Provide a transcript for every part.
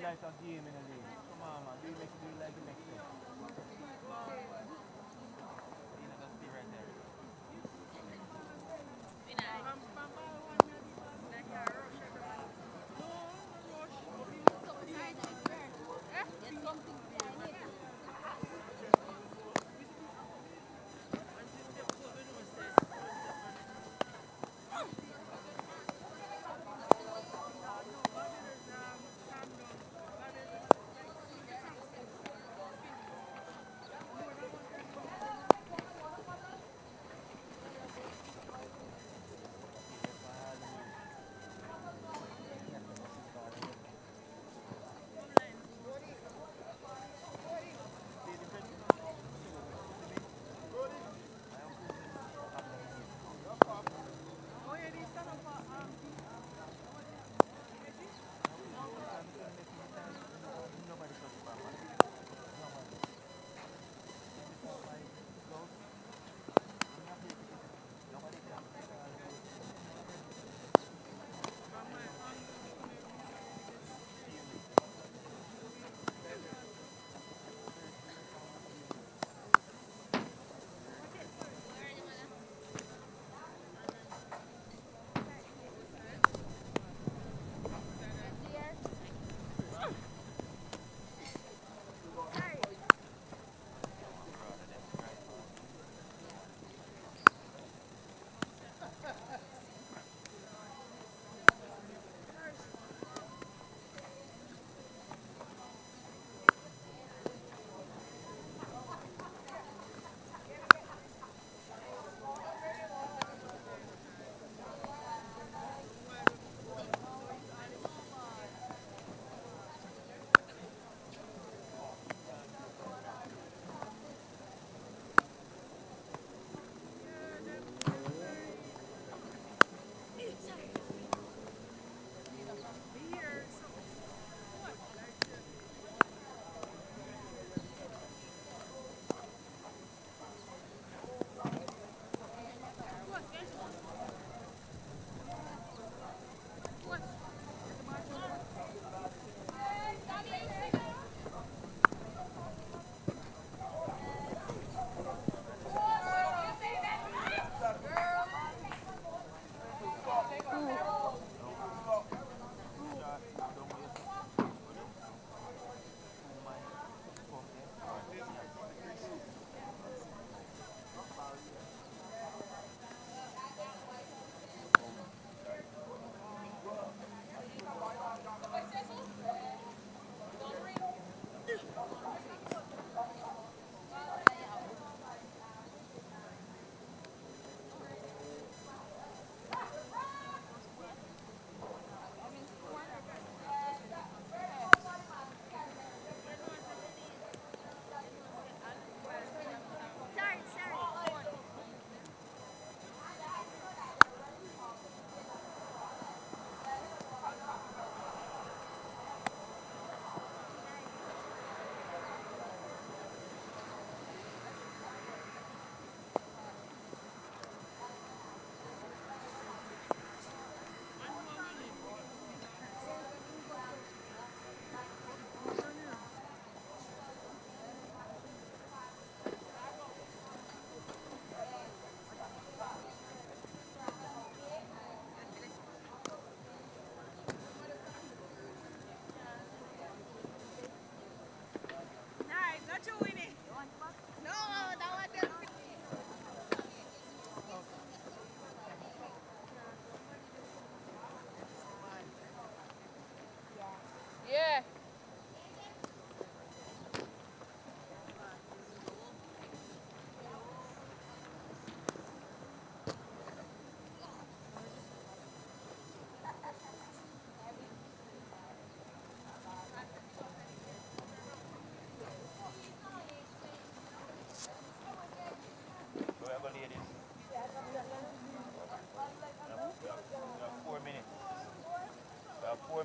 Like a game in a league. Come on, man. Do you like the next thing? You know, just be right there.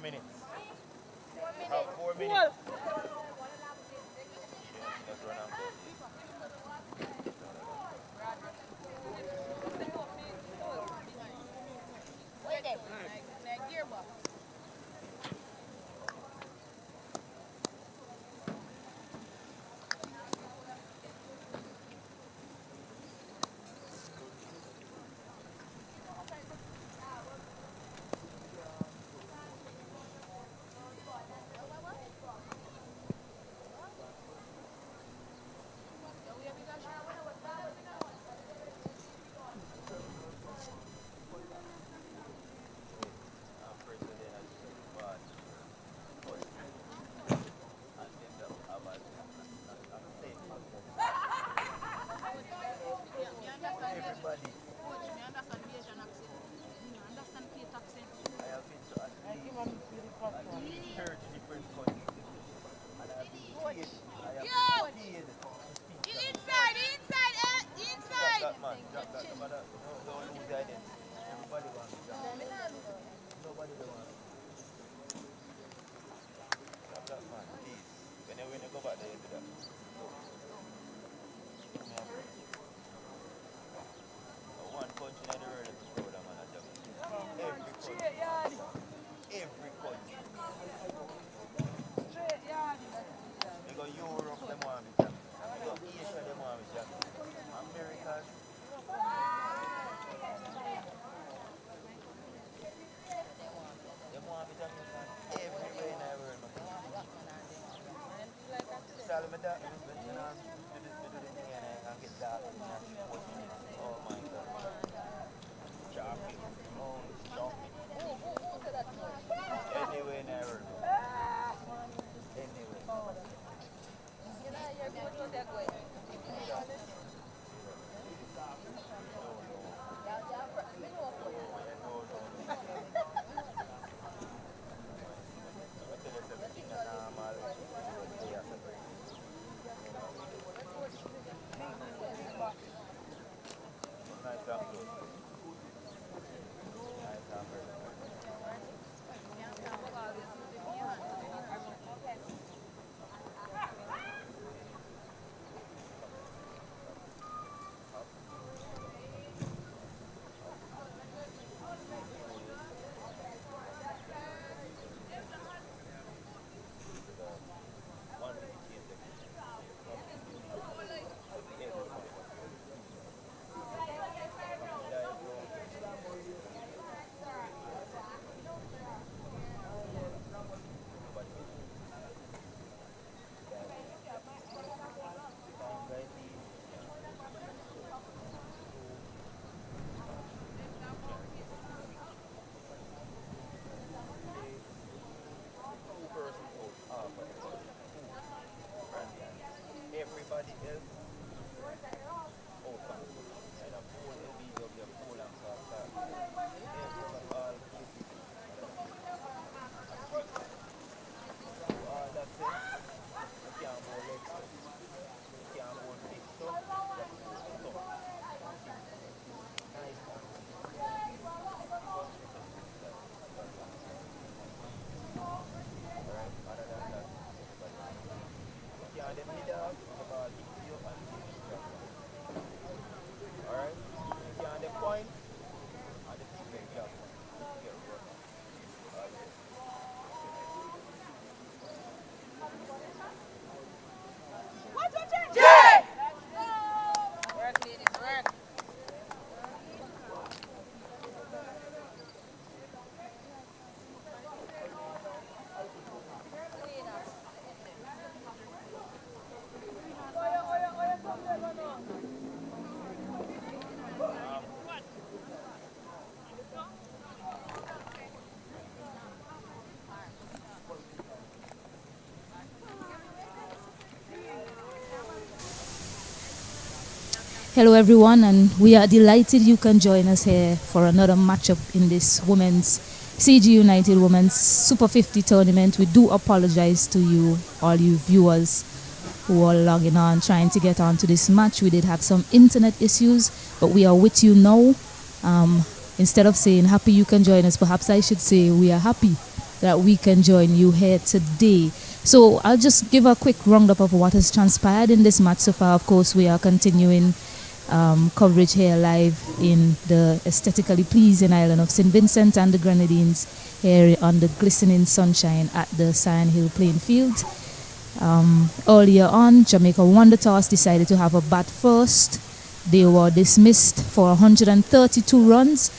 minutes. 4 minutes. Let's run out. Hello everyone, and we are delighted you can join us here for another matchup in this women's CG United Women's Super 50 tournament. We do apologize to you, all you viewers who are logging on, trying to get on to this match. We did have some internet issues, but we are with you now. Instead of saying happy you can join us, perhaps I should say we are happy that we can join you here today. So I'll just give a quick roundup of what has transpired in this match so far. Of course, we are continuing coverage here live in the aesthetically pleasing island of St. Vincent and the Grenadines here on the glistening sunshine at the Sand Hill playing field. Earlier on, Jamaica won the toss, decided to have a bat first. They were dismissed for 132 runs.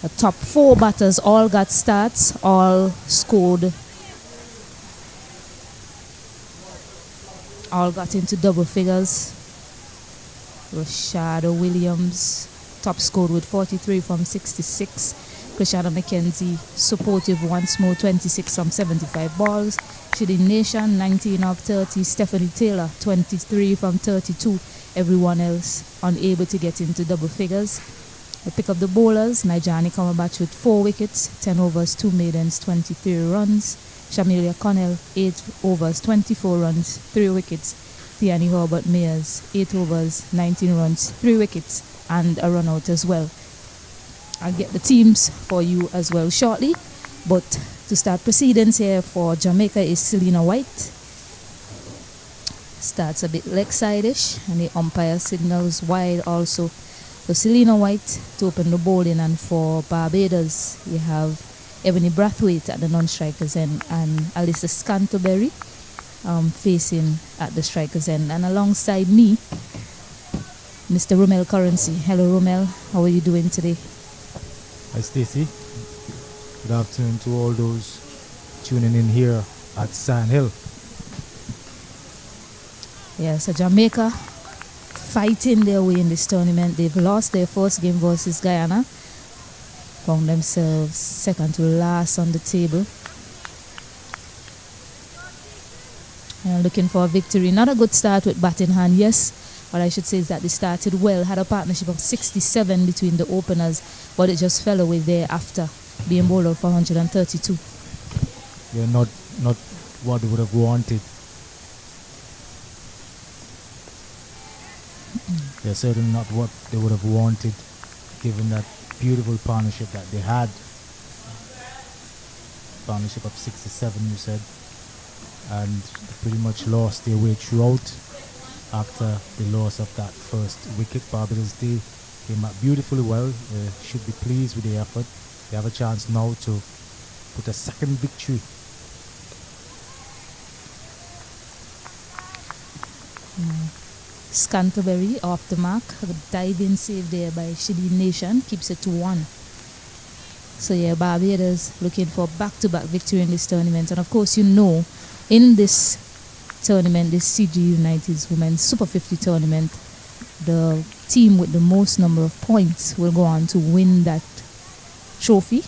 The top 4 batters all got starts, all got into double figures. Rashada Williams top scored with 43 from 66. Krishana McKenzie supportive once more, 26 from 75 balls. Shidin Nation 19 of 30. Stephanie Taylor 23 from 32. Everyone else unable to get into double figures. We pick up the bowlers. Nijani Kamabatch with 4 wickets, 10 overs, 2 maidens, 23 runs. Shamilia Connell 8 overs, 24 runs, 3 wickets. Tiani Herbert Mayers 8 overs, 19 runs, 3 wickets and a run out as well. I'll get the teams for you as well shortly, but to start proceedings here for Jamaica is Selena White. Starts a bit leg-side-ish and the umpire signals wide also. So Selena White to open the bowling, and for Barbados we have Ebony Brathwaite at the non-strikers end and Alyssa Scantlebury facing at the strikers end. And alongside me, Mr. Romel Currency. Hello Romel, how are you doing today? Hi Stacey. Good afternoon to all those tuning in here at Sand Hill. Yeah, so Jamaica fighting their way in this tournament. They've lost their first game versus Guyana. Found themselves second to last on the table. And looking for a victory. Not a good start with bat in hand, yes. What I should say is that they started well. Had a partnership of 67 between the openers, but it just fell away there after being bowled out for 132. Yeah, not what they would have wanted. Yeah, certainly not what they would have wanted, given that beautiful partnership that they had. Partnership of 67, you said. And they pretty much lost their way throughout after the loss of that first wicket. Barbados they came out beautifully well. They should be pleased with the effort. They have a chance now to put a second victory. Scantlebury off the mark. A diving save there by Shidin Nation keeps it to 1. So yeah, Barbados looking for back-to-back victory in this tournament. And of course, you know, in this tournament, this CG United's Women's Super 50 tournament, the team with the most number of points will go on to win that trophy.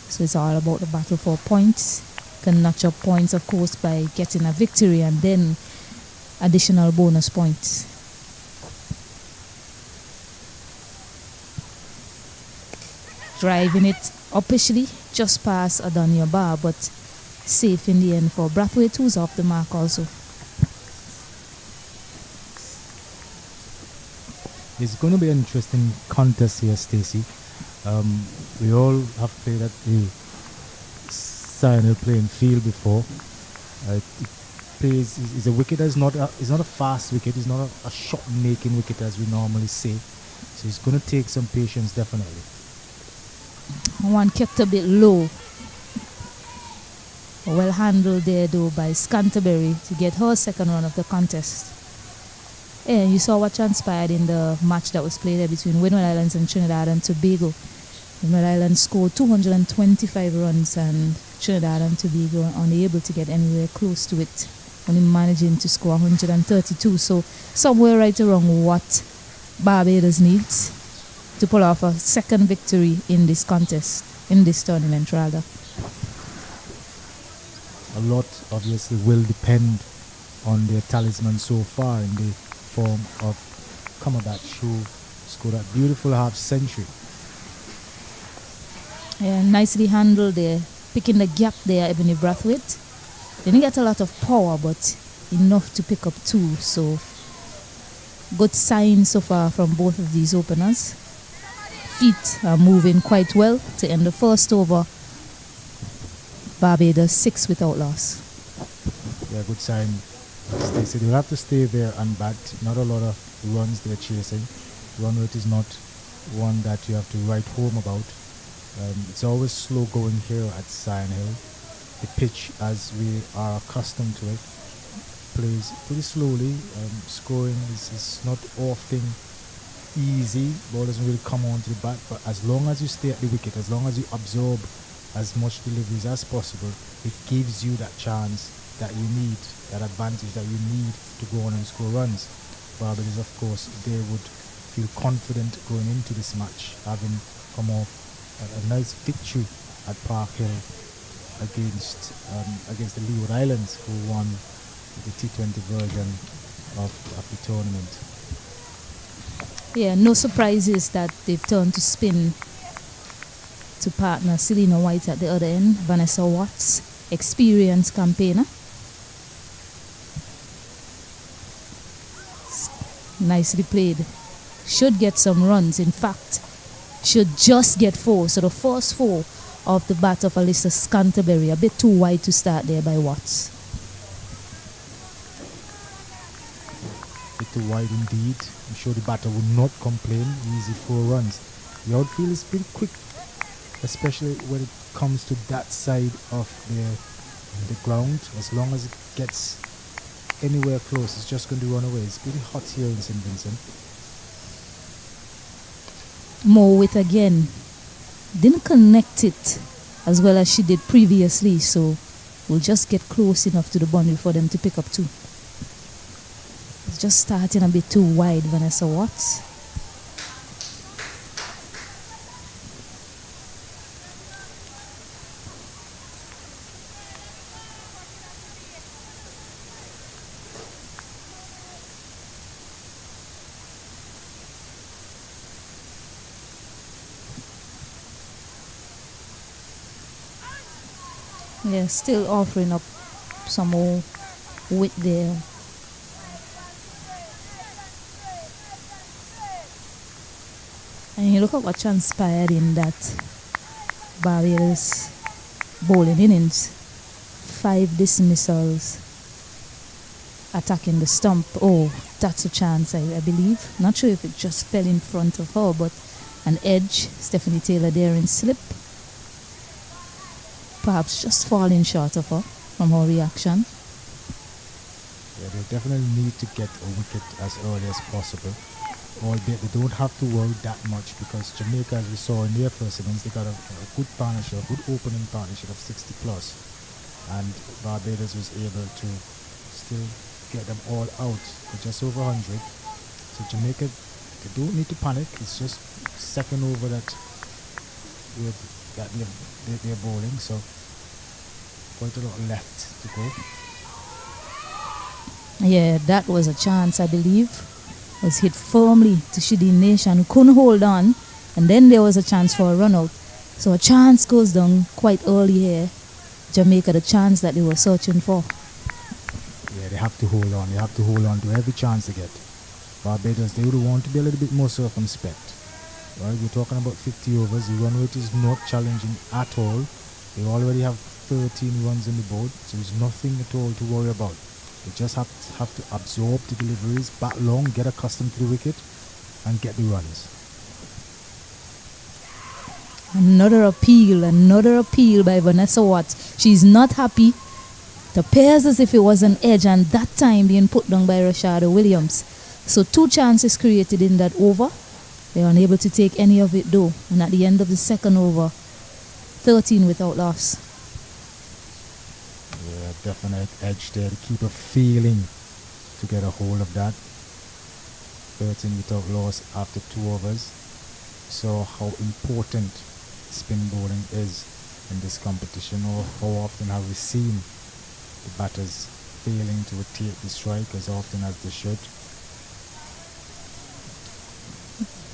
So it's all about the battle for points. Can notch up points, of course, by getting a victory and then additional bonus points. Driving it upishly, just past Adonia Bar, but safe in the end for Brathwaite, who's off the mark also. It's going to be an interesting contest here, Stacey. We all have played at the Sand Hill playing field before. Is a wicket that is not a fast wicket. It's not a shot making wicket as we normally say. So it's going to take some patience, definitely. One kept a bit low. Well handled there though by Scantlebury to get her second run of the contest. And you saw what transpired in the match that was played there between Windward Islands and Trinidad and Tobago. Windward Islands scored 225 runs and Trinidad and Tobago unable to get anywhere close to it, only managing to score 132. So somewhere right around what Barbados needs to pull off a second victory in this contest, in this tournament rather. A lot obviously will depend on their talisman so far in the form of Kamabatch, who scored a beautiful half century. Yeah, nicely handled there, picking the gap there, Ebony Brathwaite. Didn't get a lot of power, but enough to pick up 2. So good sign so far from both of these openers. Feet are moving quite well to end the first over. Barbados 6 without loss. Yeah, good sign. Stacey, they'll have to stay there and bat. Not a lot of runs they're chasing. Run rate is not one that you have to write home about. It's always slow going here at Sion Hill. The pitch, as we are accustomed to it, plays pretty slowly. Scoring is not often easy. Ball doesn't really come onto the bat, but as long as you stay at the wicket, as long as you absorb as much deliveries as possible, it gives you that chance that you need, that advantage that you need to go on and score runs. Barbados, of course, they would feel confident going into this match, having come off a nice victory at Park Hill against the Leeward Islands, who won the T20 version of the tournament. Yeah, no surprises that they've turned to spin to partner Selena White at the other end. Vanessa Watts, experienced campaigner. Nicely played. Should get some runs. In fact, should just get 4. So the first 4 of the bat of Alyssa Scanterbury. A bit too wide to start there by Watts. Bit too wide indeed. I'm sure the batter would not complain. Easy 4 runs. The outfield is pretty quick, especially when it comes to that side of the ground. As long as it gets anywhere close, it's just going to run away. It's pretty hot here in St. Vincent. More with again. Didn't connect it as well as she did previously, so we'll just get close enough to the boundary for them to pick up 2. It's just starting a bit too wide, Vanessa Watts. Yeah, still offering up some more width there. And you look at what transpired in that Barbados bowling innings. 5 dismissals, attacking the stump. Oh, that's a chance, I believe. Not sure if it just fell in front of her, but an edge. Stephanie Taylor there in slip. Perhaps just falling short of her from her reaction. Yeah, they definitely need to get a wicket as early as possible. Albeit they don't have to worry that much, because Jamaica, as we saw in their first innings, they got a good partnership, a good opening partnership of 60 plus. And Barbados was able to still get them all out to just over 100. So Jamaica, they don't need to panic. It's just second over that they're bowling, so quite a lot left to go. Yeah, that was a chance, I believe. Was hit firmly to Shideen Nation, who couldn't hold on, and then there was a chance for a run out. So a chance goes down quite early here. Jamaica, the chance that they were searching for. Yeah, they have to hold on. They have to hold on to every chance they get. Barbados, they would want to be a little bit more circumspect. Right, we're talking about 50 overs. The run rate is not challenging at all. They already have 13 runs on the board, so there's nothing at all to worry about. They just have to absorb the deliveries, bat long, get accustomed to the wicket, and get the runs. Another appeal by Vanessa Watts. She's not happy. It appears as if it was an edge, and that time being put down by Rashada Williams. So 2 chances created in that over. They were unable to take any of it though. And at the end of the second over, 13 without loss. Yeah, definite edge there. The keeper feeling to get a hold of that. 13 without loss after 2 overs. So how important spin bowling is in this competition, or how often have we seen the batters failing to rotate the strike as often as they should?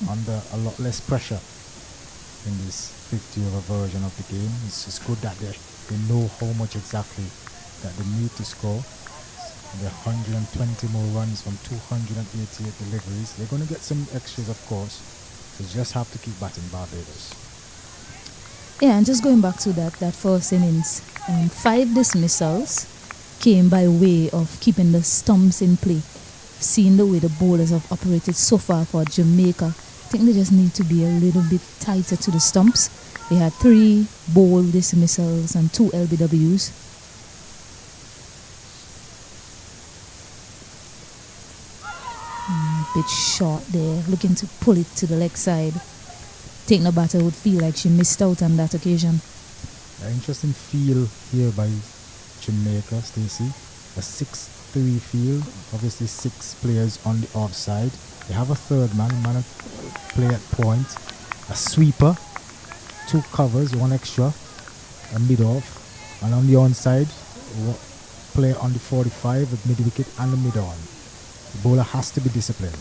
Under a lot less pressure in this 50 over version of the game. It's good that they know how much exactly that they need to score. They're 120 more runs from 288 deliveries. They're going to get some extras, of course. So you just have to keep batting Barbados. Yeah, and just going back to that first innings, 5 dismissals came by way of keeping the stumps in play. Seeing the way the bowlers have operated so far for Jamaica, I think they just need to be a little bit tighter to the stumps. They had 3 bowl dismissals and 2 LBWs. Bit short there, looking to pull it to the leg side. Taking the batter would feel like she missed out on that occasion. An interesting field here by Jamaica, Stacey. A 6-3 field, obviously 6 players on the offside. They have a third man, play at point, a sweeper, 2 covers, 1 extra, a mid-off, and on the onside, play on the 45 with mid-wicket and the mid-on. The bowler has to be disciplined.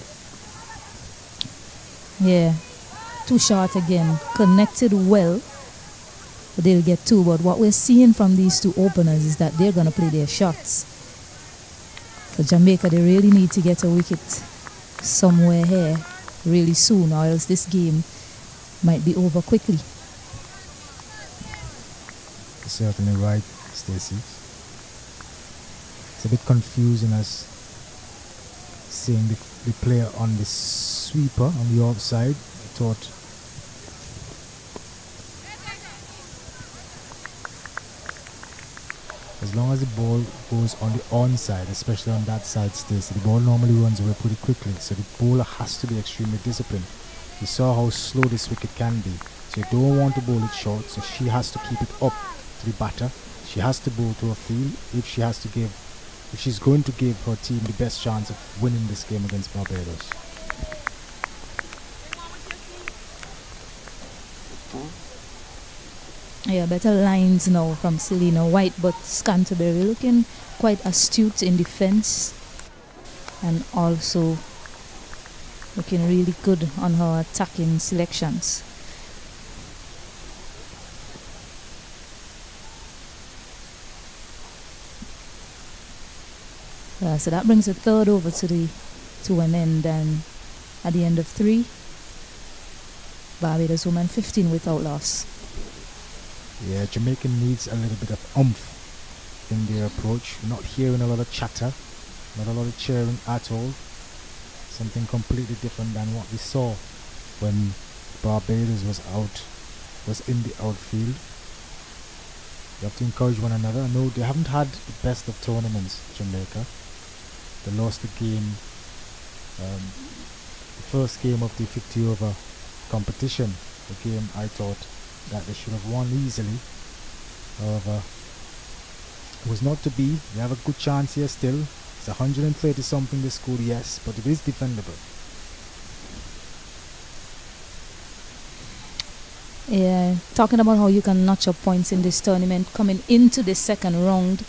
Yeah, too short again. Connected well, but they'll get 2. But what we're seeing from these 2 openers is that they're going to play their shots. For Jamaica, they really need to get a wicket somewhere here really soon, or else this game might be over quickly. You're certainly right, Stacey. It's a bit confusing as seeing the player on the sweeper on the offside. I thought as long as the ball goes on the onside, especially on that side, Stacey, the ball normally runs away pretty quickly. So the bowler has to be extremely disciplined. You saw how slow this wicket can be. So you don't want to bowl it short. So she has to keep it up to the batter. She has to bowl to her field if she's going to give her team the best chance of winning this game against Barbados. Yeah, better lines now from Selena White, but Canterbury looking quite astute in defense and also looking really good on her attacking selections. So that brings the third over to an end, and at the end of 3, Barbados women 15 without loss. Yeah, Jamaica needs a little bit of oomph in their approach. Not hearing a lot of chatter, not a lot of cheering at all. Something completely different than what we saw when Barbados was in the outfield. You have to encourage one another. I know they haven't had the best of tournaments, Jamaica. They lost the game, the first game of the 50 over competition. The game I thought that they should have won easily. However, it was not to be. They have a good chance here still. It's 130 something they scored, yes, but it is defendable. Yeah, talking about how you can notch up points in this tournament. Coming into the second round,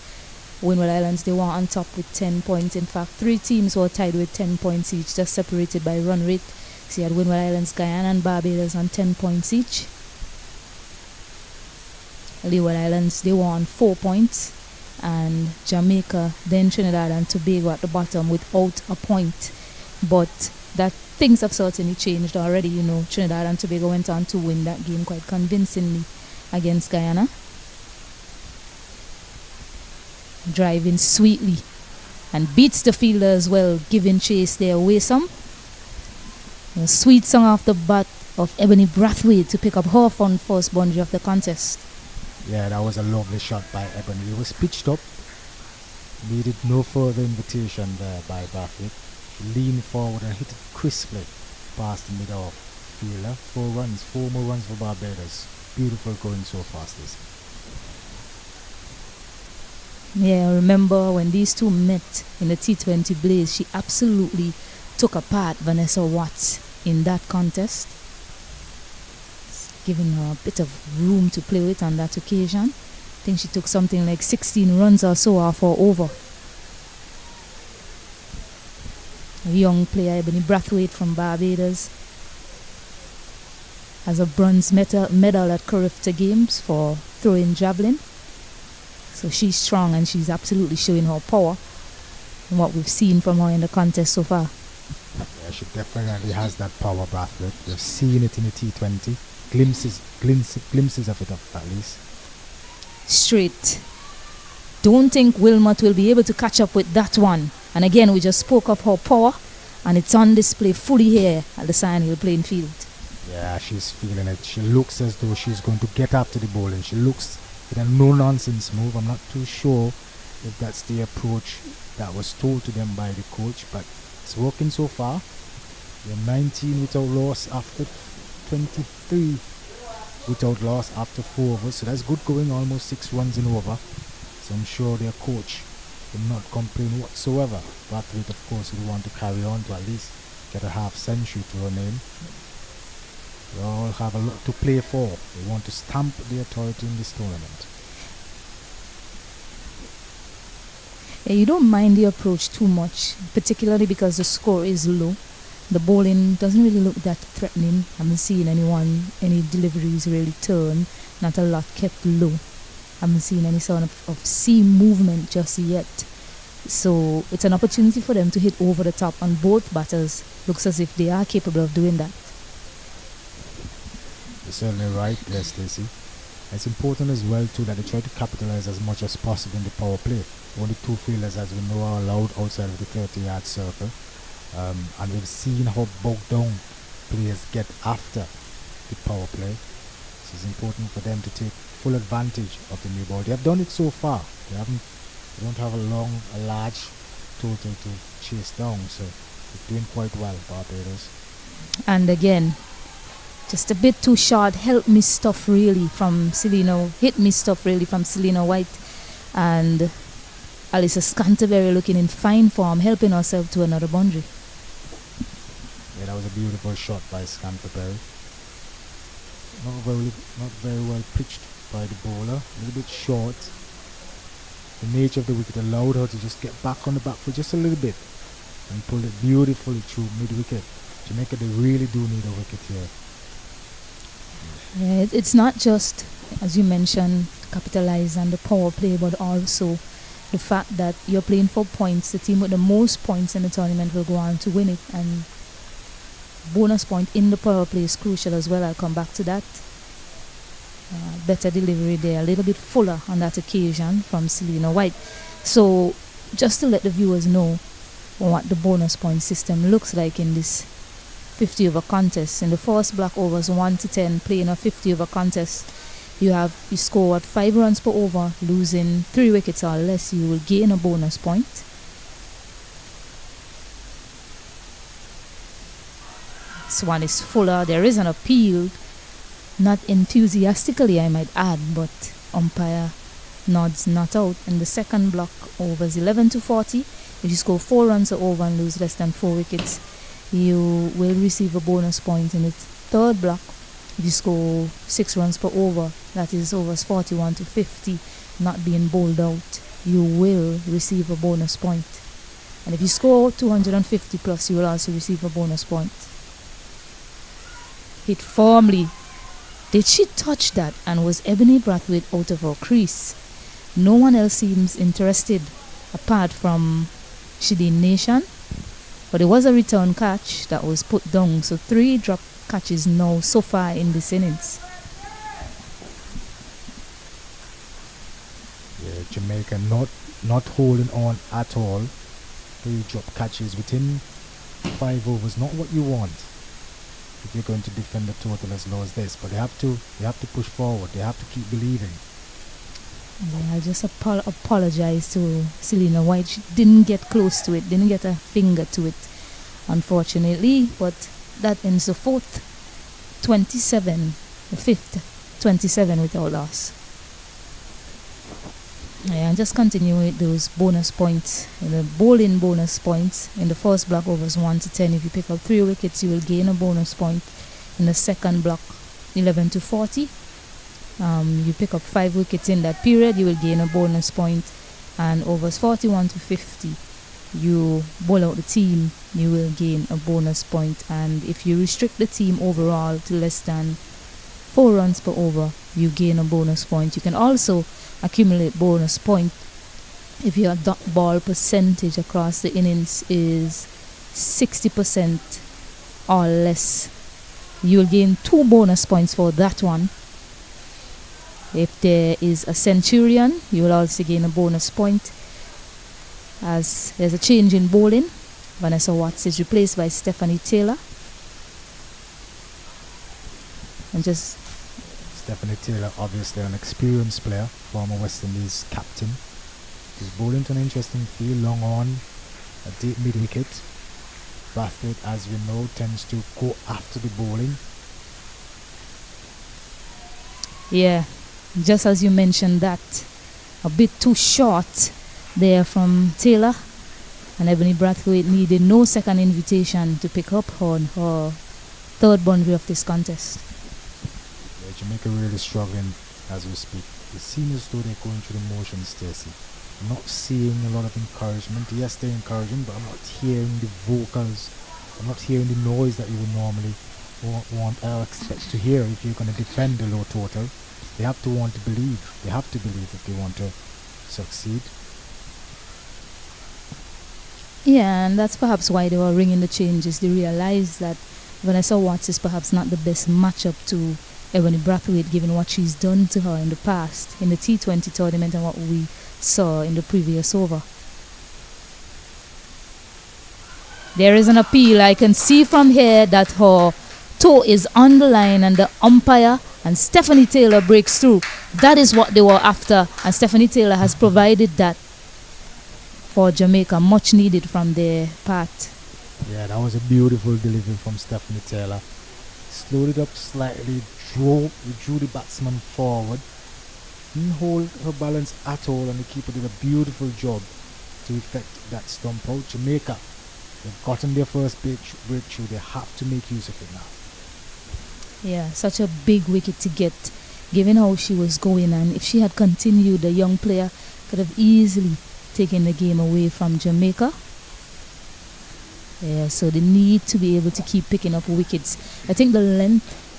Windward Islands, they were on top with 10 points. In fact, 3 teams were tied with 10 points each, just separated by run rate. So you had Windward Islands, Guyana and Barbados on 10 points each. Leeward Islands, they were on 4 points. And Jamaica, then Trinidad and Tobago at the bottom without a point. But that things have certainly changed already. You know, Trinidad and Tobago went on to win that game quite convincingly against Guyana. Driving sweetly and beats the fielder as well, giving chase there away some. A sweet song off the bat of Ebony Brathwaite to pick up her first boundary of the contest. Yeah, that was a lovely shot by Ebony. It was pitched up. Needed no further invitation there by Brathwaite. She leaned forward and hit it crisply past the mid-off fielder. 4 more runs for Barbados. Beautiful going so fast. Yeah, I remember when these two met in the T20 Blaze, she absolutely took apart Vanessa Watts in that contest, giving her a bit of room to play with on that occasion. I think she took something like 16 runs or so off her over. A young player, Ebony Brathwaite from Barbados, has a bronze medal at Carifta Games for throwing javelin. So she's strong and she's absolutely showing her power in what we've seen from her in the contest so far. Yeah, she definitely has that power, Brathwaite. We've seen it in the T20. Glimpses of it at least. straight. Don't think Wilmot will be able to catch up with that one. And again, we just spoke of her power, and it's on display fully here at the Sand Hill playing field. Yeah, she's feeling it. She looks as though she's going to get after the ball, and she looks with a no-nonsense move. I'm not too sure if that's the approach that was told to them by the coach, but it's working so far. They're 19 without loss after 23 without loss after 4 overs, so that's good going, almost 6 runs in over. So I'm sure their coach will not complain whatsoever. Brathwaite, of course, will want to carry on to at least get a half century to her name. They all have a lot to play for. They want to stamp the authority in this tournament. Yeah, you don't mind the approach too much, particularly because the score is low. The bowling doesn't really look that threatening. I haven't seen any deliveries really turn. Not a lot kept low. I haven't seen any sort of seam movement just yet. So it's an opportunity for them to hit over the top on both batters. Looks as if they are capable of doing that. You're certainly right there, Stacey. It's important as well too that they try to capitalize as much as possible in the power play. Only 2 fielders, as we know, are allowed outside of the 30-yard circle. And we've seen how bogged down players get after the power play. So it's important for them to take full advantage of the new ball. They have done it so far. They don't have a large total to chase down, so they're doing quite well, Barbados. And again, just a bit too short. Help me stuff really from Selena. Hit me stuff really from Selena White. And Alyssa Scanterbury looking in fine form, helping herself to another boundary. Yeah, that was a beautiful shot by Scanterbury. Not very well pitched by the bowler. A little bit short. The nature of the wicket allowed her to just get back on the back foot just a little bit and pulled it beautifully through mid-wicket. Jamaica, they really do need a wicket here. Yeah, it's not just, as you mentioned, capitalize on the power play, but also the fact that you're playing for points. The team with the most points in the tournament will go on to win it, and bonus point in the power play is crucial as well. I'll come back to that. Better delivery there, a little bit fuller on that occasion from Selena White. So just to let the viewers know what the bonus point system looks like in this 50 over contest. In the first block overs 1 to 10, playing a 50 over contest, you score at 5 runs per over, losing 3 wickets or less, you will gain a bonus point. This one is fuller. There is an appeal, not enthusiastically I might add, but umpire nods not out. In the second block overs 11 to 40, if you score 4 runs per over and lose less than 4 wickets, you will receive a bonus point. In the third block, if you score 6 runs per over, that is overs 41 to 50, not being bowled out, you will receive a bonus point. And if you score 250 plus, you will also receive a bonus point. Hit firmly. Did she touch that? And was Ebony Brathwaite out of her crease? No one else seems interested apart from Shideen Nation. But it was a return catch that was put down. So 3 drop catches now so far in this innings. Yeah, Jamaica not holding on at all. 3 drop catches within 5 overs, not what you want if you're going to defend the total as low as this. But they have to push forward. They have to keep believing. Yeah, I just apologize to Selena White. She didn't get close to it, didn't get a finger to it, unfortunately. But that ends the 4th, 27, the 5th, 27 without loss. Yeah, and just continue with those bonus points. In the bowling bonus points, in the first block overs 1 to 10, if you pick up 3 wickets, you will gain a bonus point. In the second block 11 to 40, you pick up 5 wickets in that period, you will gain a bonus point. And overs 41 to 50, you bowl out the team, you will gain a bonus point. And if you restrict the team overall to less than 4 runs per over, you gain a bonus point. You can also accumulate bonus point if your dot ball percentage across the innings is 60% or less. You will gain 2 bonus points for that one. If there is a centurion, you will also gain a bonus point. As there's a change in bowling, Vanessa Watts is replaced by Stephanie Taylor. And just Stephanie Taylor, obviously an experienced player, former West Indies captain. She's bowling to an interesting field, long on, a deep mid wicket. Brathwaite, as we know, tends to go after the bowling. yeah, just as you mentioned that, a bit too short there from Taylor, and Ebony Brathwaite needed no second invitation to pick up on her third boundary of this contest. Yeah, Jamaica really struggling as we speak. It seems as though they're going through the motions, Stacey. I'm not seeing a lot of encouragement. Yes, they're encouraging, but I'm not hearing the vocals. I'm not hearing the noise that you would normally want or expect to hear if you're going to defend the low total. They have to want to believe. They have to believe if they want to succeed. Yeah, and that's perhaps why they were ringing the changes. They realized that Vanessa Watts is perhaps not the best matchup to Ebony Brathwaite, given what she's done to her in the past in the T20 tournament and what we saw in the previous over. There is an appeal. I can see from here that her toe is on the line and the umpire and Stephanie Taylor breaks through. That is what they were after, and Stephanie Taylor has provided that for Jamaica, much needed from their part. Yeah, that was a beautiful delivery from Stephanie Taylor. Slowed it up slightly, drew the batsman forward. Didn't hold her balance at all, and the keeper did a beautiful job to effect that stump out. Jamaica, they've gotten their first breakthrough. They have to make use of it now. Yeah, such a big wicket to get, given how she was going, and if she had continued, the young player could have easily taken the game away from Jamaica. Yeah, so they need to be able to keep picking up wickets. I think the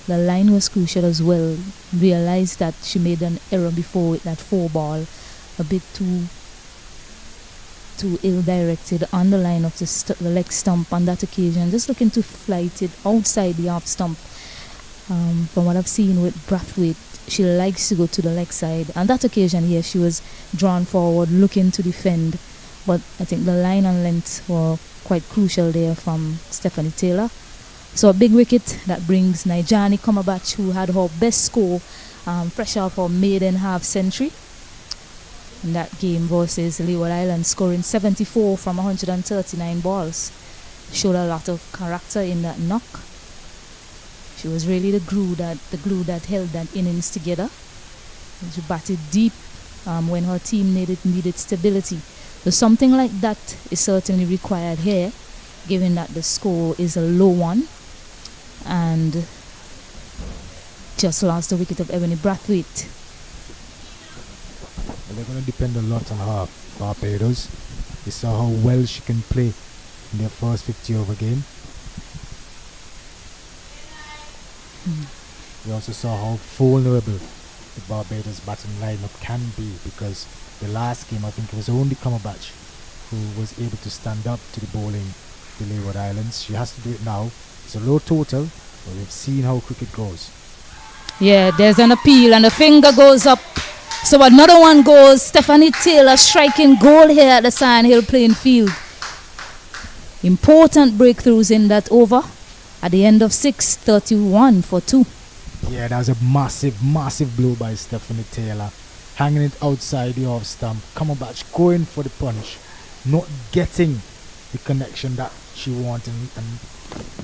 line was crucial as well. Realized that she made an error before with that 4 ball, a bit too ill-directed on the line of the leg stump on that occasion, just looking to flight it outside the off stump. From what I've seen with Brathwaite, she likes to go to the leg side. On that occasion, yes, she was drawn forward, looking to defend. But I think the line and length were quite crucial there from Stephanie Taylor. So a big wicket that brings Nijani Komabach, who had her best score, fresh off her maiden half century in that game versus Leeward Island, scoring 74 from 139 balls. Showed a lot of character in that knock. She was really the glue that held that innings together. And she batted deep when her team needed stability. So something like that is certainly required here, given that the score is a low one, and just lost the wicket of Ebony Brathwaite. Well, they're going to depend a lot on her, Barbados. We saw how well she can play in their first 50-over game. We also saw how vulnerable the Barbados batting lineup can be, because the last game I think it was only Komabach who was able to stand up to the bowling the Leeward Islands. She has to do it now. It's a low total, but we've seen how cricket goes. Yeah, there's an appeal and the finger goes up. So another one goes. Stephanie Taylor striking goal here at the Sand Hill playing field. Important breakthroughs in that over. At the end of 6, 31 for 2. Yeah, that was a massive blow by Stephanie Taylor. Hanging it outside the off stump. Komabach going for the punch. Not getting the connection that she wanted, and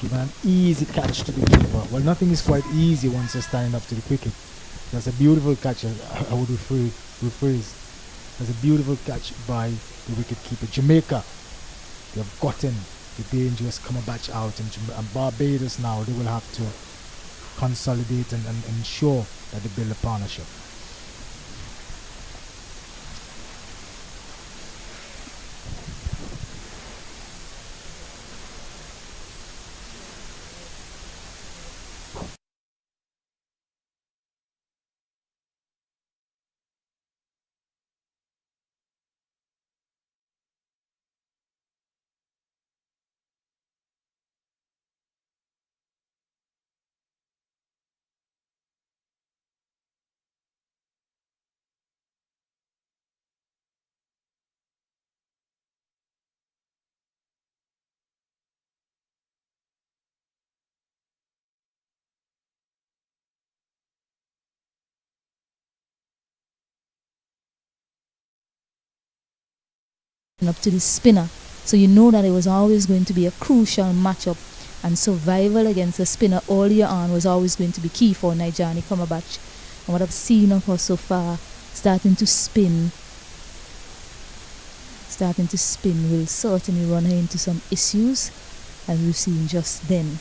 giving an easy catch to the keeper. Well, nothing is quite easy once you're standing up to the cricket. That's a beautiful catch. I would rephrase. That's a beautiful catch by the wicket keeper. Jamaica, they have gotten the dangerous Komabach out, and Barbados now, they will have to consolidate and ensure that they build a partnership. up to the spinner. So you know that it was always going to be a crucial matchup, and survival against a spinner all year on was always going to be key for Nigel Cumberbatch. And what I've seen of her so far, starting to spin will certainly run her into some issues, as we've seen just then.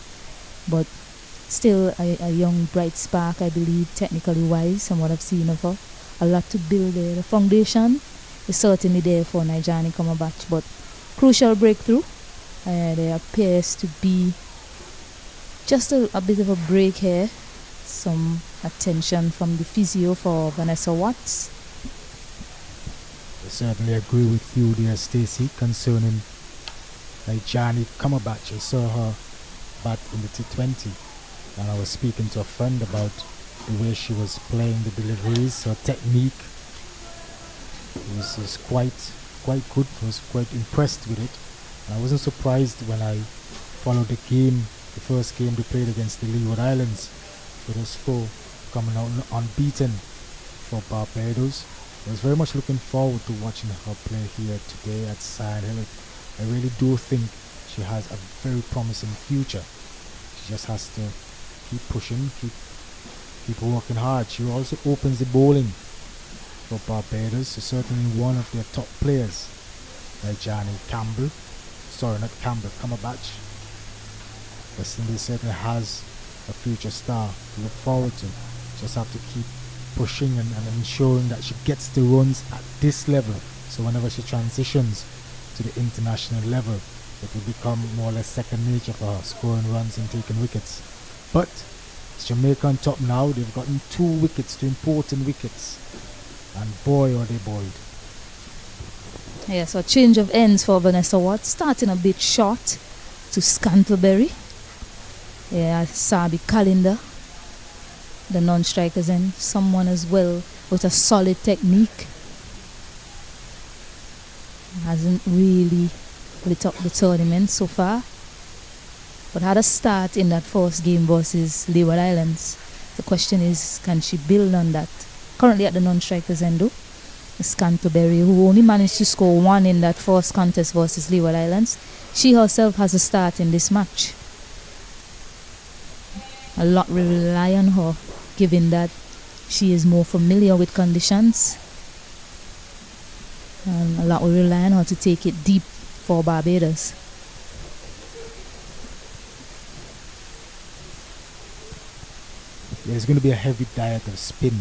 But still a young bright spark, I believe, technically wise, and what I've seen of her. A lot to build there. The foundation is certainly there for Nigel Cumberbatch, but crucial breakthrough. There appears to be just a bit of a break here. Some attention from the physio for Vanessa Watts. I certainly agree with you there, Stacey, concerning Nigel Cumberbatch. I saw her bat in the T20, and I was speaking to a friend about the way she was playing the deliveries, her technique. It was quite good. I was quite impressed with it. And I wasn't surprised when I followed the game, the first game they played against the Leeward Islands, with a score coming out unbeaten for Barbados. I was very much looking forward to watching her play here today at Sand Hill. I really do think she has a very promising future. She just has to keep pushing, keep working hard. She also opens the bowling for Barbados. She's certainly one of their top players, like Cumberbatch. West Indies certainly has a future star to look forward to. Just have to keep pushing and ensuring that she gets the runs at this level, so whenever she transitions to the international level, it will become more or less second nature for her, scoring runs and taking wickets. But it's Jamaica on top now. They've gotten 2 wickets, 2 important wickets, and boy are they buoyed. Yeah, so a change of ends for Vanessa Watts, starting a bit short to Scantlebury. Yeah, Sabi Calendar, the non-strikers, and someone as well with a solid technique. Hasn't really lit up the tournament so far, but had a start in that first game versus Leeward Islands. The question is, can she build on that? Currently at the non-strikers end though, Scantlebury, who only managed to score 1 in that first contest versus Leeward Islands. She herself has a start in this match. A lot will rely on her, given that she is more familiar with conditions. And a lot will rely on her to take it deep for Barbados. There's going to be a heavy diet of spin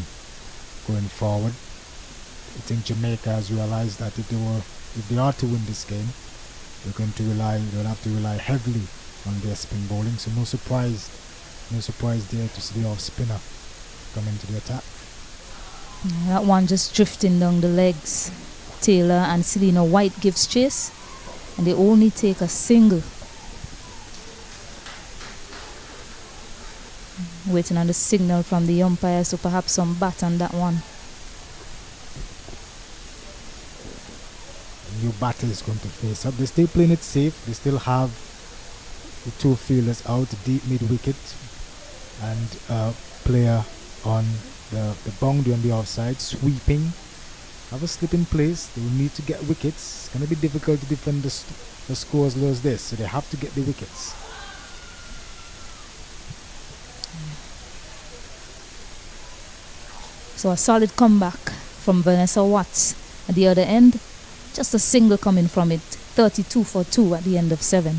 going forward. I think Jamaica has realized that if they are to win this game, they'll have to rely heavily on their spin bowling. So no surprise there to see the off spinner come into the attack. That one just drifting down the legs. Taylor and Selena White gives chase, and they only take a single. Waiting on the signal from the umpire, so perhaps some bat on that one. New batter is going to face up. They're still playing it safe. They still have the 2 fielders out, deep mid wicket, and a player on the boundary on the offside, sweeping. Have a slip in place. They will need to get wickets. It's going to be difficult to defend the score as low as this, so they have to get the wickets. So a solid comeback from Vanessa Watts. At the other end, just a single coming from it. 32 for 2 at the end of 7.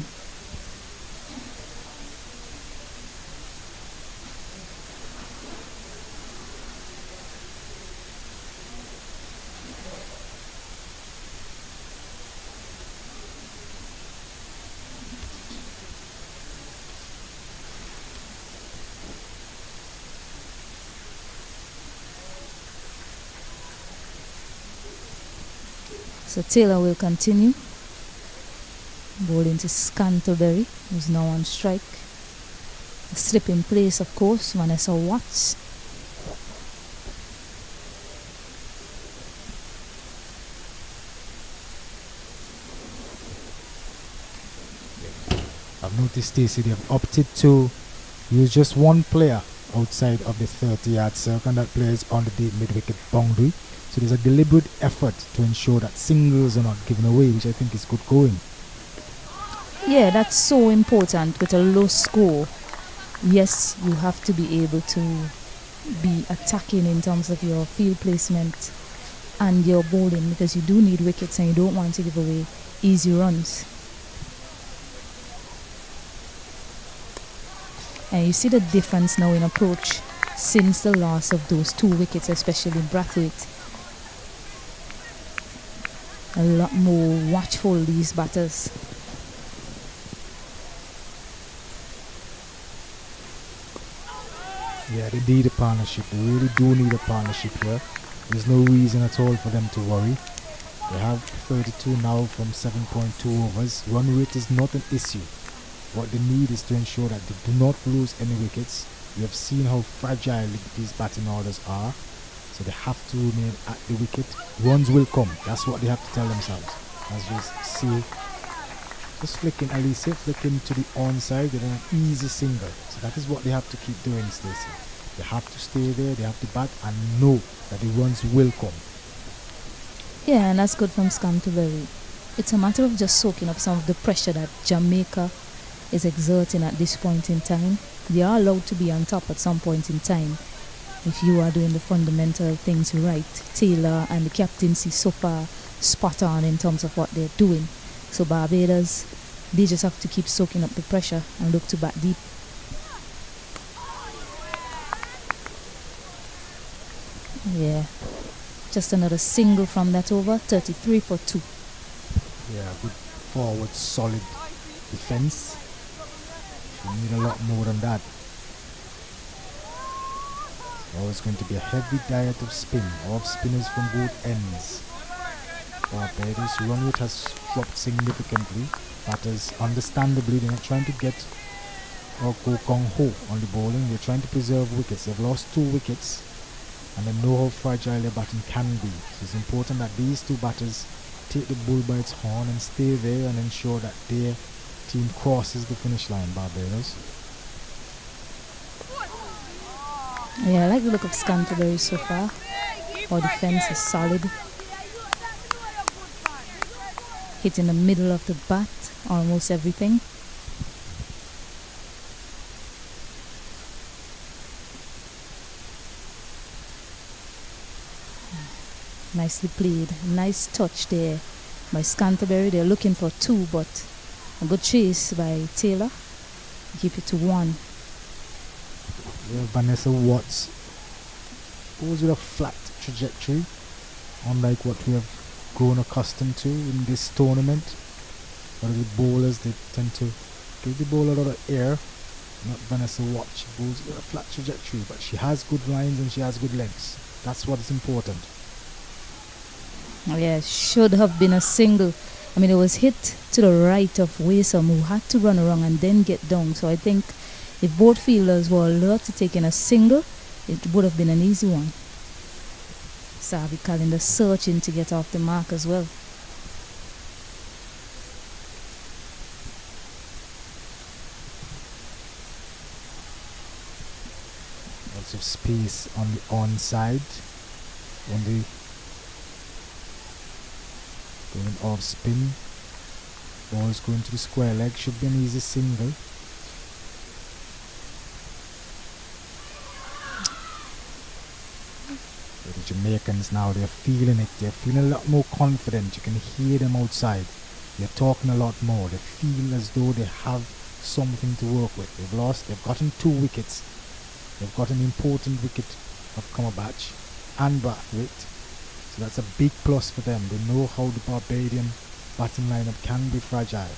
So Taylor will continue. Bowling to Scantlebury, who's now on strike. A slip in place, of course, Vanessa Watts. I've noticed, Stacey, they've opted to use just one player outside of the 30-yard circle, and that player is on the deep mid-wicket boundary. So there's a deliberate effort to ensure that singles are not given away, which I think is good going. Yeah, that's so important with a low score. Yes, you have to be able to be attacking in terms of your field placement and your bowling, because you do need wickets and you don't want to give away easy runs. And you see the difference now in approach since the loss of those 2 wickets, especially Brathwaite. A lot more watchful, these batters. Yeah, they need a partnership. They really do need a partnership here. There's no reason at all for them to worry. They have 32 now from 7.2 overs. Run rate is not an issue. What they need is to ensure that they do not lose any wickets. We have seen how fragile these batting orders are. So they have to remain at the wicket. Runs will come. That's what they have to tell themselves. As you see, just flicking Alicia, flicking to the onside, they're an easy single. So that is what they have to keep doing, Stacey. They have to stay there, they have to bat and know that the runs will come. Yeah, and that's good from Scantlebury. It's a matter of just soaking up some of the pressure that Jamaica is exerting at this point in time. They are allowed to be on top at some point in time if you are doing the fundamental things right. Taylor and the captaincy so far spot on in terms of what they're doing. So Barbados, they just have to keep soaking up the pressure and look to bat deep. Yeah, just another single from that over. 33 for 2. Yeah, good forward, solid defense. You need a lot more than that. Always going to be a heavy diet of spin. Off spinners from both ends. Barbados run rate has dropped significantly. Batters, understandably, they're not trying to get or go gung-ho on the bowling. They're trying to preserve wickets. They've lost 2 wickets and they know how fragile their batting can be. So it's important that these 2 batters take the bull by its horn and stay there and ensure that their team crosses the finish line, Barbados. Yeah, I like the look of Scantlebury so far. Our defense is solid. Hitting the middle of the bat, almost everything. Nicely played. Nice touch there by Scantlebury. They're looking for 2, but a good chase by Taylor. Keep it to 1. Yeah, Vanessa Watts goes with a flat trajectory, unlike what we have grown accustomed to in this tournament. But the bowlers, they tend to give the ball a lot of air. Not Vanessa Watts. She goes with a flat trajectory, but she has good lines and she has good lengths. That's what is important. Oh yeah, should have been a single. I mean, it was hit to the right of Wasom, who had to run around and then get down. So I think if both fielders were alert to taking a single, it would have been an easy one. Savi Calendar searching to get off the mark as well. Lots of space on the onside. When they going off spin, ball is going to the square leg, should be an easy single. So the Jamaicans now, they're feeling it, they're feeling a lot more confident. You can hear them outside, they're talking a lot more, they feel as though they have something to work with. They've gotten 2 wickets, they've got an important wicket of Cumberbatch and Brathwaite. So that's a big plus for them. They know how the Barbadian batting lineup can be fragile.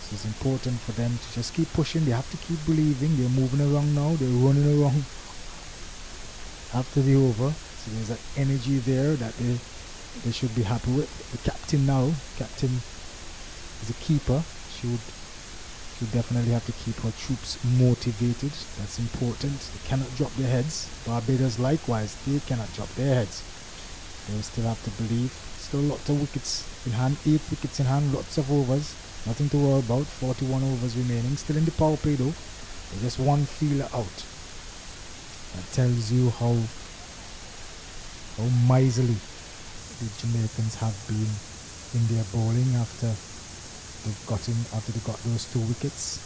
So it's important for them to just keep pushing. They have to keep believing. They're moving around now. They're running around after the over. So there's that energy there that they should be happy with. The captain now, captain is a keeper. She would definitely have to keep her troops motivated. That's important. They cannot drop their heads. Barbados likewise, they cannot drop their heads. They will still have to believe. Still lots of wickets in hand, 8 wickets in hand, lots of overs. Nothing to worry about, 41 overs remaining. Still in the power play though. They're just 1 fielder out. That tells you how how miserly the Jamaicans have been in their bowling after they got those 2 wickets.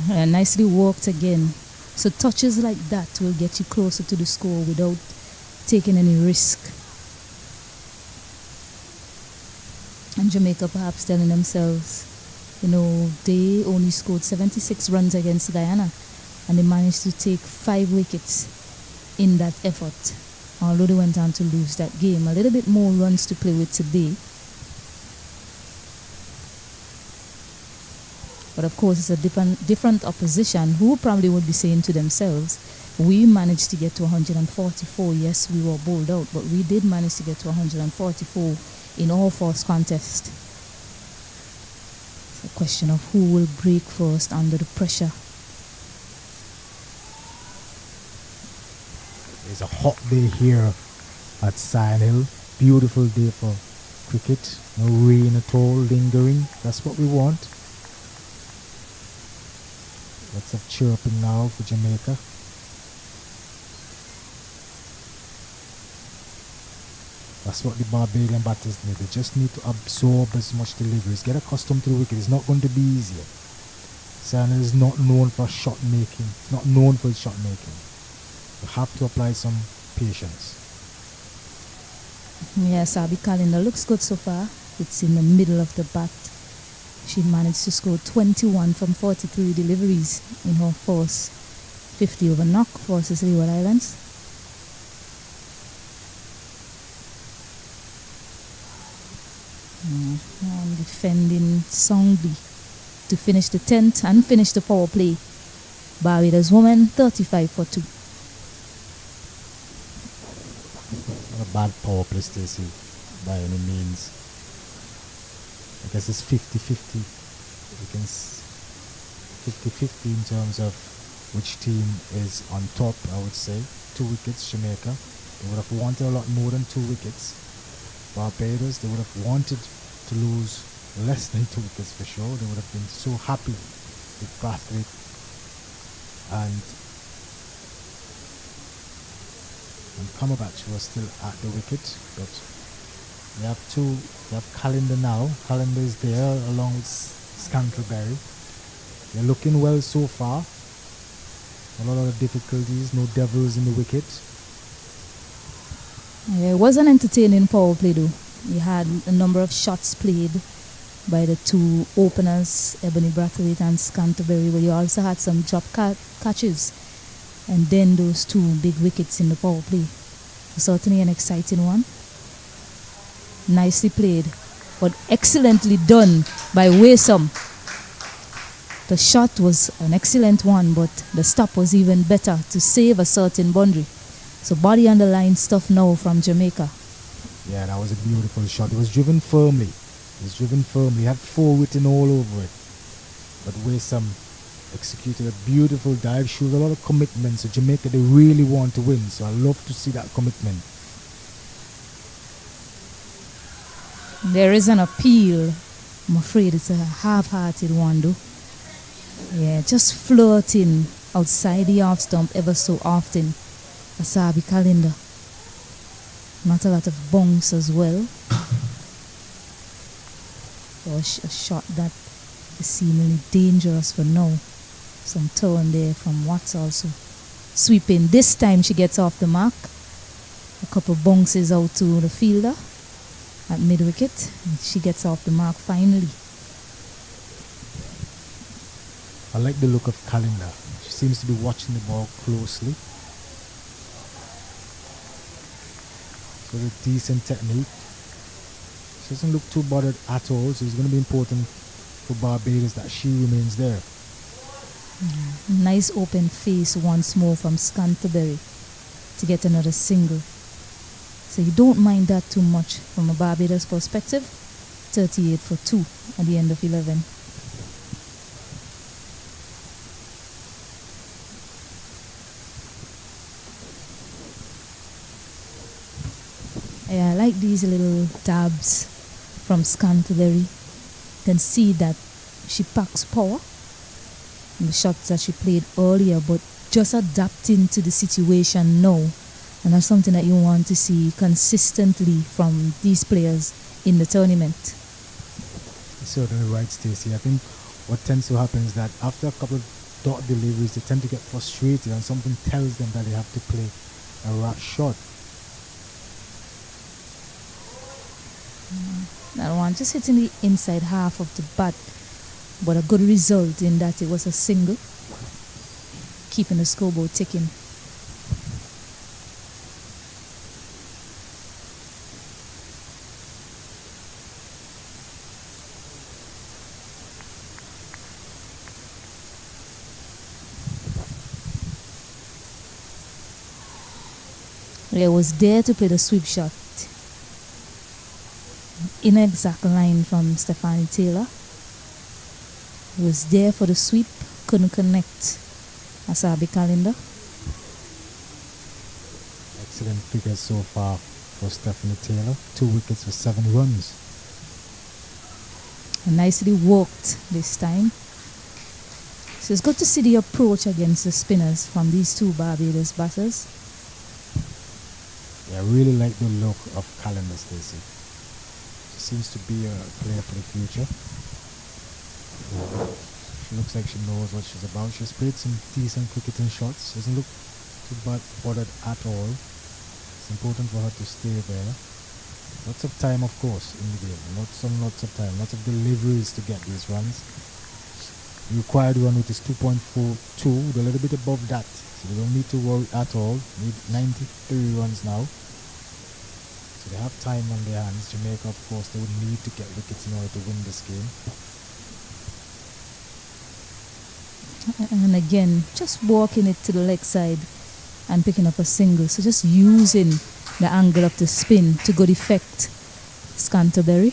Nicely worked again. So touches like that will get you closer to the score without taking any risk. And Jamaica perhaps telling themselves, they only scored 76 runs against Guyana and they managed to take 5 wickets in that effort, although they went on to lose that game. A little bit more runs to play with today. But of course, it's a different opposition who probably would be saying to themselves, we managed to get to 144. Yes, we were bowled out, but we did manage to get to 144 in all first contest. It's a question of who will break first under the pressure. It's a hot day here at Sand Hill. Beautiful day for cricket. No rain at all lingering. That's what we want. Lots of chirping now for Jamaica. That's what the Barbadian batters need. They just need to absorb as much deliveries. Get accustomed to the wicket. It's not going to be easier. Sand Hill is not known for shot making. It's not known for shot making. You have to apply some patience. Yes, Abby Calendar looks good so far. It's in the middle of the bat. She managed to score 21 from 43 deliveries in her first 50 over knock versus Leeward Islands. And defending soundly to finish the 10th and finish the power play. Barbados women 35 for 2. Not a bad power play, Stacey, by any means. I guess it's 50-50. You can 50-50 in terms of which team is on top, I would say. 2 wickets, Jamaica. They would have wanted a lot more than 2 wickets. Barbados, they would have wanted to lose less than 2 wickets for sure. They would have been so happy with Brathwaite and Cumberbatch was still at the wicket, but you have Calendar now. Calendar is there along with Scantlebury. They're looking well so far. A lot of difficulties, no devils in the wicket. Yeah, it was an entertaining power play though. You had a number of shots played by the 2 openers, Ebony Brathwaite and Scantlebury, but you also had some drop catches and then those 2 big wickets in the power play. So certainly an exciting one. Nicely played, but excellently done by Waysome. The shot was an excellent one, but the stop was even better to save a certain boundary. So body on the line stuff now from Jamaica. Yeah, that was a beautiful shot. It was driven firmly. It had 4 written all over it. But Waysome executed a beautiful dive. Showed a lot of commitment. So Jamaica, they really want to win. So I love to see that commitment. There is an appeal. I'm afraid it's a half-hearted one though. Yeah, just flirting outside the off stump ever so often. Asabi Calendar. Not a lot of bounce as well. A shot that is seemingly dangerous for now. Some turn there from Watts also. Sweeping. This time she gets off the mark. A couple bounces out to the fielder at mid-wicket. She gets off the mark finally. I like the look of Calendar. She seems to be watching the ball closely. So a decent technique. She doesn't look too bothered at all, so it's going to be important for Barbados that she remains there. Nice open face once more from Scantlebury to get another single. So you don't mind that too much from a Barbados perspective. 38 for 2 at the end of 11. Yeah, I like these little dabs from Scantlebury. You can see that she packs power in the shots that she played earlier, but just adapting to the situation now. And that's something that you want to see consistently from these players in the tournament. You're certainly right, Stacey. I think what tends to happen is that after a couple of dot deliveries, they tend to get frustrated and something tells them that they have to play a rat shot. That one just hitting the inside half of the bat, but a good result in that it was a single, keeping the scoreboard ticking. He was there to play the sweep shot. Inexact line from Stephanie Taylor. He was there for the sweep, couldn't connect. Asabi Calendar. Excellent figures so far for Stephanie Taylor. 2 wickets for 7 runs. And nicely worked this time. So it's good to see the approach against the spinners from these two Barbados batters. Yeah, I really like the look of Calendar, Stacey. She seems to be a player for the future. She looks like she knows what she's about. She's played some decent cricketing shots. Doesn't look too bad bothered at all. It's important for her to stay there. Lots of time, of course, in the game. Lots of time. Lots of deliveries to get these runs. The required run rate is 2.42. They're a little bit above that. So they don't need to worry at all. Need 93 runs now. So they have time on their hands. Jamaica, of course, they would need to get wickets in order to win this game. And again, just walking it to the leg side and picking up a single. So just using the angle of the spin to good effect. Scanterbury.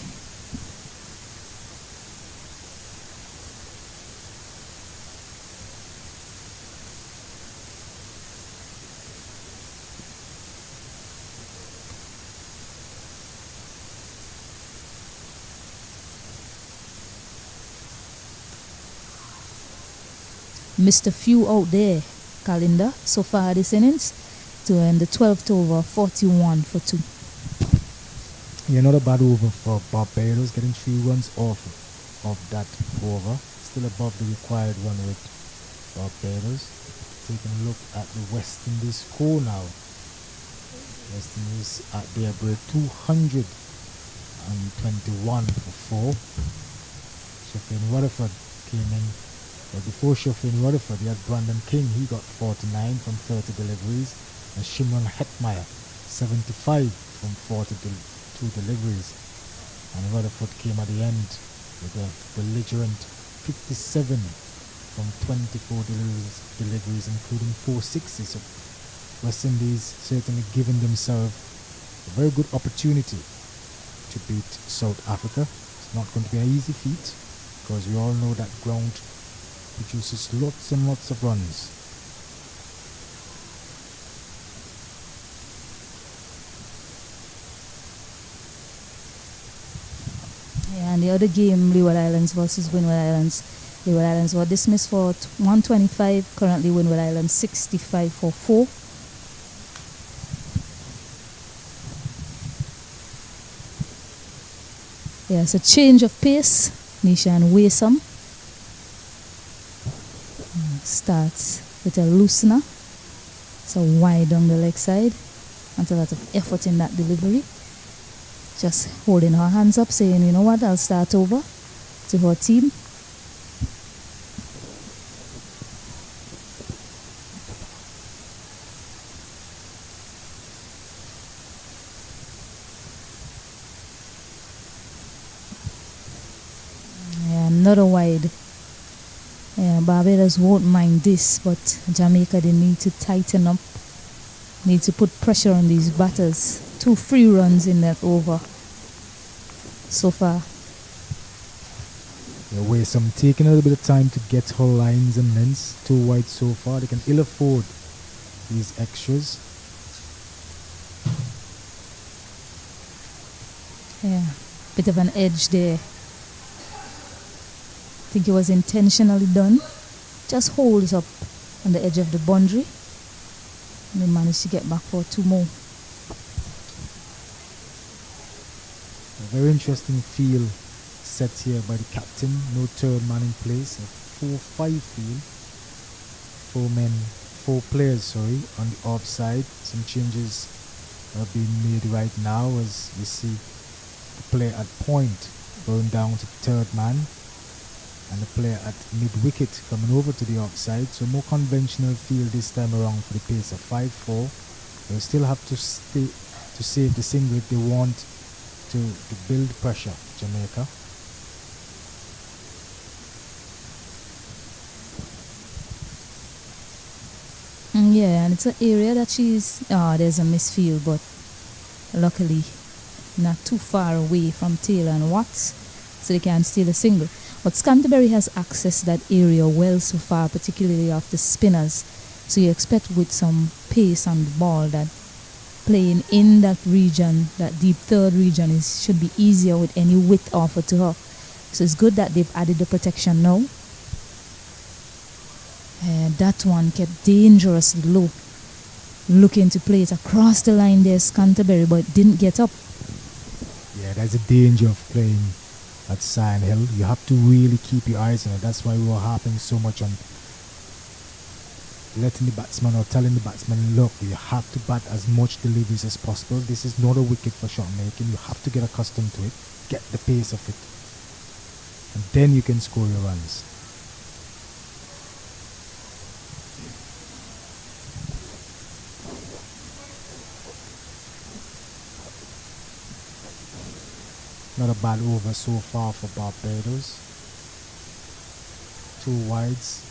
Missed a few out there, Calendar, so far this innings, to end the 12th over 41 for 2. Yeah, not a bad over for Barbados, getting 3 runs off of that over. Still above the required run rate. Barbados. Taking a look at the West Indies score now. West Indies at their break 221 for 4. Sheffield Rutherford came in. But before Sheffield Rutherford, you had Brandon King. He got 49 from 30 deliveries. And Shimron Hetmeyer, 75 from 42 deliveries. And Rutherford came at the end with a belligerent 57 from 24 deliveries, including 4 sixes. So West Indies certainly giving themselves a very good opportunity to beat South Africa. It's not going to be an easy feat because we all know that ground produces lots and lots of runs. Yeah, and the other game, Leeward Islands versus Windward Islands. Leeward Islands were dismissed for 125. Currently, Windward Islands 65 for 4. Yeah, it's a change of pace. Nishan Waysam starts with a loosener, so wide on the leg side, and a lot of effort in that delivery. Just holding her hands up, saying, you know what, I'll start over, to her team. Yeah, another wide. Yeah, Barbados won't mind this, but Jamaica, they need to tighten up, need to put pressure on these batters. 2 free runs in that over so far. The Waysam taking a little bit of time to get her lines and lengths. 2 wide so far. They can ill afford these extras. Yeah, bit of an edge there. I think it was intentionally done. Just holds up on the edge of the boundary. And they managed to get back for 2 more. A very interesting field set here by the captain. No third man in place. A 4-5 field. 4 players, on the offside. Some changes are being made right now as we see the player at point going down to third man and the player at mid-wicket coming over to the offside. So more conventional field this time around for the pace of 5-4. They'll still have to save the single if they want to build pressure, Jamaica. Yeah, and it's an area that there's a misfield, but luckily not too far away from Taylor and Watts, so they can steal a single. But Canterbury has accessed that area well so far, particularly off the spinners. So you expect with some pace on the ball that playing in that region, that deep third region, should be easier with any width offered to her. So it's good that they've added the protection now. And that one kept dangerously low. Looking to play it across the line there, Canterbury, but it didn't get up. Yeah, there's a danger of playing at Sion Hill. You have to really keep your eyes on it. That's why we were harping so much on letting the batsman or telling the batsman, look, you have to bat as much deliveries as possible. This is not a wicket for shot making. You have to get accustomed to it, get the pace of it, and then you can score your runs. Not a bad over so far for Barbados. 2 wides,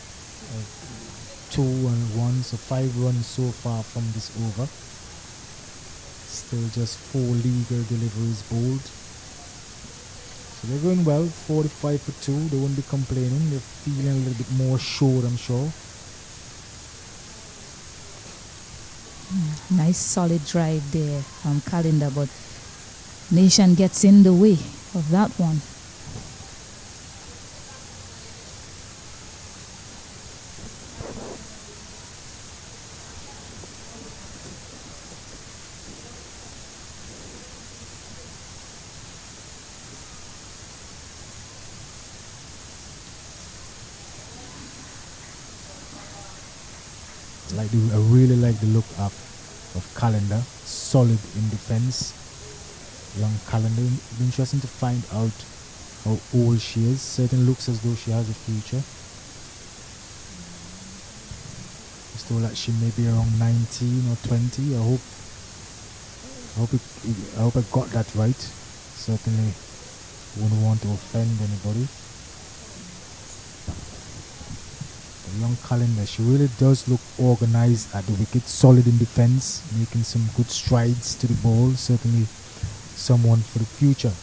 2 and 1, so 5 runs so far from this over. Still just 4 legal deliveries bowled. So they're going well, 45 for 2. They won't be complaining. They're feeling a little bit more sure, I'm sure. Nice solid drive there from Calendar, but Nation gets in the way of that one. I really like the look up of Calendar, solid in defense. Young Calendar, it'll be interesting to find out how old she is. Certainly looks as though she has a future. It's told that she may be around 19 or 20. I hope I got that right. Certainly wouldn't want to offend anybody. The young Calendar, she really does look organized at the wicket, solid in defense, making some good strides to the ball. Certainly someone for the future.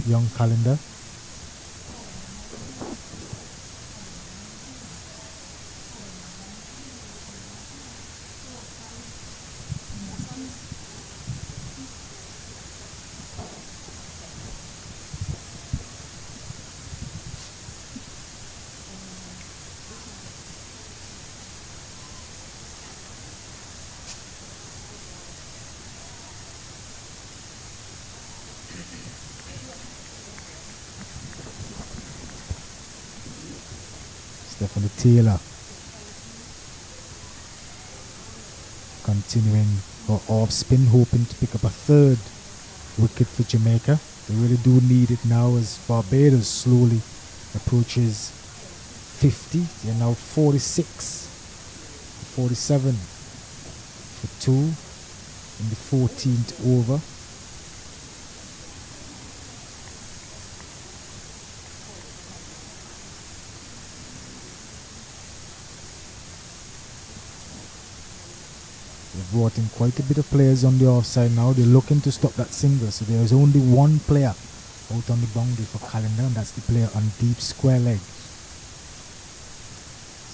Young Calendar. Stephanie Taylor continuing her off spin, hoping to pick up a 3rd wicket for Jamaica. They really do need it now as Barbados slowly approaches 50. They are now 46, 47 for 2 in the 14th over. They've brought in quite a bit of players on the offside now. They're looking to stop that single. So there is only 1 player out on the boundary for Calendar, and that's the player on deep square leg.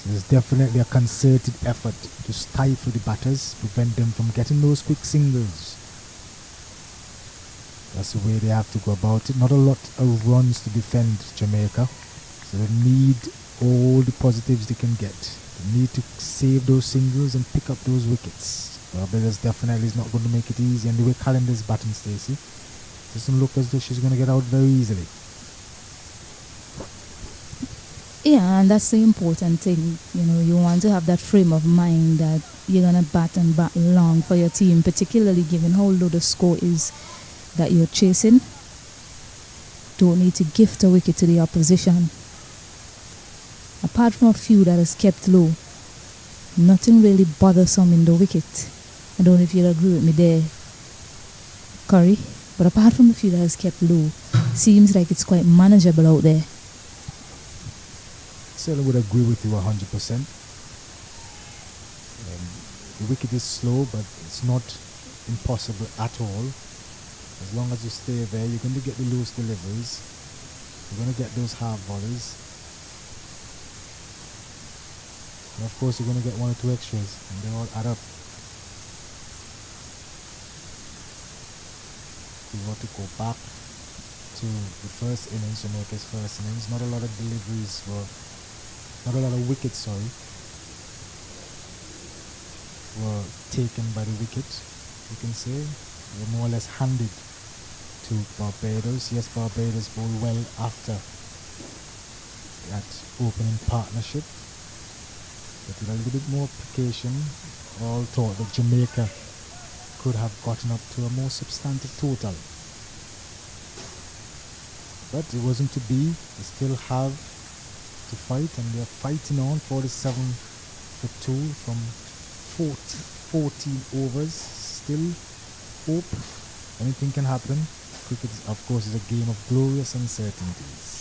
So there's definitely a concerted effort to stifle the batters, prevent them from getting those quick singles. That's the way they have to go about it. Not a lot of runs to defend Jamaica. So they need all the positives they can get. need to save those singles and pick up those wickets. Barbados definitely is not going to make it easy, and the way Calendar's batting, Stacey, doesn't look as though she's going to get out very easily. Yeah, and that's the important thing. You know, you want to have that frame of mind that you're going to bat and bat long for your team, particularly given how low the score is that you're chasing. Don't need to gift a wicket to the opposition. Apart from a few that is kept low, nothing really bothersome in the wicket. I don't know if you'll agree with me there, Curry, but apart from a few that is kept low, seems like it's quite manageable out there. Certainly would agree with you 100%. The wicket is slow, but it's not impossible at all. As long as you stay there, you're going to get the loose deliveries. You're going to get those half volleys. And of course, you're going to get one or two extras, and they all add up. We want to go back to the first innings, Jamaica's first innings. Not a lot of deliveries were, not a lot of wickets, were taken by the wicket, you can say. They were more or less handed to Barbados. Yes, Barbados bowled well after that opening partnership, but with a little bit more application, all thought that Jamaica could have gotten up to a more substantive total. But it wasn't to be. They still have to fight, and they are fighting on. 47 for 2 from 14 overs. Still hope anything can happen. Cricket, of course, is a game of glorious uncertainties.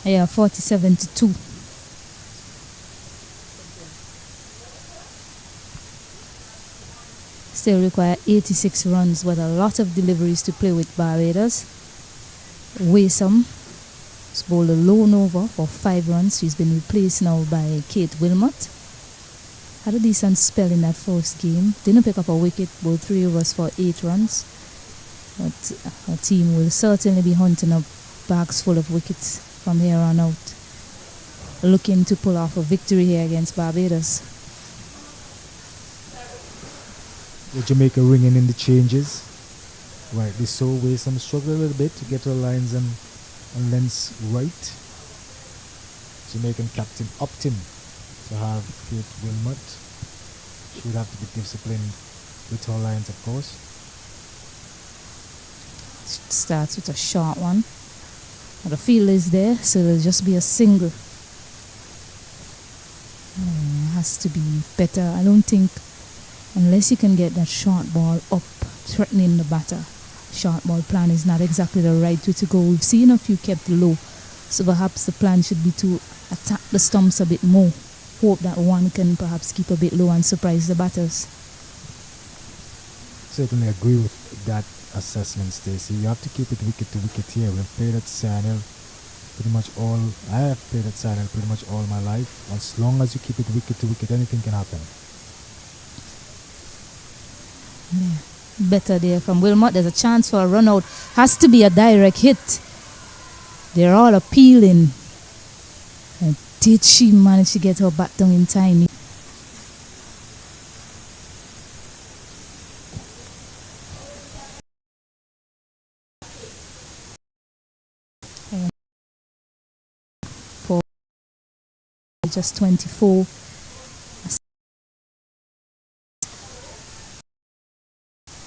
Yeah, 47 to 2. Still require 86 runs with a lot of deliveries to play with Barbados. Waysome has bowled a lone over for 5 runs. She's been replaced now by Kate Wilmot. Had a decent spell in that first game. Didn't pick up a wicket, bowled 3 overs for 8 runs. But her team will certainly be hunting up bags full of wickets from here on out, looking to pull off a victory here against Barbados. With Jamaica ringing in the changes, rightly so. Waysome struggled a little bit to get her lines and lengths right. Jamaican captain opting to have Kate Wilmot. She would have to be disciplined with her lines, of course. Starts with a short one. The field is there, so it'll just be a single. Has to be better. I don't think, unless you can get that short ball up, threatening the batter, short ball plan is not exactly the right way to go. We've seen a few kept low, so perhaps the plan should be to attack the stumps a bit more. Hope that one can perhaps keep a bit low and surprise the batters. Certainly agree with that assessment, Stacey. You have to keep it wicket to wicket here. We've played at Sanil pretty much all. I have played at Sanil pretty much all my life. As long as you keep it wicket to wicket, anything can happen. Yeah. Better there from Wilmot. There's a chance for a run out. Has to be a direct hit. They're all appealing. And did she manage to get her bat down in time? Just 24.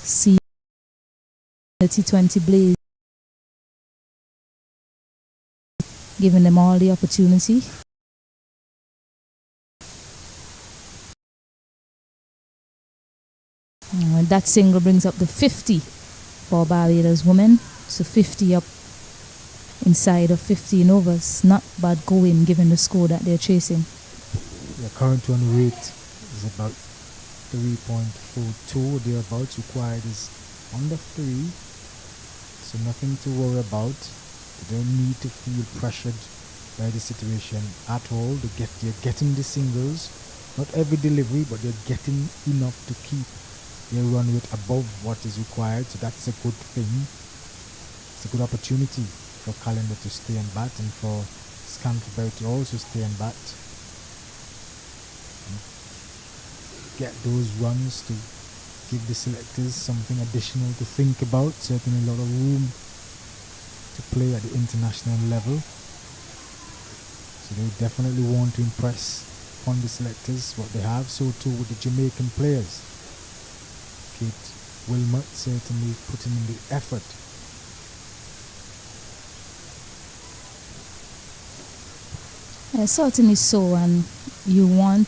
See the T20 Blaze giving them all the opportunity. That single brings up the 50 for Barbados women. So 50 up inside of 15 overs. Not bad going given the score that they're chasing. The current run rate is about 3.42 thereabouts. Required is under 3, so nothing to worry about. They don't need to feel pressured by the situation at all. They're getting the singles, not every delivery, but they're getting enough to keep their run rate above what is required. So that's a good thing. It's a good opportunity for Calendar to stay and bat, and for Scantlebury to also stay and bat. Get those runs to give the selectors something additional to think about. Certainly a lot of room to play at the international level. So they definitely want to impress on the selectors what they have. So too with the Jamaican players. Kate Wilmot certainly putting in the effort. Certainly so, and you want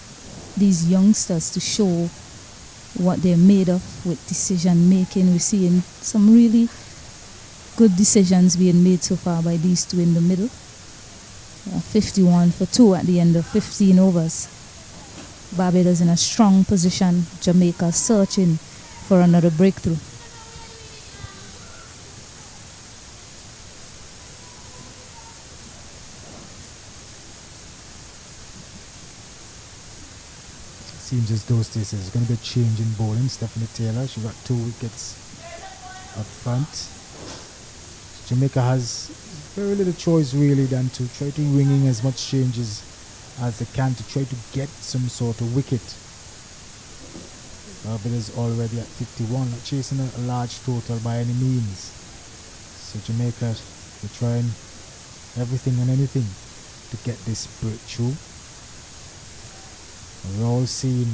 these youngsters to show what they're made of with decision making. We're seeing some really good decisions being made so far by these two in the middle. 51 for 2 at the end of 15 overs. Barbados in a strong position. Jamaica searching for another breakthrough. Seems as though there's going to be a change in bowling. Stephanie Taylor, she got 2 wickets up front. Jamaica has very little choice really than to try to ring in as much changes as they can to try to get some sort of wicket. Barbados already at 51, not chasing a large total by any means. So Jamaica, they're trying everything and anything to get this breakthrough. We've all seen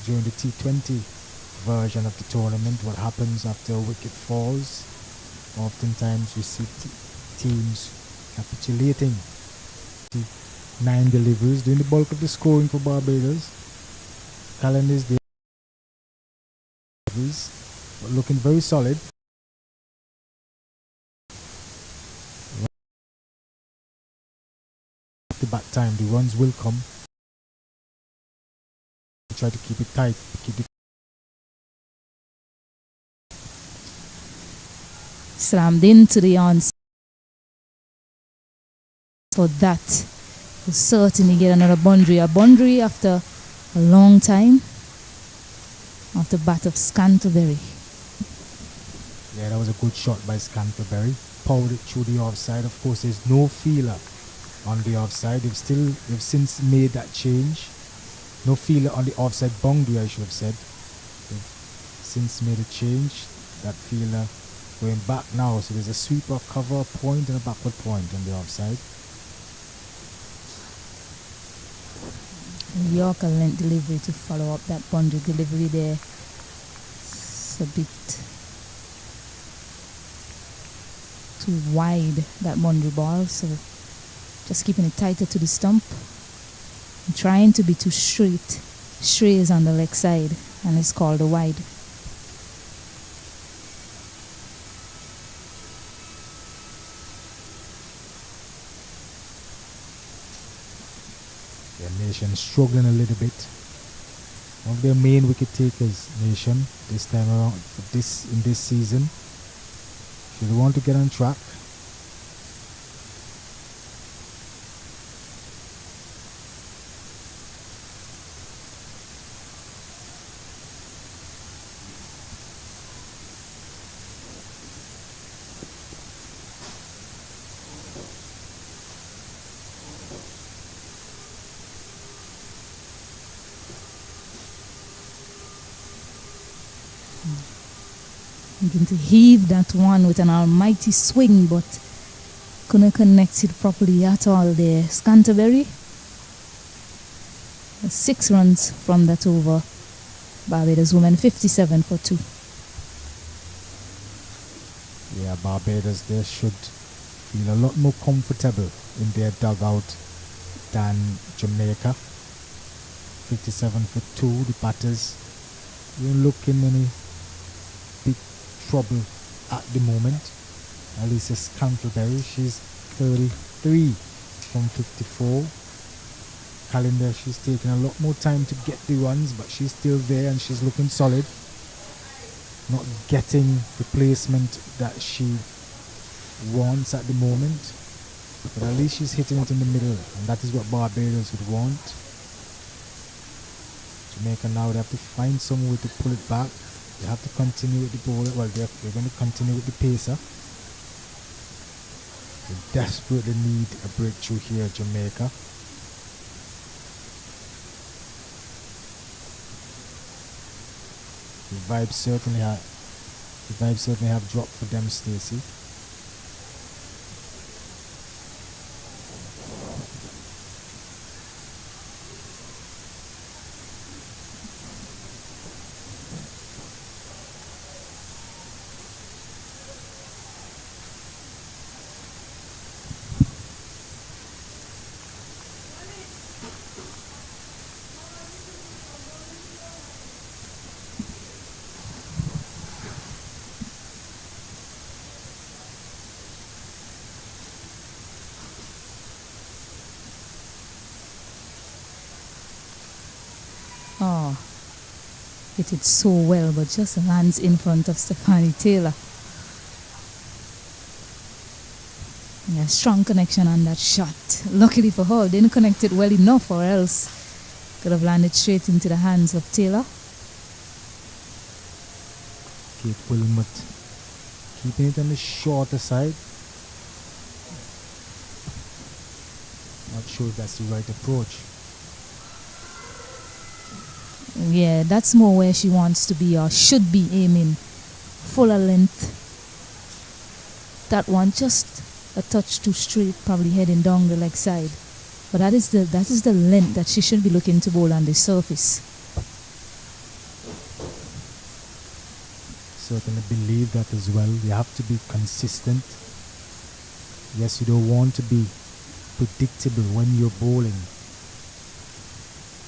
during the T20 version of the tournament what happens after a wicket falls. Oftentimes we see teams capitulating. 9 deliveries doing the bulk of the scoring for Barbados. Calendars there, but looking very solid. The back time, the runs will come. Try to keep it tight. Slammed into the answer. For that, we'll certainly get another boundary. A boundary after a long time. After bat of Scantlebury. Yeah, that was a good shot by Scantlebury. Powered it through the offside. Of course, there's no feeler on the offside. They've since made that change. No feeler on the offside boundary, I should have said. They've since made a change. That feeler going back now. So there's a sweeper, cover point and a backward point on the offside. Yorker length delivery to follow up that boundary delivery there. It's a bit too wide, that boundary ball. So just keeping it tighter to the stump. Trying to be too straight. Stray is on the leg side and it's called a wide. The Nation struggling a little bit. One of their main wicket takers, Nation, this time around in this season. If they want to get on track, Going to heave that one with an almighty swing, but couldn't connect it properly at all there. Scantlebury, 6 runs from that over. Barbados women 57 for 2. yeah, Barbados, they should feel a lot more comfortable in their dugout than Jamaica. 57 for 2, the batters don't look in any big trouble at the moment. Alicia Scantlebury, she's 33 from 54. Calendar, she's taking a lot more time to get the runs, but she's still there and she's looking solid. Not getting the placement that she wants at the moment. But at least she's hitting it in the middle, and that is what Barbados would want. Jamaica now, they have to find some way to pull it back. They have to continue with the ball. Well, they're going to continue with the pacer. They desperately need a breakthrough here, Jamaica. The vibes certainly have dropped for them, Stacey. Oh, hit it so well, but just lands in front of Stephanie Taylor. Yeah, strong connection on that shot. Luckily for her, didn't connect it well enough, or else could have landed straight into the hands of Taylor. Kate Wilmot keeping it on the shorter side. Not sure if that's the right approach. Yeah, that's more where she wants to be, or should be aiming. Fuller length. That one just a touch too straight, probably heading down the leg side. But that is the length that she should be looking to bowl on the surface. Certainly believe that as well. You have to be consistent. Yes, you don't want to be predictable when you're bowling.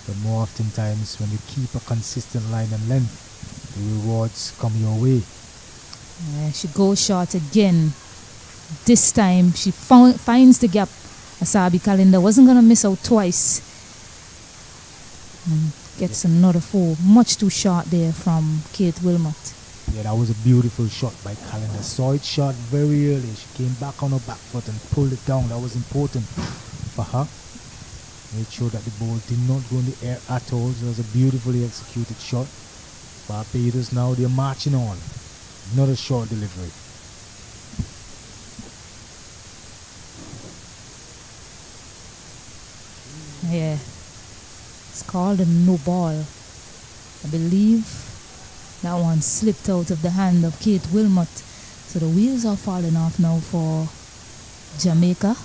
But more often times when you keep a consistent line and length, the rewards come your way. Yeah, she goes short again. This time she finds the gap. Asabi Calendar wasn't going to miss out twice. And gets another 4. Much too short there from Kate Wilmot. Yeah, that was a beautiful shot by Calendar. Saw it shot very early. She came back on her back foot and pulled it down. That was important for her. Made sure that the ball did not go in the air at all. So it was a beautifully executed shot. Barbados now, they're marching on. Not a short delivery. Yeah. It's called a no ball. I believe that one slipped out of the hand of Kate Wilmot. So the wheels are falling off now for Jamaica.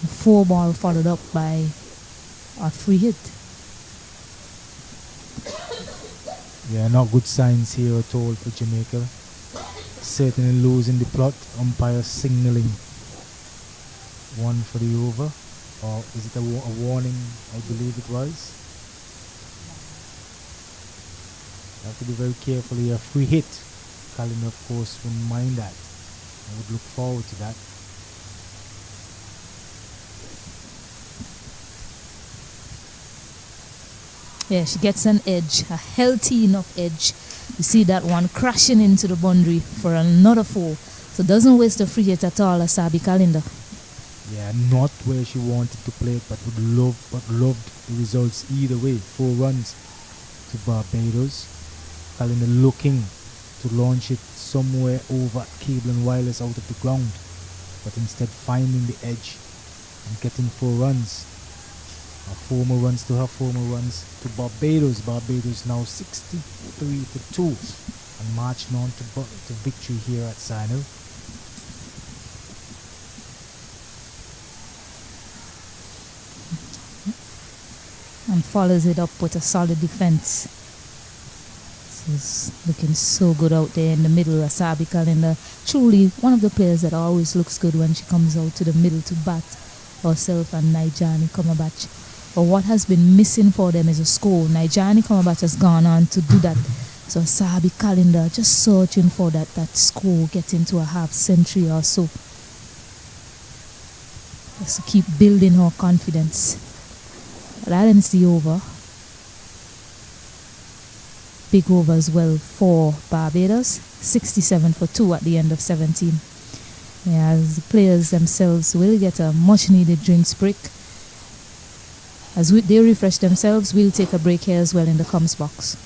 4 ball followed up by a free hit. Yeah, not good signs here at all for Jamaica. Certainly losing the plot. Umpire signaling 1 for the over. Or is it a warning? I believe it was. Have to be very careful here. Free hit. Calendar, of course, wouldn't mind that. I would look forward to that. Yeah, she gets an edge, a healthy enough edge. You see that one crashing into the boundary for another 4. So doesn't waste the free hit at all, Asabi Calendar. Yeah, not where she wanted to play it, but loved the results either way. 4 runs to Barbados. Calendar looking to launch it somewhere over Cable and Wireless out of the ground, but instead finding the edge and getting 4 runs. 4 more runs to her, 4 more runs to Barbados. Barbados now 63 for 2 and marching on to victory here at Sinal. And follows it up with a solid defense. This is looking so good out there in the middle. Asabi Calendar, truly one of the players that always looks good when she comes out to the middle to bat. Herself and Nijani Kamabach. But what has been missing for them is a score. Nijani Kamabach has gone on to do that. So Asabi Calendar just searching for that score, getting to a half century or so. Just to keep building her confidence. That ends the over. Big over as well for Barbados. 67 for 2 at the end of 17. Yeah, as the players themselves will get a much needed drinks break. As they refresh themselves, we'll take a break here as well in the comms box.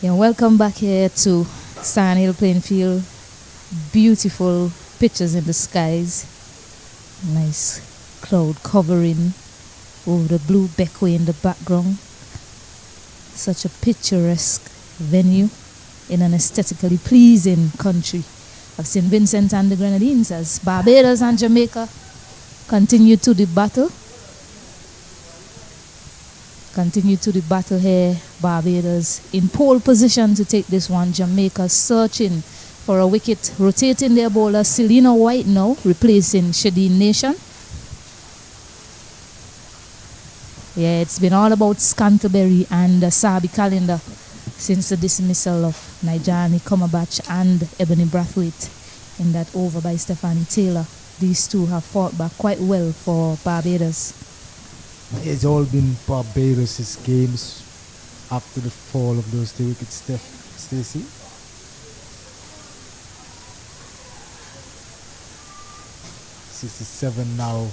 Yeah, welcome back here to Sand Hill Playing Field. Beautiful pictures in the skies. Nice cloud covering over the blue Beckway in the background. Such a picturesque venue in an aesthetically pleasing country of St. Vincent and the Grenadines as Barbados and Jamaica continue to the battle. Continue to the battle here. Barbados in pole position to take this one. Jamaica searching for a wicket, rotating their bowler. Selena White now replacing Shadeen Nation. Yeah, it's been all about Scantlebury and Sabi Calendar since the dismissal of Nigel Cumberbatch and Ebony Brathwaite in that over by Stephanie Taylor. These two have fought back quite well for Barbados. It's all been Barbados' games after the fall of those two wickets, Stacey. .67 now.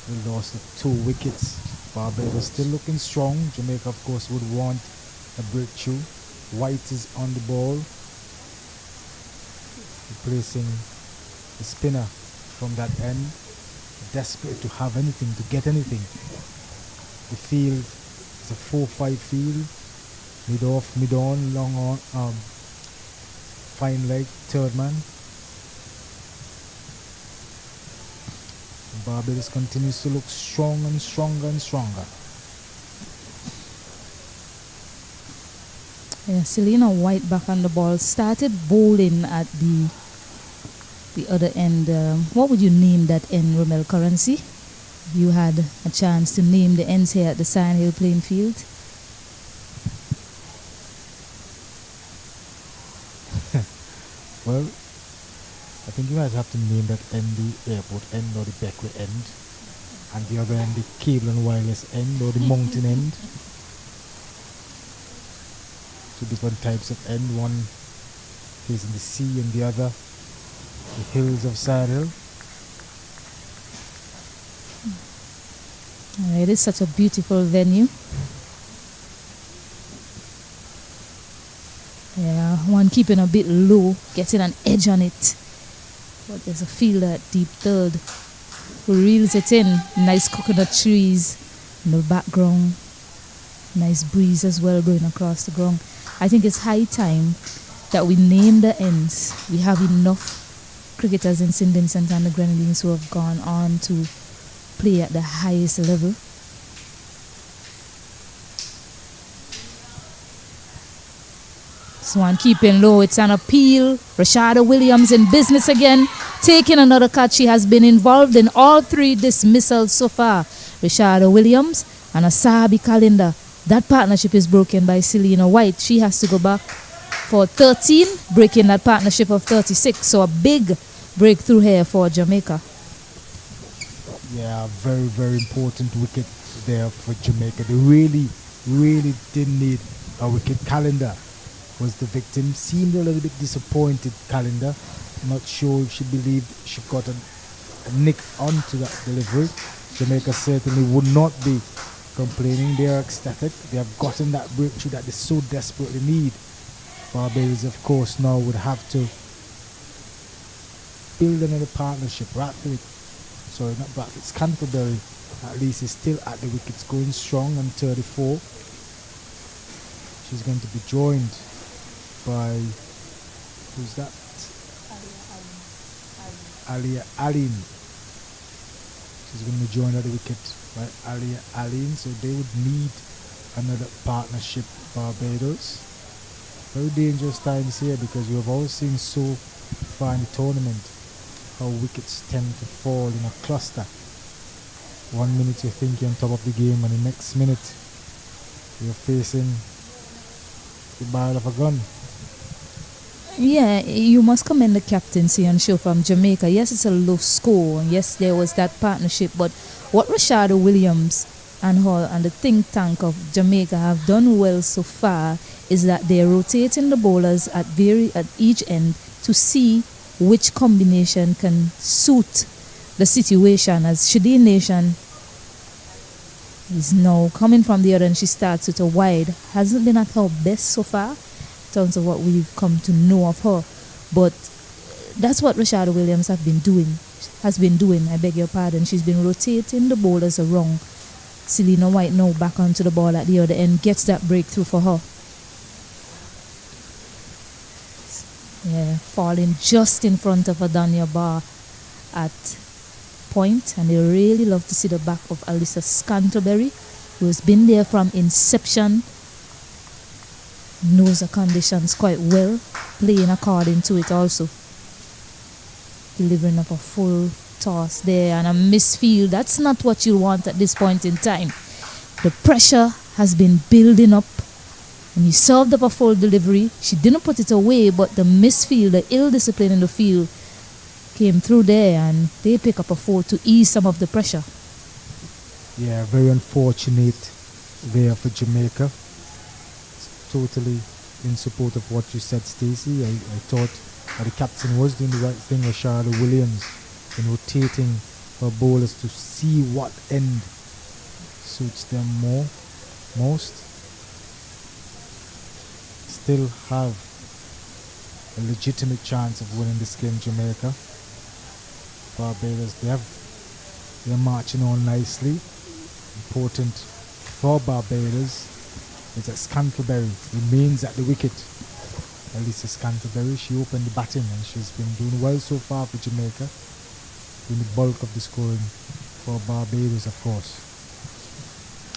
We lost 2 wickets. Barbados still looking strong. Jamaica, of course, would want a breakthrough. White is on the ball, replacing the spinner from that end, desperate to have anything, to get anything. The field is a 4-5 field, mid off, mid on, long on, fine leg, third man. Barbados continues to look strong and stronger and stronger. Yeah, Selena White back on the ball, started bowling at the other end. What would you name that end, Romel Currency? You had a chance to name the ends here at the Sand Hill playing field. Well, I think you guys have to name that end the airport end or the Beckwith end, and the other end the cable and wireless end or the mountain end. Two different types of end, one facing the sea and the other the hills of Sand Hill. It is such a beautiful venue. Yeah, one keeping a bit low, getting an edge on it. But there's a fielder at deep third who reels it in. Nice coconut trees in the background. Nice breeze as well going across the ground. I think it's high time that we name the ends. We have enough cricketers in St. Vincent and the Grenadines who have gone on to play at the highest level. Swan keeping low, it's an appeal. Rashada Williams in business again, taking another cut. She has been involved in all three dismissals so far. Rashada Williams and Asabi Kalinda. That partnership is broken by Selena White. She has to go back for 13, breaking that partnership of 36. So a big breakthrough here for Jamaica. Yeah, very, very important wicket there for Jamaica. They really did need a wicket. Calendar was the victim. Seemed a little bit disappointed, Calendar. Not sure if she believed she got a nick onto that delivery. Jamaica certainly would not be complaining. They are ecstatic. They have gotten that breakthrough that they so desperately need. Barbados, of course, now would have to build another partnership. It's Canterbury at least is still at the wickets, going strong on 34. She's going to be joined by, who's that? Alia Aline. She's going to be joined at the wicket by Alia Aline, so they would need another partnership, Barbados. Very dangerous times here because we have always seen so far in the tournament how wickets tend to fall in a cluster. 1 minute you think you're on top of the game and the next minute you're facing the barrel of a gun. Yeah, you must commend the captaincy and show from Jamaica. Yes, it's a low score. Yes, there was that partnership. But what Rashada Williams and her and the think tank of Jamaica have done well so far is that they're rotating the bowlers at each end to see which combination can suit the situation. As Shadeen Nation is now coming from the other and she starts with a wide. Hasn't been at her best so far in terms of what we've come to know of her. But that's what Rashada Williams has been doing, I beg your pardon. She's been rotating the bowlers around. Selena White now back onto the ball at the other end, gets that breakthrough for her. Yeah, falling just in front of Adania Bar at point, and they really love to see the back of Alyssa Scantlebury, who has been there from inception, knows the conditions quite well, playing according to it also. Delivering up a full toss there and a misfield. That's not what you want at this point in time. The pressure has been building up. And he served up a full delivery. She didn't put it away, but the misfield, the ill discipline in the field came through there, and they pick up a 4 to ease some of the pressure. Yeah, very unfortunate there for Jamaica. It's totally in support of what you said, Stacey. I thought the captain was doing the right thing, Rashada Williams, in rotating her bowlers to see what end suits them most. Still have a legitimate chance of winning this game, Jamaica. Barbados, they're marching on nicely. Important for Barbados is that Scantlebury remains at the wicket. Elisa Scantlebury, she opened the batting and she's been doing well so far for Jamaica, doing the bulk of the scoring for Barbados, of course.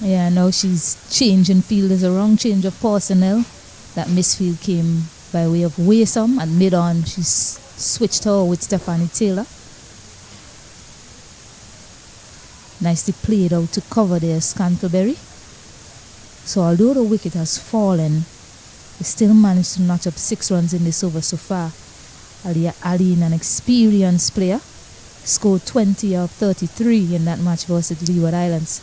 Yeah, now she's changing field. There's a wrong change of personnel. That misfield came by way of Waysome, and mid-on she's switched her with Stephanie Taylor. Nicely played out to cover there, Scantlebury. So although the wicket has fallen, they still managed to notch up 6 runs in this over so far. Alia Aline, an experienced player, scored 20 of 33 in that match versus Leeward Islands.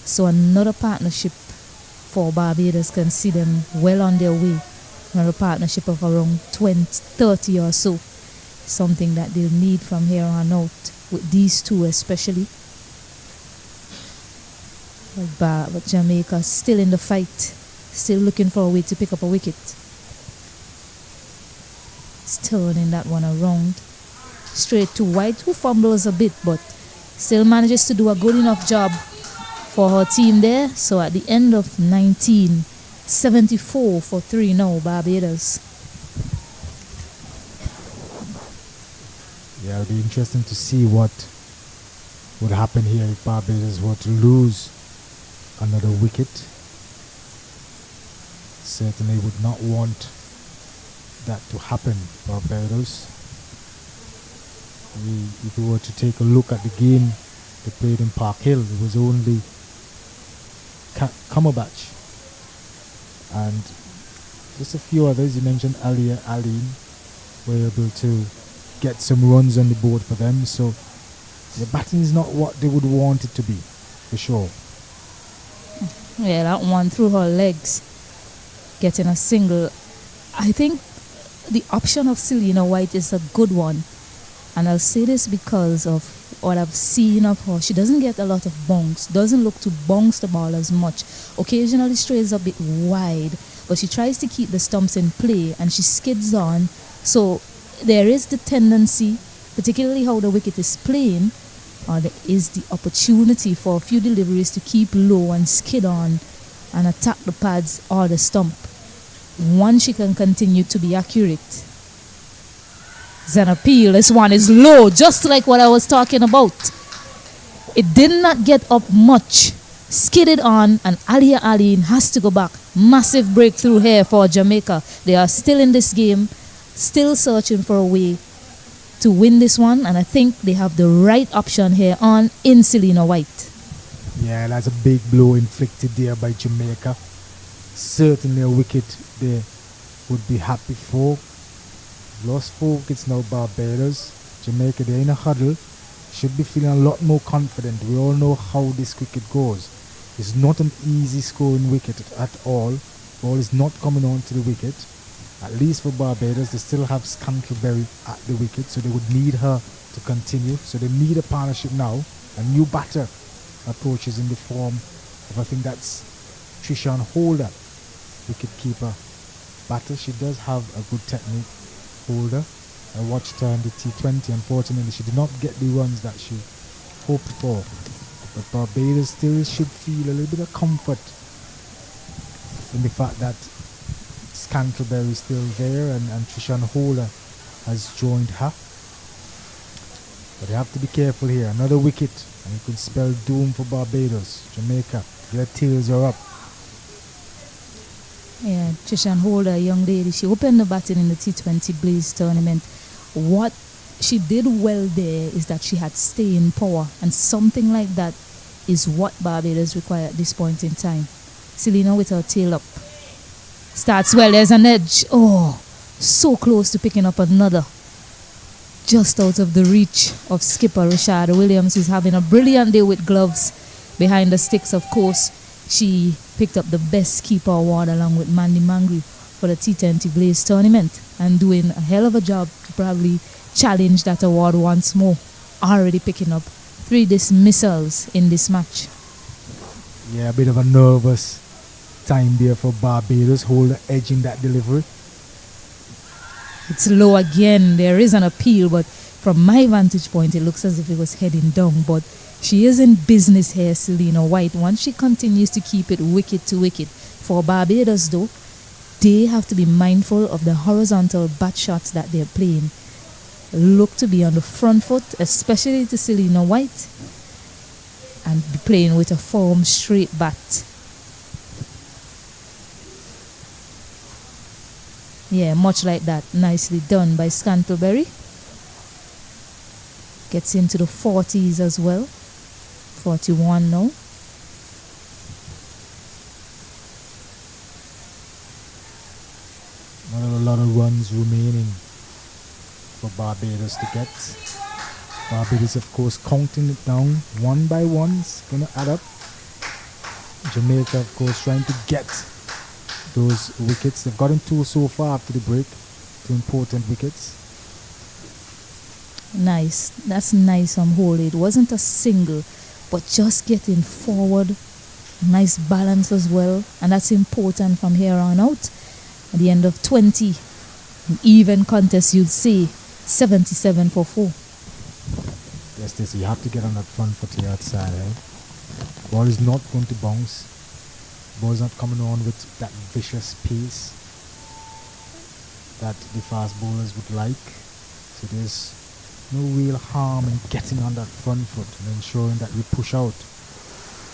So another partnership for Barbados can see them well on their way. Another partnership of around 30 or so. Something that they'll need from here on out, with these two especially. But Jamaica still in the fight, still looking for a way to pick up a wicket. It's turning that one around. Straight to White, who fumbles a bit, but still manages to do a good enough job for her team there. So at the end of 19, 74 for 3 now, Barbados. Yeah, it'll be interesting to see what would happen here if Barbados were to lose another wicket. Certainly would not want that to happen, Barbados. If we were to take a look at the game they played in Park Hill, it was only Cumberbatch and just a few others. You mentioned Alia Aline were able to get some runs on the board for them, so the batting is not what they would want it to be, for sure. Yeah, that one through her legs, getting a single. I think the option of Selena White is a good one, and I'll say this because of what I've seen of her. She doesn't get a lot of bonks, doesn't look to bounce the ball as much. Occasionally strays a bit wide, but she tries to keep the stumps in play and she skids on. So there is the tendency, particularly how the wicket is playing, or there is the opportunity for a few deliveries to keep low and skid on and attack the pads or the stump. Once she can continue to be accurate. Appeal, this one is low, just like what I was talking about. It did not get up much, skidded on, and Alia Aline has to go back. Massive breakthrough here for Jamaica. They are still in this game, still searching for a way to win this one, and I think they have the right option here on in Selena White. Yeah, that's a big blow inflicted there by Jamaica. Certainly a wicket they would be happy for. Lost 4 wickets now, Barbados. Jamaica, they're in a huddle. Should be feeling a lot more confident. We all know how this cricket goes. It's not an easy scoring wicket at all. Ball is not coming on to the wicket. At least for Barbados, they still have Scantlebury at the wicket, so they would need her to continue. So they need a partnership now. A new batter approaches in the form of, I think that's Trishan Holder, wicket keeper batter. She does have a good technique. Holder. I watched her in the T20. Unfortunately, she did not get the runs that she hoped for. But Barbados still should feel a little bit of comfort in the fact that Scantlebury is still there and Trishan Holder has joined her. But they have to be careful here. Another wicket and it could spell doom for Barbados. Jamaica, their tails are up. Yeah, Trishan Holder, a young lady, she opened the batting in the T20 Blaze tournament. What she did well there is that she had staying power, and something like that is what Barbados require at this point in time. Selena with her tail up. Starts well, there's an edge. Oh, so close to picking up another. Just out of the reach of skipper Richard Williams, who's having a brilliant day with gloves behind the sticks, of course. She picked up the best keeper award along with Mandy Mangri for the T20 Blaze tournament and doing a hell of a job to probably challenge that award once more. Already picking up 3 dismissals in this match. Yeah, a bit of a nervous time there for Barbados. Hold the edge in that delivery. It's low again. There is an appeal, but from my vantage point, it looks as if it was heading down, but she is in business here, Selena White. Once she continues to keep it wicket to wicket. For Barbados, though, they have to be mindful of the horizontal bat shots that they're playing. Look to be on the front foot, especially to Selena White, and be playing with a firm, straight bat. Yeah, much like that. Nicely done by Scantlebury. Gets into the 40s as well. 41 now. Not a lot of runs remaining for Barbados to get. Barbados, of course, counting it down one by one. It's going to add up. Jamaica, of course, trying to get those wickets. They've gotten two so far after the break. Two important wickets. Nice. That's nice on hole. It wasn't a single, but just getting forward. Nice balance as well. And that's important from here on out. At the end of 20, an even contest, you'd say 77 for 4. Yes, this you have to get on that front foot here outside. Ball is not going to bounce. Ball's not coming on with that vicious pace that the fast bowlers would like. So there's no real harm in getting on that front foot and ensuring that you push out.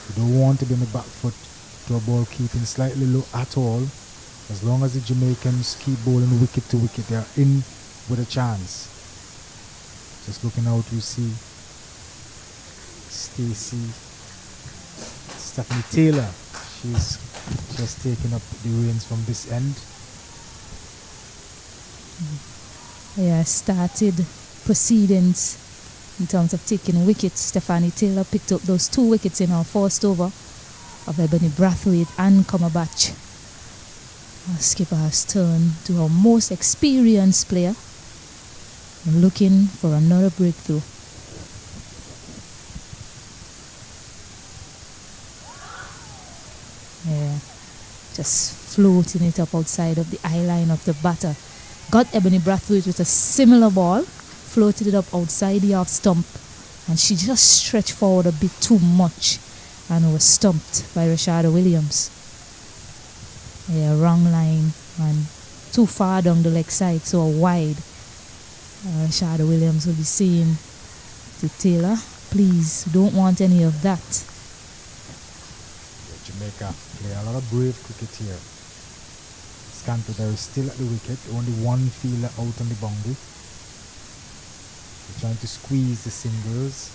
You don't want to be on the back foot to a ball keeping slightly low at all. As long as the Jamaicans keep bowling wicket to wicket, they are in with a chance. Just looking out, you see Stephanie Taylor. She's just taking up the reins from this end. Yeah, started proceedings in terms of taking wickets. Stephanie Taylor picked up those 2 wickets in her first over of Ebony Brathwaite and Cumberbatch. Our skipper has turned to our most experienced player, looking for another breakthrough. Yeah, just floating it up outside of the eye line of the batter. Got Ebony Brathwaite with a similar ball, floated it up outside the off stump, and she just stretched forward a bit too much and was stumped by Rashada Williams. Yeah, wrong line and too far down the leg side, so wide. Rashada Williams will be saying to Taylor, please, don't want any of that. Yeah, Jamaica play a lot of brave cricket here. Scantlebury still at the wicket, only one fielder out on the boundary. They're trying to squeeze the singles.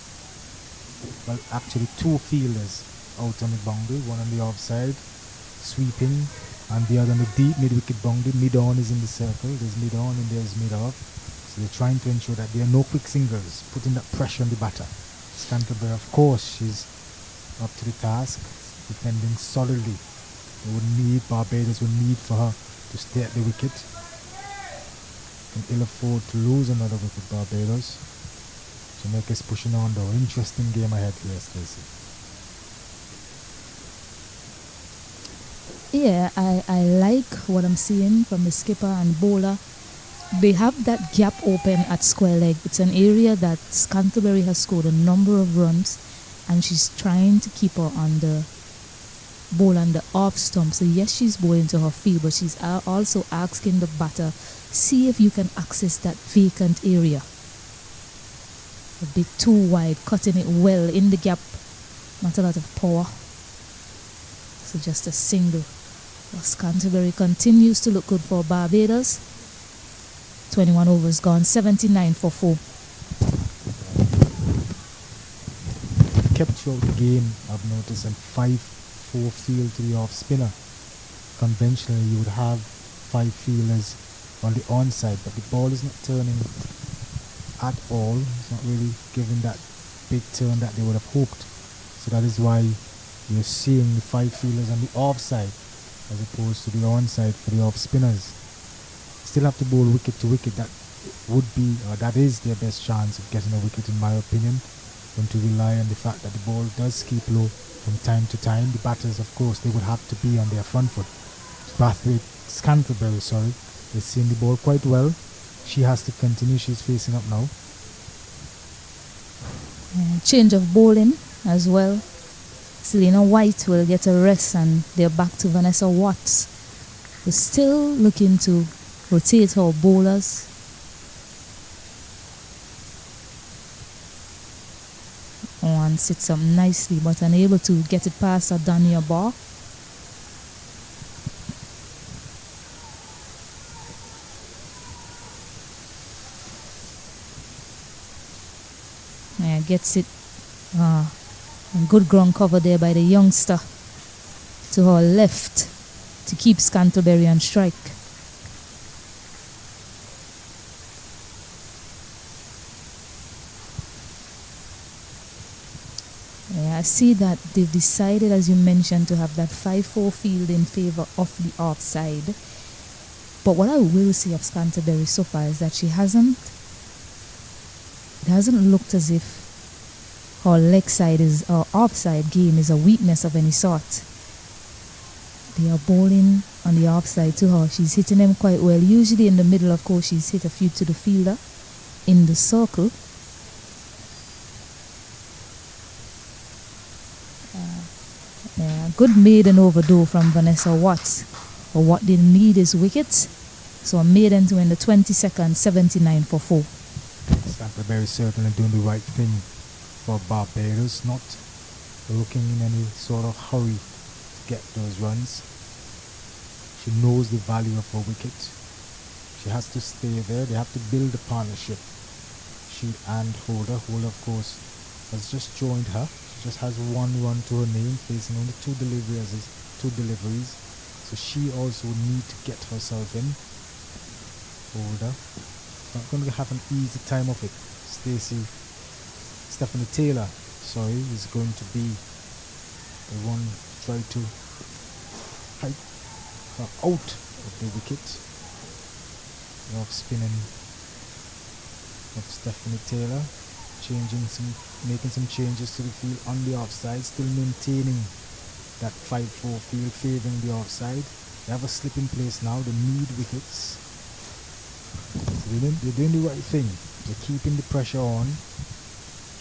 Well, actually 2 fielders out on the boundary, one on the offside, sweeping, and the other on the deep mid-wicket boundary. Mid-on is in the circle. There's mid-on and there's mid-off. So they're trying to ensure that there are no quick singles, putting that pressure on the batter. Scantlebury, of course, she's up to the task, defending solidly. Barbados would need for her to stay at the wicket. Can ill afford to lose another wicket, Barbados. Jamaica's pushing on though. Interesting game ahead here, Stacey. Yeah, I like what I'm seeing from the skipper and bowler. They have that gap open at square leg. It's an area that Scantlebury has scored a number of runs, and she's trying to keep her on the ball on the off stump. So yes, she's bowling to her field, but she's also asking the batter, see if you can access that vacant area. A bit too wide, cutting it well in the gap. Not a lot of power. So just a single. Scantlebury continues to look good for Barbados. 21 overs gone, 79 for 4. Kept throughout the game, I've noticed, and 5-4 field to the off spinner. Conventionally, you would have 5 fielders on the onside, but the ball is not turning at all. It's not really giving that big turn that they would have hoped. So that is why you're seeing the 5 fielders on the offside as opposed to the onside for the off spinners. Still have to bowl wicket to wicket. That would be, or that is their best chance of getting a wicket, in my opinion, than to rely on the fact that the ball does keep low from time to time. The batters, of course, they would have to be on their front foot. Scantlebury, is seeing the ball quite well. She has to continue. She's facing up now. Change of bowling as well. Selena White will get a rest and they're back to Vanessa Watts. We're still looking to rotate our bowlers. One sits up nicely but unable to get it past Adania Bar. Yeah, gets it. And good ground cover there by the youngster to her left to keep Scantlebury on strike. Yeah, I see that they've decided, as you mentioned, to have that 5-4 field in favour of the offside. But what I will say of Scantlebury so far is that it hasn't looked as if her leg side is, or offside game is a weakness of any sort. They are bowling on the offside to her. She's hitting them quite well. Usually in the middle, of course, she's hit a few to the fielder in the circle. Good maiden over though from Vanessa Watts. But what they need is wickets. So a maiden to win the 22nd, 79 for 4. Scantlebury certainly doing the right thing for Barbados, not looking in any sort of hurry to get those runs. She knows the value of her wicket. She has to stay there. They have to build a partnership. She and Holder. Holder, of course, has just joined her. She just has one run to her name, facing only two deliveries. So she also will need to get herself in. Holder. Not going to have an easy time of it. Stephanie Taylor, is going to be the one try to hike her out of the wicket. The off spinning of Stephanie Taylor, making some changes to the field on the offside, still maintaining that 5-4 field favouring the offside. They have a slip in place now. They need wickets. So they're doing the right thing. They're keeping the pressure on,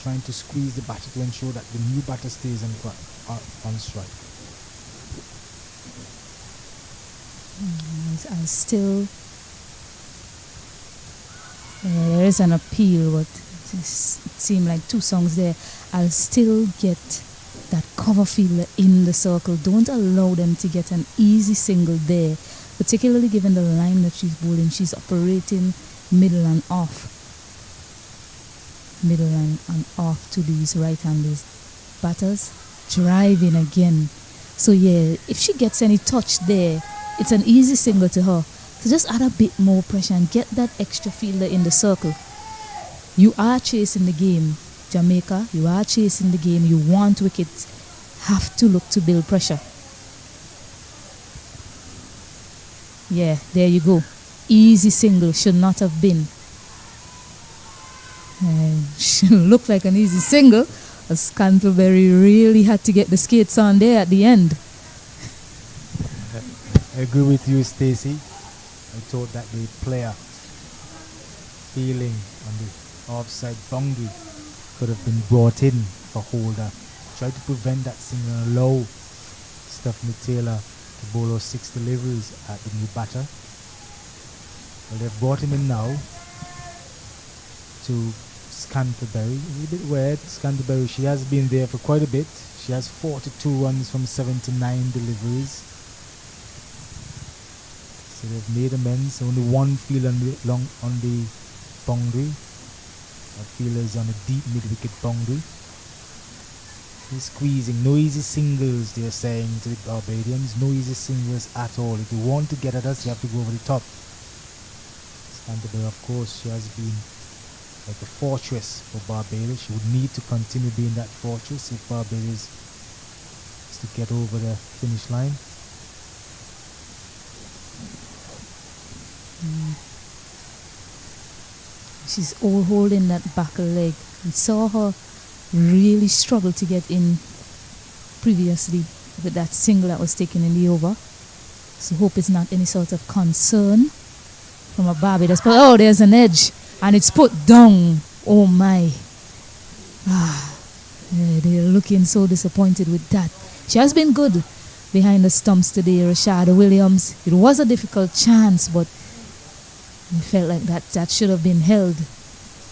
trying to squeeze the batter to ensure that the new batter stays on strike. I still, there is an appeal, but it seemed like two songs there. I'll still get that cover fielder in the circle. Don't allow them to get an easy single there, particularly given the line that she's bowling. She's operating middle and off to these right-handed batters, driving again. So yeah, if she gets any touch there, it's an easy single to her. So just add a bit more pressure and get that extra fielder in the circle. You are chasing the game, Jamaica. You are chasing the game. You want wickets. Have to look to build pressure. Yeah, there you go. Easy single, should not have been. Should look like an easy single, as Scantlebury really had to get the skates on there at the end. I agree with you, Stacey. I thought that the player feeling on the offside boundary could have been brought in for Holder. Try to prevent that single and allow Stephanie Taylor to bowl those 6 deliveries at the new batter. Well, they've brought him in now to Scantlebury. It's a bit weird. Scantlebury, she has been there for quite a bit. She has 42 runs from 79 deliveries. So they've made amends. Only one field on the boundary. That fielder is on a deep mid-wicket boundary. He's squeezing. No easy singles, they're saying to the Barbadians. No easy singles at all. If you want to get at us, you have to go over the top. Scantlebury, of course, she has been like a fortress for Barbados. She would need to continue being that fortress if Barbados is to get over the finish line. She's all holding that back leg. We saw her really struggle to get in previously with that single that was taken in the over. So hope it's not any sort of concern from a Barbados. But oh, there's an edge and it's put down. Oh my. They're looking so disappointed with that. She has been good behind the stumps today, Rashada Williams. It was a difficult chance, but it felt like that should have been held.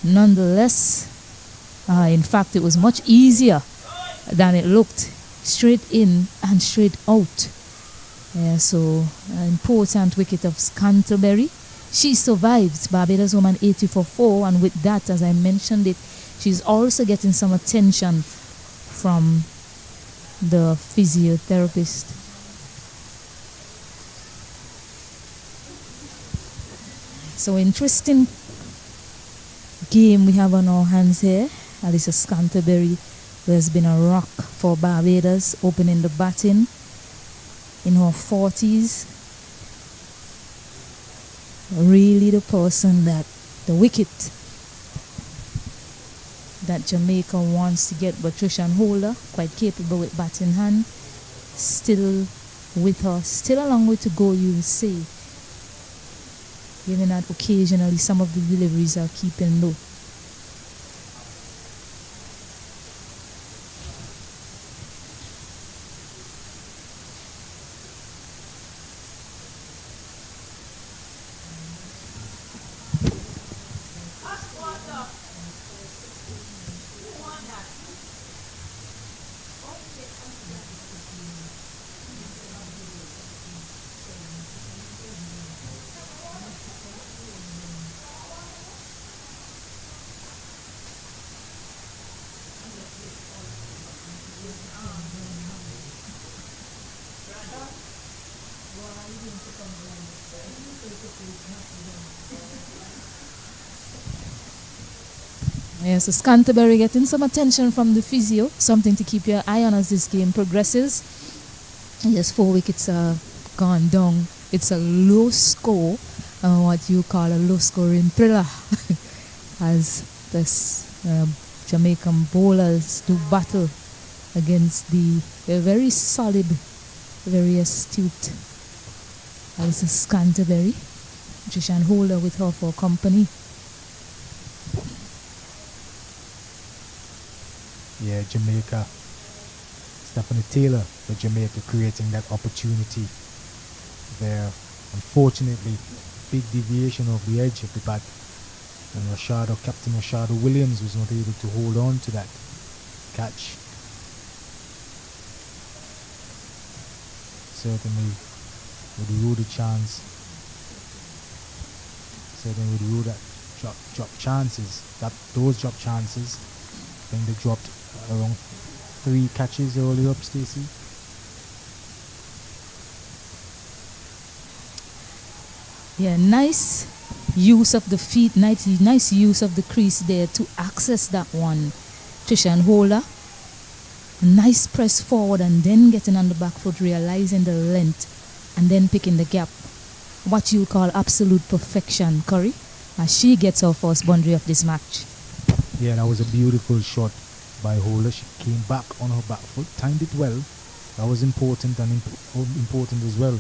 Nonetheless, in fact, it was much easier than it looked. Straight in and straight out. So, an important wicket of Scantlebury. She survived. Barbados woman 80 for 4, and with that, as I mentioned it, she's also getting some attention from the physiotherapist. So interesting game we have on our hands here. Alyssa Scantlebury, who has been a rock for Barbados, opening the batting in her 40s. Really the person that the wicket that Jamaica wants to get, but Trishan Holder, quite capable with bat in hand, still with her, still a long way to go, you will say. Even that occasionally some of the deliveries are keeping low. Yeah, so Scantlebury getting some attention from the physio, something to keep your eye on as this game progresses. Yes, 4 wickets are gone down. It's a low score, what you call a low scoring thriller, as this Jamaican bowlers do battle against the very solid, very astute Alyssa Scantlebury. Trishan Holder with her for company. Yeah, Jamaica. Stephanie Taylor for Jamaica creating that opportunity there. Unfortunately, big deviation of the edge of the bat. And Captain Rashada Williams was not able to hold on to that catch. Certainly would rule the chance. Certainly would rule that drop chances. Those drop chances. I think they dropped around 3 catches early up, Stacey. Yeah, nice use of the feet, nice use of the crease there to access that one. Trishan Holder, nice press forward and then getting on the back foot, realizing the length and then picking the gap. What you call absolute perfection, Curry, as she gets her first boundary of this match. Yeah, that was a beautiful shot by Holder. She came back on her back foot, timed it well. That was important and important as well.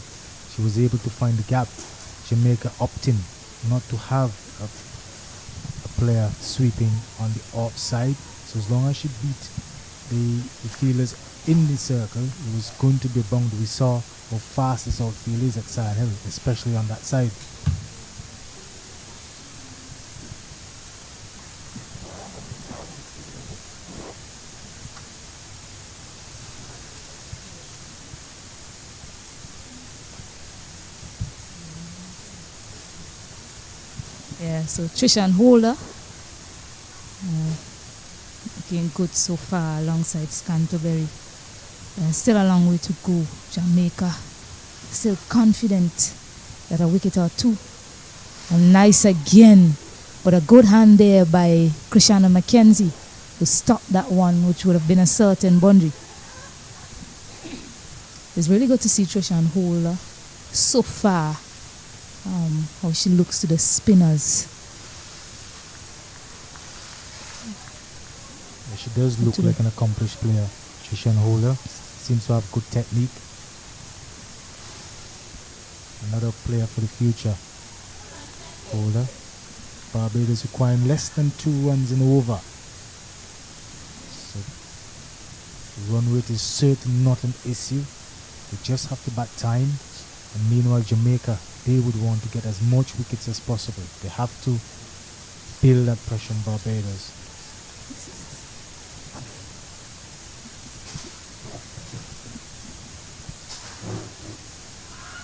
She was able to find the gap. Jamaica opting not to have a player sweeping on the offside. So as long as she beat the fielders in the circle, it was going to be a boundary. We saw how fast this outfield is at Side Hill, especially on that side. Yeah, so Trishan Holder looking good so far alongside Scantlebury. Still a long way to go. Jamaica still confident that a wicket or two. And nice again, but a good hand there by Krishana McKenzie to stop that one, which would have been a certain boundary. It's really good to see Trishan Holder so far. How she looks to the spinners. Yeah, she does look like an accomplished player. Trishan Holder seems to have good technique. Another player for the future. Holder. Barbados requiring less than 2 runs in over. Run rate is certainly not an issue. They just have to bat time. And meanwhile, Jamaica, they would want to get as much wickets as possible. They have to build that pressure on Barbados.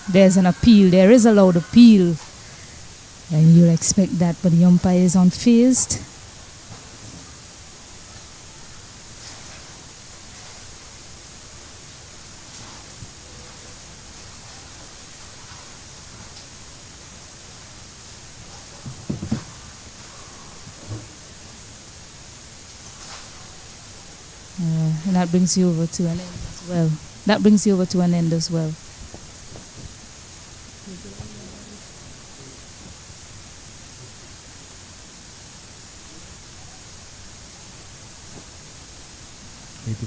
There's an appeal. There is a loud appeal. And you'll expect that, but the umpire is unfazed. And that brings you over to an end as well. That brings you over to an end as well.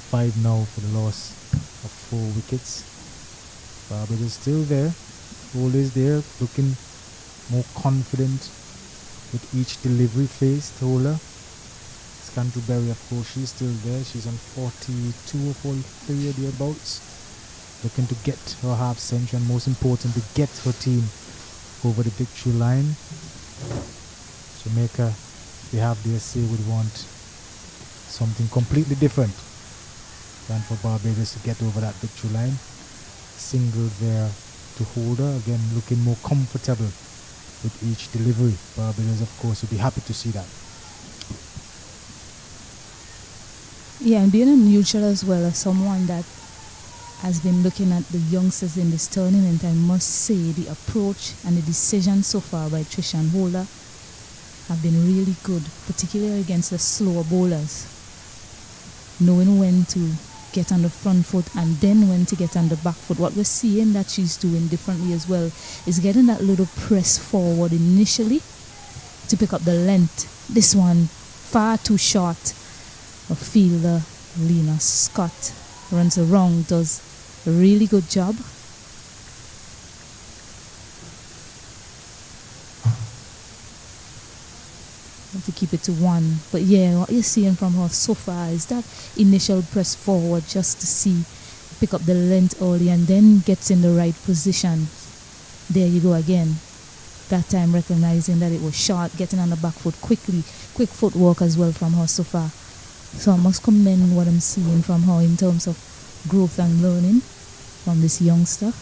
Five now for the loss of 4 wickets. Barbados still there. Ball is there, looking more confident with each delivery faced holder. Scantlebury, of course, she's still there. She's on 42 or 43 or thereabouts. Looking to get her half century and most important to get her team over the victory line. Jamaica, they have their say, would want something completely different than for Barbados to get over that victory line. Single there to holder, again looking more comfortable with each delivery. Barbados, of course, would be happy to see that. Yeah, and being a neutral as well as someone that has been looking at the youngsters in this tournament, I must say the approach and the decision so far by Trish and Holder have been really good, particularly against the slower bowlers. Knowing when to get on the front foot and then when to get on the back foot. What we're seeing that she's doing differently as well is getting that little press forward initially to pick up the length. This one far too short. A fielder, Lena Scott, runs around, does a really good job. To keep it to 1. But yeah, what you're seeing from her so far is that initial press forward just to see, pick up the length early and then gets in the right position. There you go again. That time recognizing that it was short, getting on the back foot quickly. Quick footwork as well from her so far. So I must commend what I'm seeing from her in terms of growth and learning from this youngster.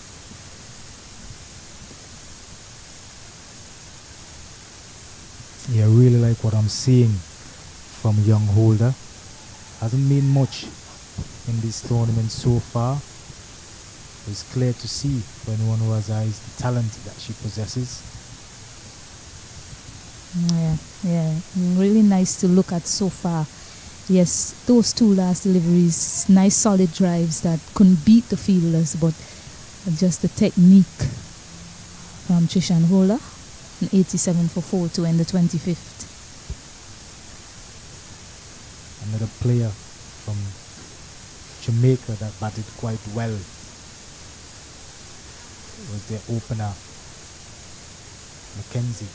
Yeah, I really like what I'm seeing from young Holder. Hasn't made much in this tournament so far. It's clear to see for anyone who has eyes the talent that she possesses. Yeah, really nice to look at so far. Yes, those 2 last deliveries, nice solid drives that couldn't beat the fielders, but just the technique from Trish and Holder. 87 for 4 to end the 25th. Another player from Jamaica that batted quite well was their opener, Mackenzie.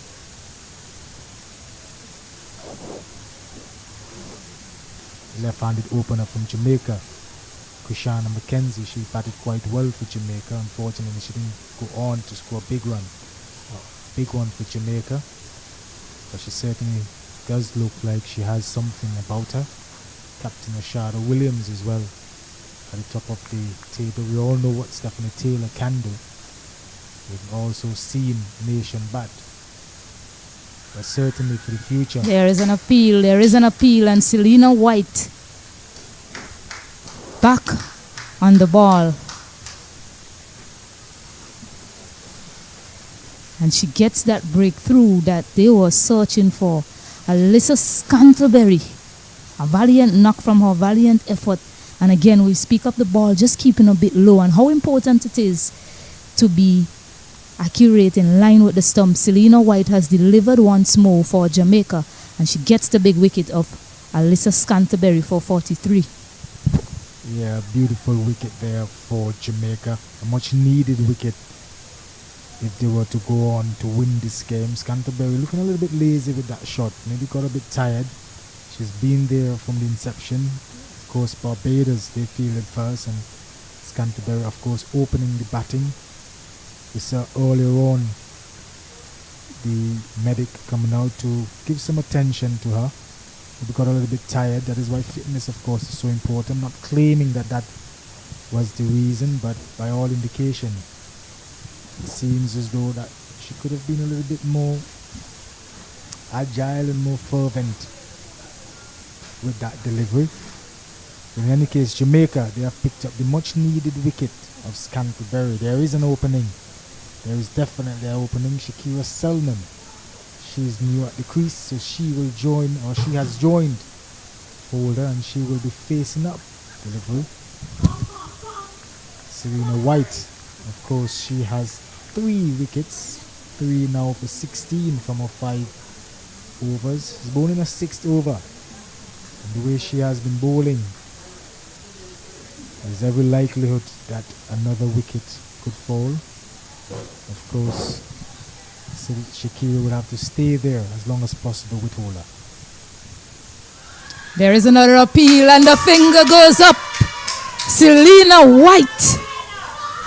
Left-handed opener from Jamaica, Krishana Mackenzie. She batted quite well for Jamaica. Unfortunately, she didn't go on to score a big run. Big one for Jamaica, but she certainly does look like she has something about her. Captain Ashada Williams as well at the top of the table. We all know what Stephanie Taylor can do. We've also seen Nation bat, but certainly for the future. There is an appeal, and Selena White back on the ball. And she gets that breakthrough that they were searching for. Alyssa Scantlebury, a valiant knock from her, valiant effort. And again, we speak up the ball, just keeping a bit low, and how important it is to be accurate in line with the stump. Selena White has delivered once more for Jamaica, and she gets the big wicket of Alyssa Scantlebury for 43. Yeah, beautiful wicket there for Jamaica. A much needed wicket if they were to go on to win this game. Scantlebury looking a little bit lazy with that shot. Maybe got a bit tired. She's been there from the inception. course, Barbados, they fielded first, and Canterbury, of course, opening the batting. We saw earlier on the medic coming out to give some attention to her. We got a little bit tired. That is why fitness, of course, is so important. I'm not claiming that that was the reason, but by all indication, it seems as though that she could have been a little bit more agile and more fervent with that delivery. In any case, Jamaica, they have picked up the much needed wicket of Canterbury. There is an opening. There is definitely an opening. Shakira Selman, she's new at the crease, so she will join, or she has joined Holder, and she will be facing up delivery. Serena White, of course, she has 3 wickets, 3 now for 16 from her 5 overs. She's bowling a 6th over. And the way she has been bowling, there's every likelihood that another wicket could fall. Of course, Shakira will have to stay there as long as possible with Holder. There is another appeal and the finger goes up. Selena White.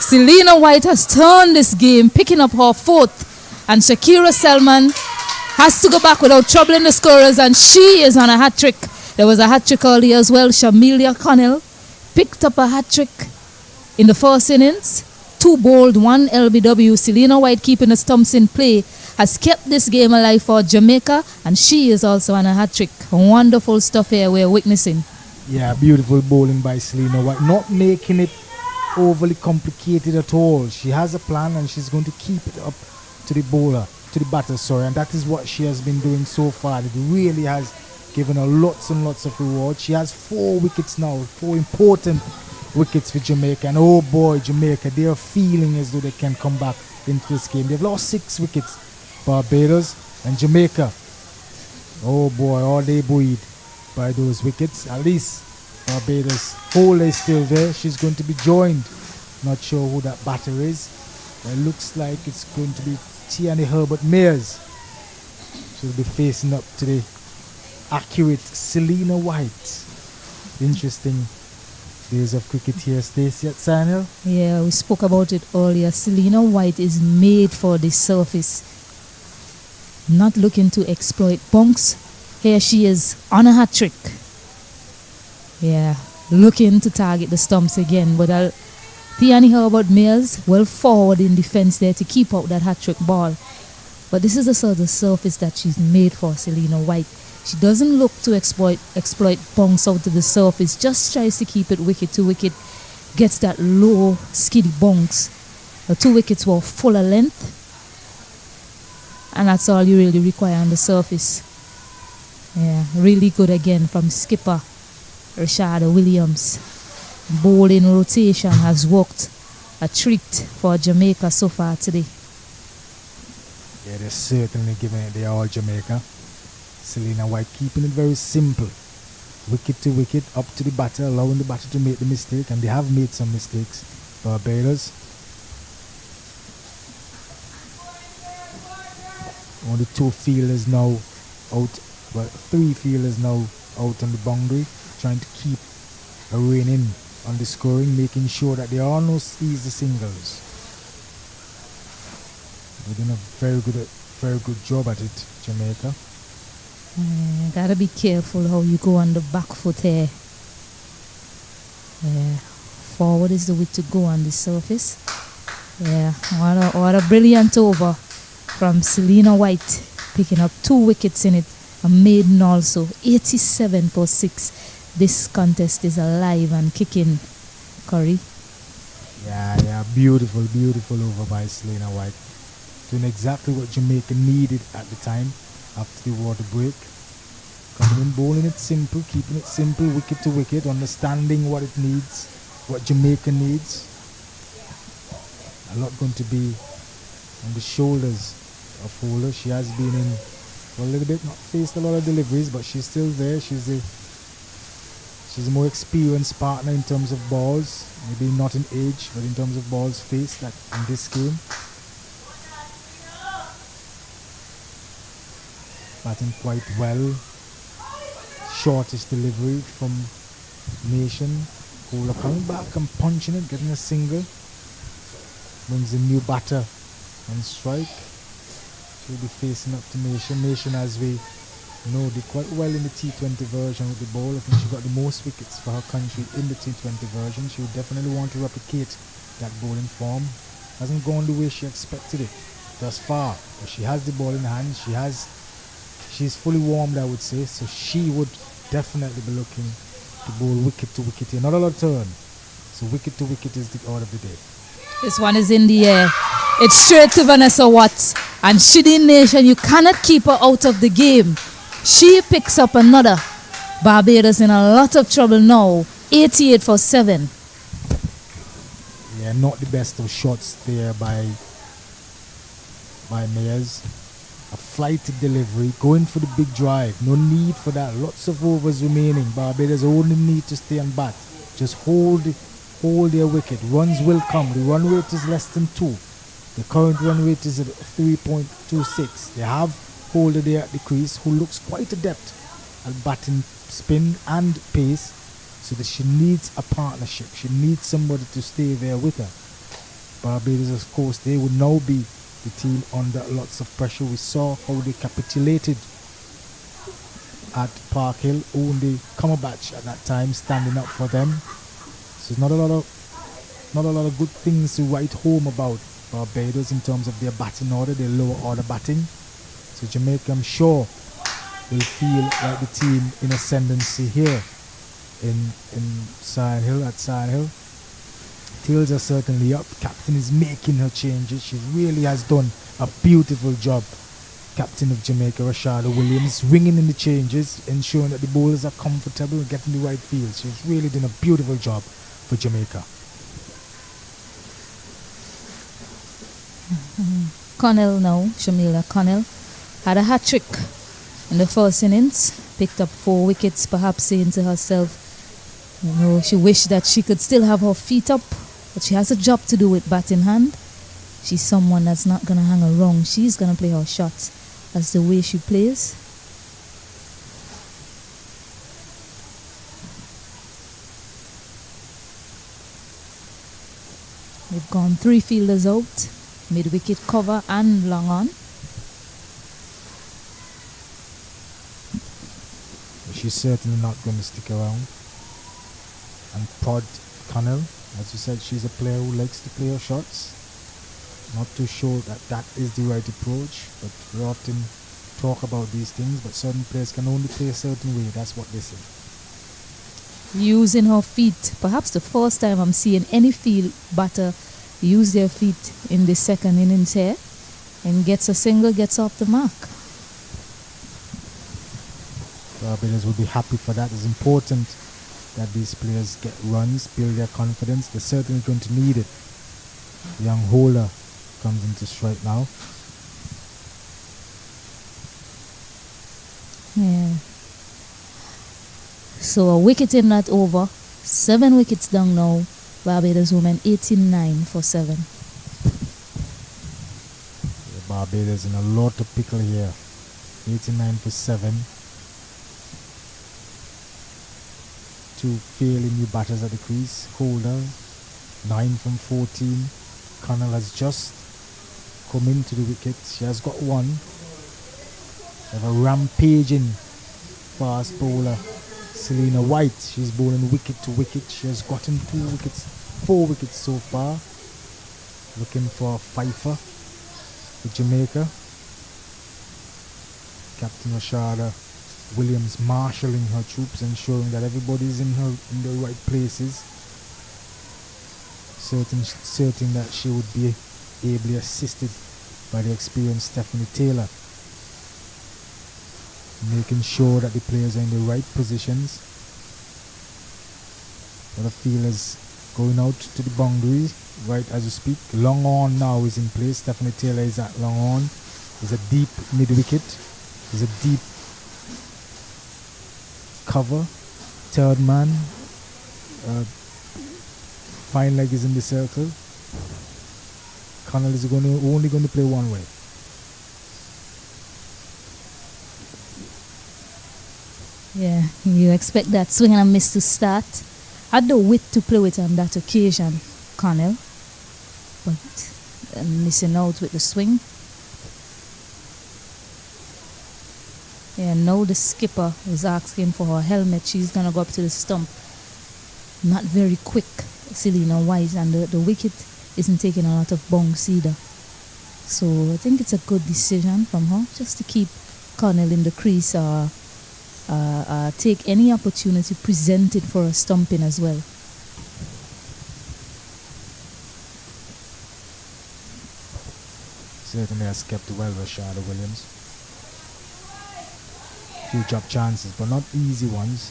Selena White has turned this game, picking up her 4th. And Shakira Selman has to go back without troubling the scorers, and she is on a hat-trick. There was a hat-trick earlier as well. Shamilia Connell picked up a hat-trick in the first innings. 2 bowled, 1 LBW. Selena White keeping the stumps in play has kept this game alive for Jamaica, and she is also on a hat-trick. Wonderful stuff here we're witnessing. Yeah, beautiful bowling by Selena White. Not making it overly complicated at all. She has a plan, and she's going to keep it up to the batter, and that is what she has been doing so far. It really has given her lots and lots of rewards. She has 4 wickets now, 4 important wickets for Jamaica, and oh boy, Jamaica, they are feeling as though they can come back into this game. They've lost 6 wickets, Barbados and Jamaica. Oh boy, all they buoyed by those wickets. At least Barbados Holder is still there. She's going to be joined, not sure who that batter is. It looks like it's going to be Tiani Herbert Mayers. She'll be facing up to the accurate Selena White. Interesting days of cricket here, Stacey at Sandhill. Yeah, we spoke about it earlier. Selena White is made for this surface. Not looking to exploit bunks. Here she is on a hat-trick. Yeah, looking to target the stumps again, but Tiani Herbert Mayers well forward in defense there to keep out that hat-trick ball. But this is the sort of surface that she's made for, Selena White. She doesn't look to exploit bunks out to the surface, just tries to keep it wicket to wicket, gets that low, skiddy bunks. The 2 wickets were fuller length, and that's all you really require on the surface. Yeah, really good again from skipper Rashad Williams. Bowling rotation has worked a treat for Jamaica so far today. Yeah, they're certainly giving it the all Jamaica. Selena White keeping it very simple. Wicket to wicket, up to the batter, allowing the batter to make the mistake, and they have made some mistakes. Barbados. Only 2 fielders now out, 3 fielders now out on the boundary, trying to keep a rein in on the scoring, making sure that there are no easy singles. They're doing a very good job at it, Jamaica. Gotta be careful how you go on the back foot here. Yeah, forward is the way to go on the surface. Yeah, what a brilliant over from Selena White, picking up 2 wickets in it, a maiden also. 87 for 6. This contest is alive and kicking, Curry. Yeah, beautiful over by Selena White. Doing exactly what Jamaica needed at the time after the water break. Coming in, bowling it simple, keeping it simple, wicket to wicket, understanding what it needs, what Jamaica needs. A lot going to be on the shoulders of Holder. She has been in for a little bit, not faced a lot of deliveries, but she's still there. She's a more experienced partner in terms of balls, maybe not in age, but in terms of balls faced in this game. Batting quite well. Shortest delivery from Nation. Kohler coming back and punching it, getting a single. Brings a new batter on strike. She'll be facing up to Nation. Nation, as we know, did quite well in the T20 version with the ball. I think she got the most wickets for her country in the T20 version. She would definitely want to replicate that bowling form. Hasn't gone the way she expected it thus far, but she has the ball in hand. She's fully warmed, I would say, so she would definitely be looking to bowl wicket to wicket here. Not a lot of turn, so wicket to wicket is the order of the day. This one is in the air. It's straight to Vanessa Watts. And Shideen Nation, you cannot keep her out of the game. She picks up another. Barbados in a lot of trouble now. 88 for 7. Yeah, not the best of shots there by Mayers. A flighted delivery, going for the big drive. No need for that. Lots of overs remaining. Barbados only need to stay and bat. Just hold their wicket. Runs will come. The run rate is less than 2. The current run rate is at 3.26. They have Holder there at the crease, who looks quite adept at batting spin and pace, so that she needs a partnership. She needs somebody to stay there with her. Barbados, of course, they would now be the team under lots of pressure. We saw how they capitulated at Park Hill. Only Cumberbatch at that time standing up for them. So not a lot of good things to write home about Barbados in terms of their batting order, their lower order batting. So Jamaica, I'm sure, will feel like the team in ascendancy here in Sion Hill, at Sion Hill. Tails are certainly up. Captain is making her changes. She really has done a beautiful job. Captain of Jamaica, Rashada Williams, ringing in the changes, ensuring that the bowlers are comfortable and getting the right field. She's really done a beautiful job for Jamaica. Connell now, Shamila Connell, had a hat-trick in the first innings, picked up 4 wickets, perhaps saying to herself, she wished that she could still have her feet up, but she has a job to do with bat in hand. She's someone that's not going to hang around. She's going to play her shots. That's the way she plays. We've gone 3 fielders out, mid-wicket cover and long on. She's certainly not going to stick around. And Prod Connell, as you said, she's a player who likes to play her shots. Not too sure that is the right approach, but we often talk about these things, but certain players can only play a certain way. That's what they say. Using her feet, perhaps the first time I'm seeing any field batter use their feet in the second innings here, and gets a single, gets off the mark. Barbados will be happy for that. It's important that these players get runs, build their confidence. They're certainly going to need it. Young Holder comes into strike now. Yeah. So a wicket in that over. 7 wickets down now. Barbados women 89 for 7. Barbados in a lot of pickle here. 89 for 7. 2 failing new batters at the crease. Holder 9 from 14. Connell has just come into the wicket. She has got 1. They have a rampaging fast bowler, Selena White. She's bowling wicket to wicket. She has gotten 4 wickets so far. Looking for a fifer for Jamaica. Captain Rashada Williams marshalling her troops, ensuring that everybody's in the right places. Certain that she would be ably assisted by the experienced Stephanie Taylor, making sure that the players are in the right positions. The fielders going out to the boundary right as we speak. Long on now is in place. Stephanie Taylor is at long on. There's a deep mid wicket. There's a deep cover. Third man. Fine leg is in the circle. Connell is only going to play one way. Yeah, you expect that swing and a miss to start. Had the wit to play with on that occasion, Connell, but missing out with the swing. Yeah, now the skipper is asking for her helmet. She's gonna go up to the stump. Not very quick, Selena White, and the wicket isn't taking a lot of bounce either. So I think it's a good decision from her just to keep Connell in the crease or take any opportunity presented for a stumping as well. Certainly has kept well Rashada Williams. Few drop chances, but not easy ones.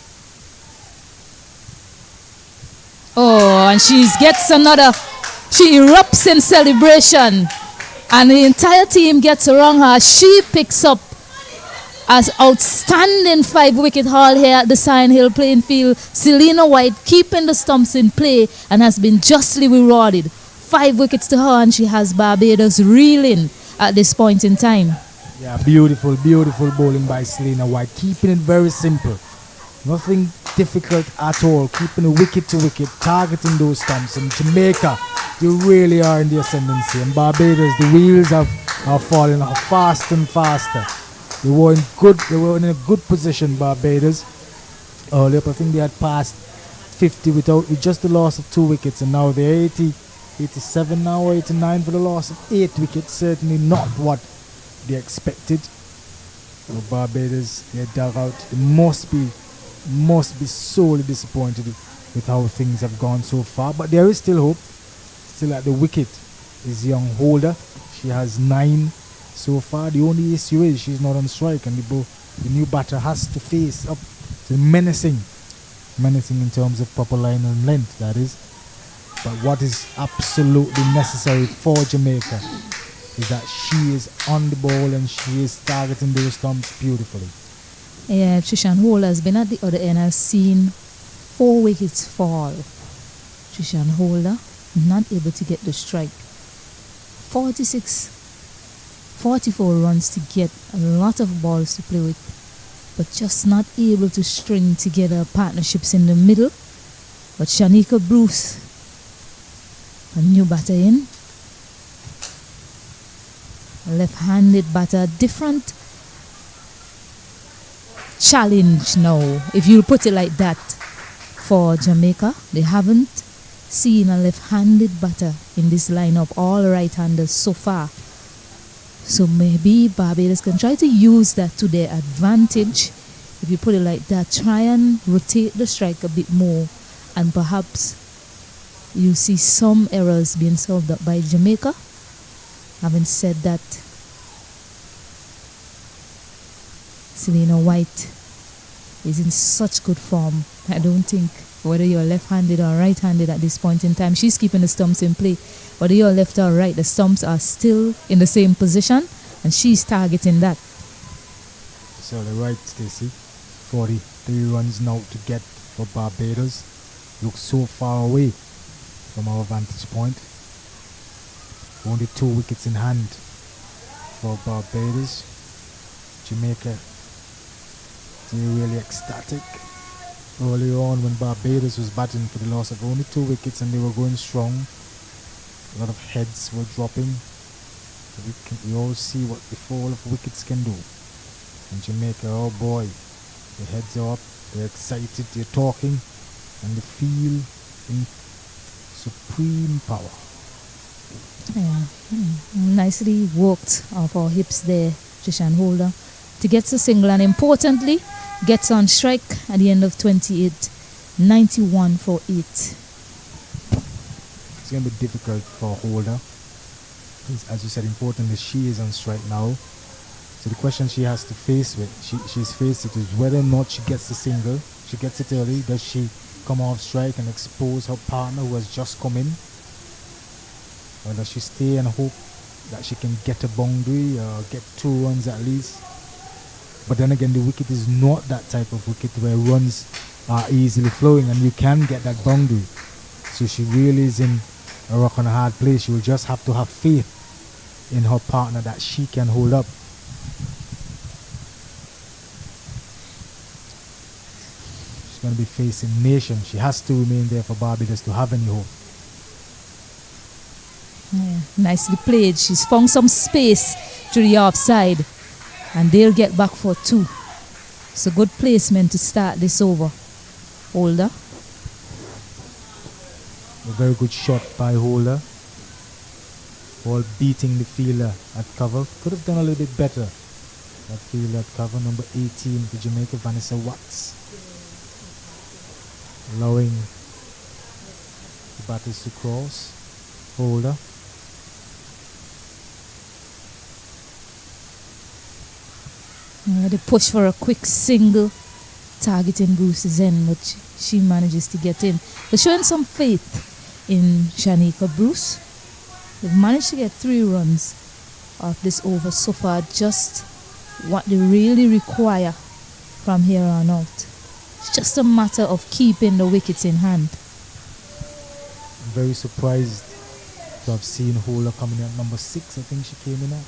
Oh, and she gets another. She erupts in celebration, and the entire team gets around her. She picks up as outstanding 5-wicket haul here at the Sign Hill playing field. Selena White keeping the stumps in play and has been justly rewarded. 5 wickets to her, and she has Barbados reeling at this point in time. Yeah, beautiful bowling by Selena White. Keeping it very simple. Nothing difficult at all. Keeping it wicket to wicket, targeting those stumps. And Jamaica, they really are in the ascendancy. And Barbados, the wheels are falling off faster and faster. They were in a good position, Barbados. Earlier, I think they had passed 50 with just the loss of 2 wickets, and now they're 87 now or 89 for the loss of 8 wickets. Certainly not what they expected. So Barbados, they're dug out. They must be sorely disappointed with how things have gone so far. But there is still hope. Still at the wicket is young Holder. She has 9 so far. The only issue is she's not on strike, and the new batter has to face up to menacing in terms of proper line and length, that is. But what is absolutely necessary for Jamaica is that she is on the ball and she is targeting those stumps beautifully. Yeah, Trishan Holder has been at the other end, has seen 4 wickets fall. Trishan Holder not able to get the strike. 44 runs to get, a lot of balls to play with, but just not able to string together partnerships in the middle. But Shanika Bruce, a new batter in, a left-handed batter, different challenge now, if you put it like that, for Jamaica. They haven't seen a left-handed batter in this lineup, all right-handers so far. So maybe Barbados can try to use that to their advantage. If you put it like that, try and rotate the strike a bit more, and perhaps you see some errors being solved up by Jamaica. Having said that, Selena White is in such good form. I don't think whether you're left-handed or right-handed at this point in time, she's keeping the stumps in play. Whether you're left or right, the stumps are still in the same position, and she's targeting that. So the right, Stacey, 43 runs now to get for Barbados. Looks so far away from our vantage point. Only 2 wickets in hand for Barbados. Jamaica, they're really ecstatic. Earlier on when Barbados was batting for the loss of only 2 wickets and they were going strong, a lot of heads were dropping. We all see what the fall of wickets can do. And Jamaica, oh boy, the heads are up, they're excited, they're talking, and they feel in supreme power. Yeah, nicely worked off our hips there, Trishan Holder, to get a single, and importantly, gets on strike at the end of 28, 91 for 8. It's going to be difficult for Holder. As you said, importantly, she is on strike now. So the question she has to face with, she's faced it, is whether or not she gets the single. She gets it early. Does she come off strike and expose her partner who has just come in? Or does she stay and hope that she can get a boundary or get 2 runs at least? But then again, the wicket is not that type of wicket where runs are easily flowing and you can get that boundary. So she really is in a rock and a hard place. She will just have to have faith in her partner that she can hold up. going to be facing Nation. She has to remain there for Barbados to have any hope. Yeah, nicely played. She's found some space to the offside, and they'll get back for 2. It's a good placement to start this over. Holder. A very good shot by Holder. Ball beating the fielder at cover. Could have done a little bit better. That fielder at cover, number 18 for Jamaica, Vanessa Watts. Allowing the batters to cross. Holder. They push for a quick single targeting Bruce's end, but she manages to get in. They're showing some faith in Shanika Bruce. They've managed to get 3 runs off this over so far, just what they really require from here on out. It's just a matter of keeping the wickets in hand. I'm very surprised to have seen Holder coming in at number 6, I think she came in at.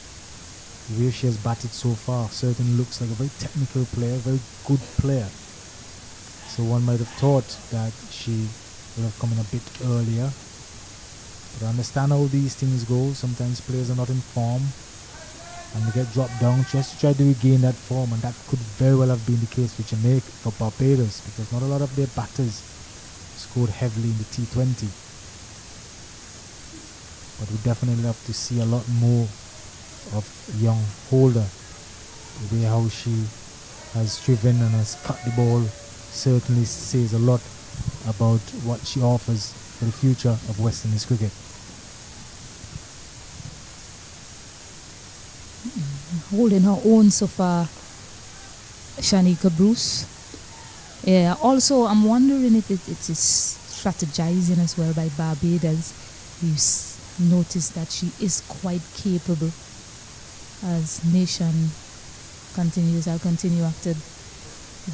The way she has batted so far certainly looks like a very technical player, very good player. So one might have thought that she would have come in a bit earlier. But I understand how these things go. Sometimes players are not in form and they get dropped down just to try to regain that form, and that could very well have been the case for Jamaica, for Barbados, because not a lot of their batters scored heavily in the T20. But we definitely have to see a lot more of young Holder. The way how she has driven and has cut the ball certainly says a lot about what she offers for the future of West Indies cricket. Holding her own so far, Shanika Bruce. Yeah, also I'm wondering if it is strategizing as well by Barbados. You notice that she is quite capable. As Nation continues, I'll continue after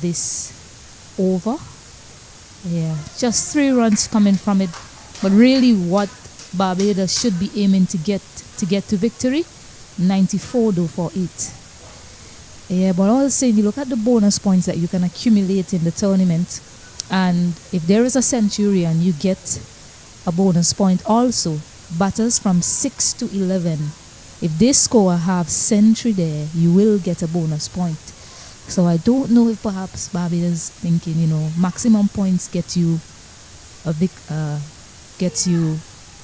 this over. Yeah, just 3 runs coming from it, but really what Barbados should be aiming to get to victory. 94 though for 8. Yeah, but also you look at the bonus points that you can accumulate in the tournament, and if there is a centurion, you get a bonus point also. Batters from 6 to 11, if they score a half century there, you will get a bonus point. So I don't know if perhaps Barbados thinking, maximum points get you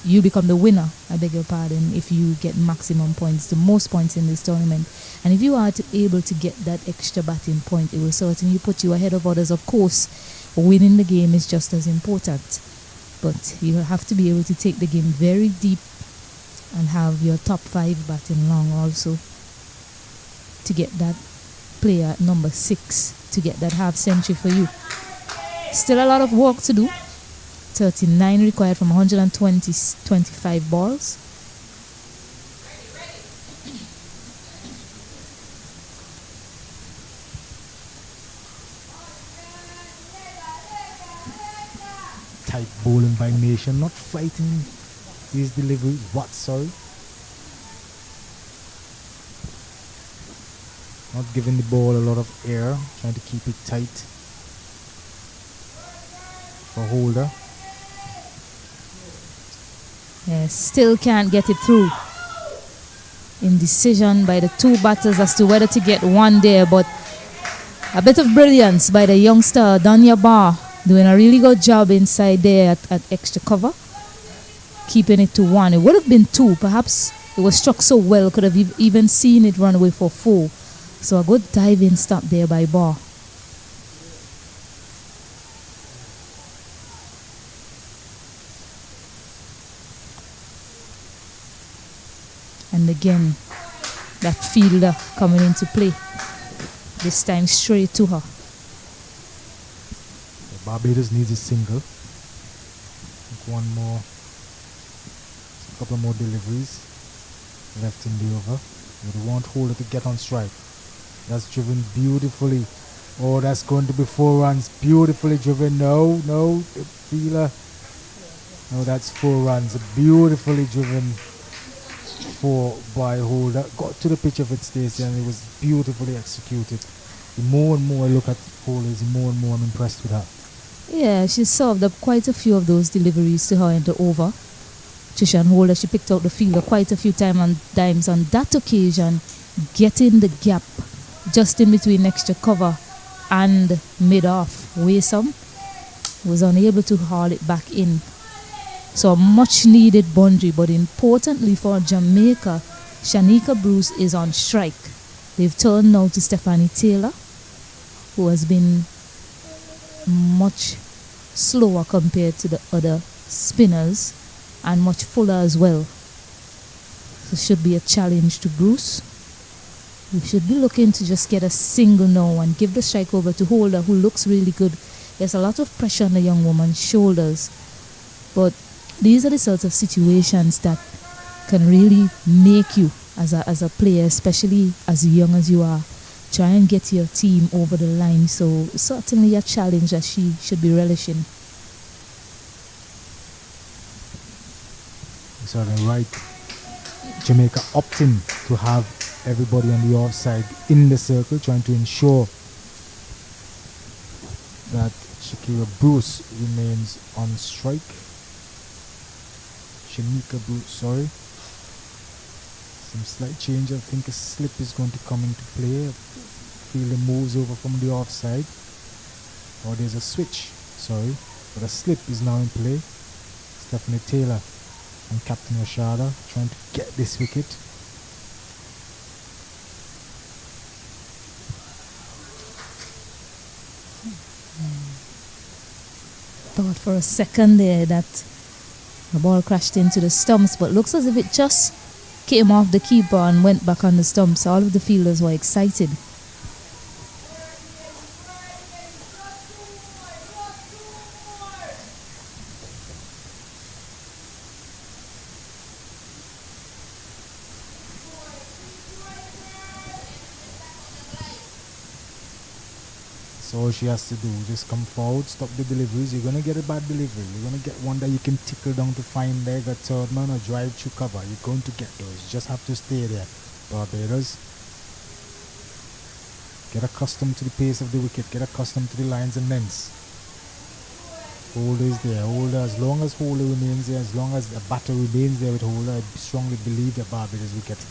you become the winner, I beg your pardon, if you get maximum points, the most points in this tournament. And if you are able to get that extra batting point, it will certainly put you ahead of others. Of course, winning the game is just as important, but you have to be able to take the game very deep and have your top 5 batting long also to get that player at number 6 to get that half century for you. Still a lot of work to do. 39 required from 125 balls. Tight bowling by Nation, not fighting these deliveries. Not giving the ball a lot of air, trying to keep it tight for Holder. Yes, still can't get it through. Indecision by the 2 batters as to whether to get one there, but a bit of brilliance by the youngster Danya Barr, doing a really good job inside there at extra cover, keeping it to 1. It would have been 2, perhaps it was struck so well, could have even seen it run away for 4. So a good diving stop there by Barr. And again, that fielder coming into play. This time straight to her. Barbados needs a single. One more, a couple more deliveries left in the over. We want Holder to get on strike. That's driven beautifully. Oh, that's going to be 4 runs. Beautifully driven. No, the fielder. No, that's 4 runs. Beautifully driven 4 by Holder. Got to the pitch of it, Stacey, and it was beautifully executed. The more and more I look at Holder, the more and more I'm impressed with her. Yeah, she served up quite a few of those deliveries to her in the over. Trishan Holder, she picked out the fielder quite a few times on that occasion, getting the gap just in between extra cover and mid-off. Waysome was unable to haul it back in. So a much needed boundary, but importantly for Jamaica, Shanika Bruce is on strike. They've turned now to Stephanie Taylor, who has been much slower compared to the other spinners and much fuller as well. So should be a challenge to Bruce. We should be looking to just get a single now and give the strike over to Holder, who looks really good. There's a lot of pressure on the young woman's shoulders, but these are the sorts of situations that can really make you as a player, especially as young as you are. Try and get your team over the line. So certainly a challenge that she should be relishing. It's on the right. Jamaica opting to have everybody on the offside in the circle, trying to ensure that Shakira Bruce remains on strike. Shanika Bruce, sorry. Some slight change. I think a slip is going to come into play. Fielder moves over from the offside. Or there's a switch, sorry. But a slip is now in play. Stephanie Taylor and Captain Rashada trying to get this wicket. Thought for a second there that the ball crashed into the stumps, but looks as if it just came off the keeper and went back on the stumps. All of the fielders were excited. So all she has to do, just come forward, stop the deliveries. You're going to get a bad delivery. You're going to get one that you can tickle down to find leg, a third man, or drive through cover. You're going to get those. You just have to stay there. Barbados, get accustomed to the pace of the wicket. Get accustomed to the lines and lengths. Holder is there. Holder, as long as Holder remains there, as long as the batter remains there with Holder, I strongly believe that Barbados will get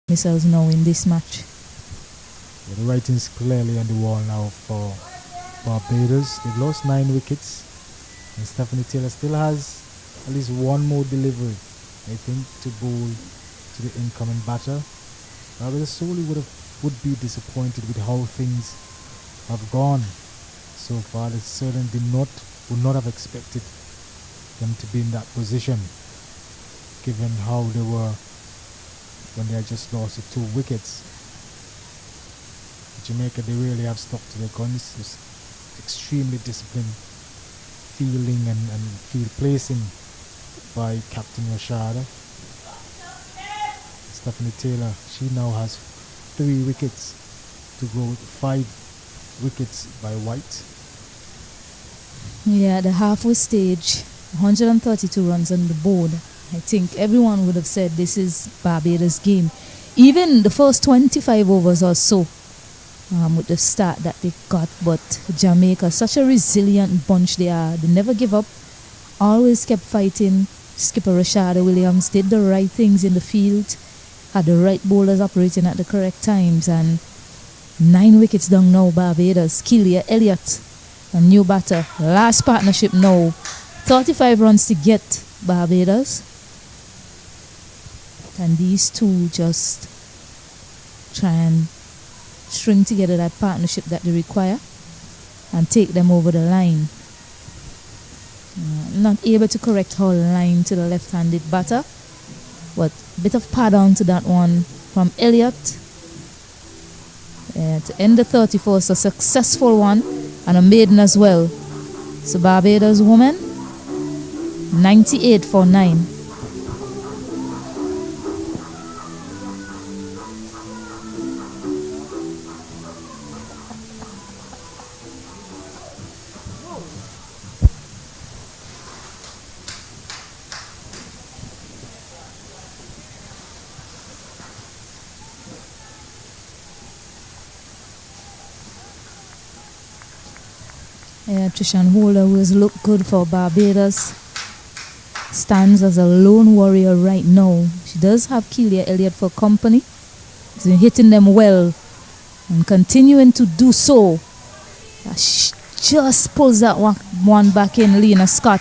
Missiles now in this match. Yeah, the writing's clearly on the wall now for Barbados. They've lost 9 wickets, and Stephanie Taylor still has at least one more delivery, I think, to bowl to the incoming batter. Barbados solely would be disappointed with how things have gone so far. They certainly would not have expected them to be in that position, given how they were when they had just lost the 2 wickets. Jamaica, they really have stuck to their guns. It's extremely disciplined fielding and field placing by Captain Rashada. Stephanie Taylor, she now has 3 wickets to go with 5 wickets by White. Yeah, the halfway stage, 132 runs on the board. I think everyone would have said this is Barbados' game. Even the first 25 overs or so, with the start that they got, but Jamaica, such a resilient bunch they are. They never give up, always kept fighting. Skipper Rashada Williams did the right things in the field, had the right bowlers operating at the correct times, and 9 wickets down now, Barbados. Keelia Elliott, a new batter, last partnership now, 35 runs to get Barbados, and these two just try and string together that partnership that they require and take them over the line. Not able to correct her line to the left-handed batter, but a bit of pad on to that one from Elliott to end the 31st, a successful one and a maiden as well. So Barbados woman 98 for 9. Yeah, Trishan Holder, who has looked good for Barbados, stands as a lone warrior right now. She does have Keelia Elliott for company. She's been hitting them well and continuing to do so. She just pulls that one back in, Lena Scott,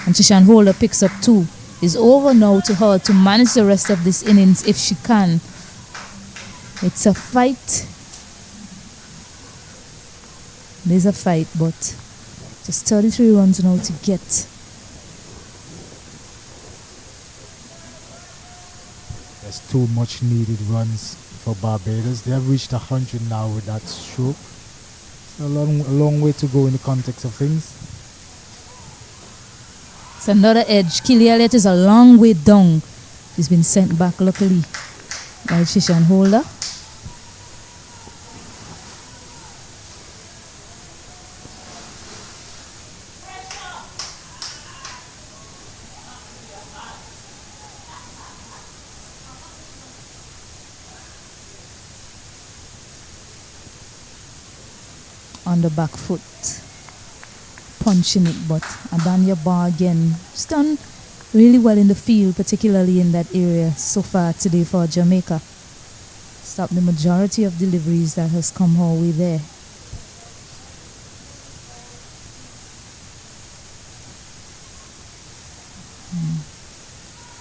and Trishan Holder picks up 2. It's over now to her to manage the rest of this innings if she can. It's a fight. There's a fight, but just 33 runs now to get. There's 2 much needed runs for Barbados. They have reached 100 now with that stroke. It's a long way to go in the context of things. It's another edge. Keelia Elliott is a long way down. She's been sent back luckily by Trishan Holder. On the back foot, punching it, but Adanya Bar again. She's done really well in the field, particularly in that area so far today for Jamaica. Stopped the majority of deliveries that has come her way there.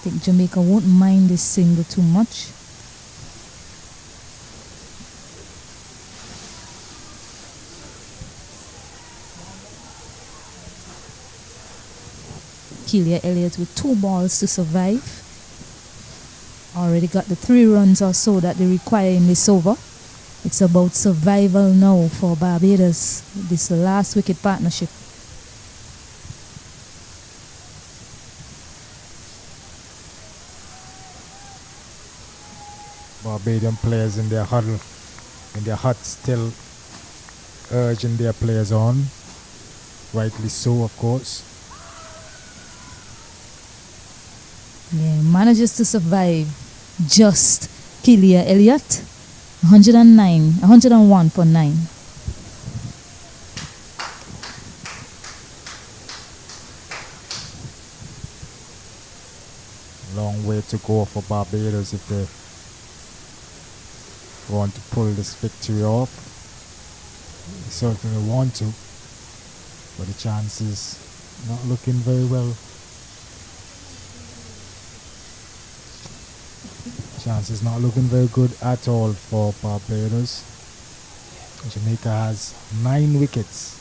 I think Jamaica won't mind this single too much. Keelia Elliott with 2 balls to survive. Already got the 3 runs or so that they require in this over. It's about survival now for Barbados, this last wicket partnership. Barbadian players in their huddle, in their hut, still urging their players on. Rightly so, of course. Yeah, manages to survive just Keelia Elliott. 101 for 9. Long way to go for Barbados if they want to pull this victory off. They certainly want to, but the chances not looking very well. Chances not looking very good at all for Barbados. Jamaica has 9 wickets.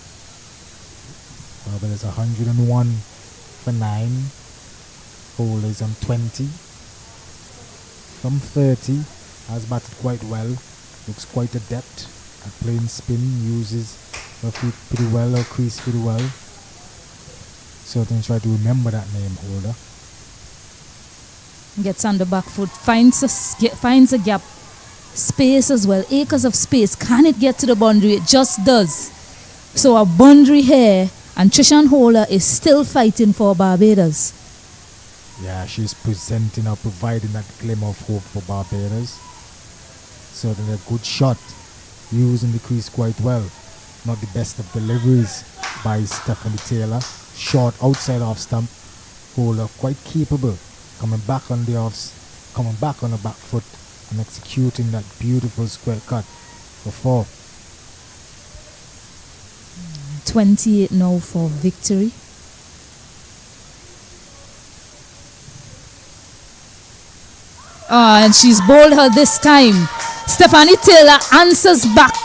Barbados 101 for 9. Holder is on 20. From 30, has batted quite well. Looks quite adept at playing spin. Uses her feet pretty well, her crease pretty well. Certainly try to remember that name, Holder. Gets on the back foot, finds a gap, space as well, acres of space. Can it get to the boundary? It just does. So a boundary here, and Trishan Holder is still fighting for Barbados. Yeah, she's presenting or providing that glimmer of hope for Barbados. Certainly a good shot, using the crease quite well. Not the best of deliveries by Stephanie Taylor. Short outside off stump. Holder quite capable. Coming back on the back foot and executing that beautiful square cut for 4. 28 now for victory. And she's bowled her this time. Stephanie Taylor answers back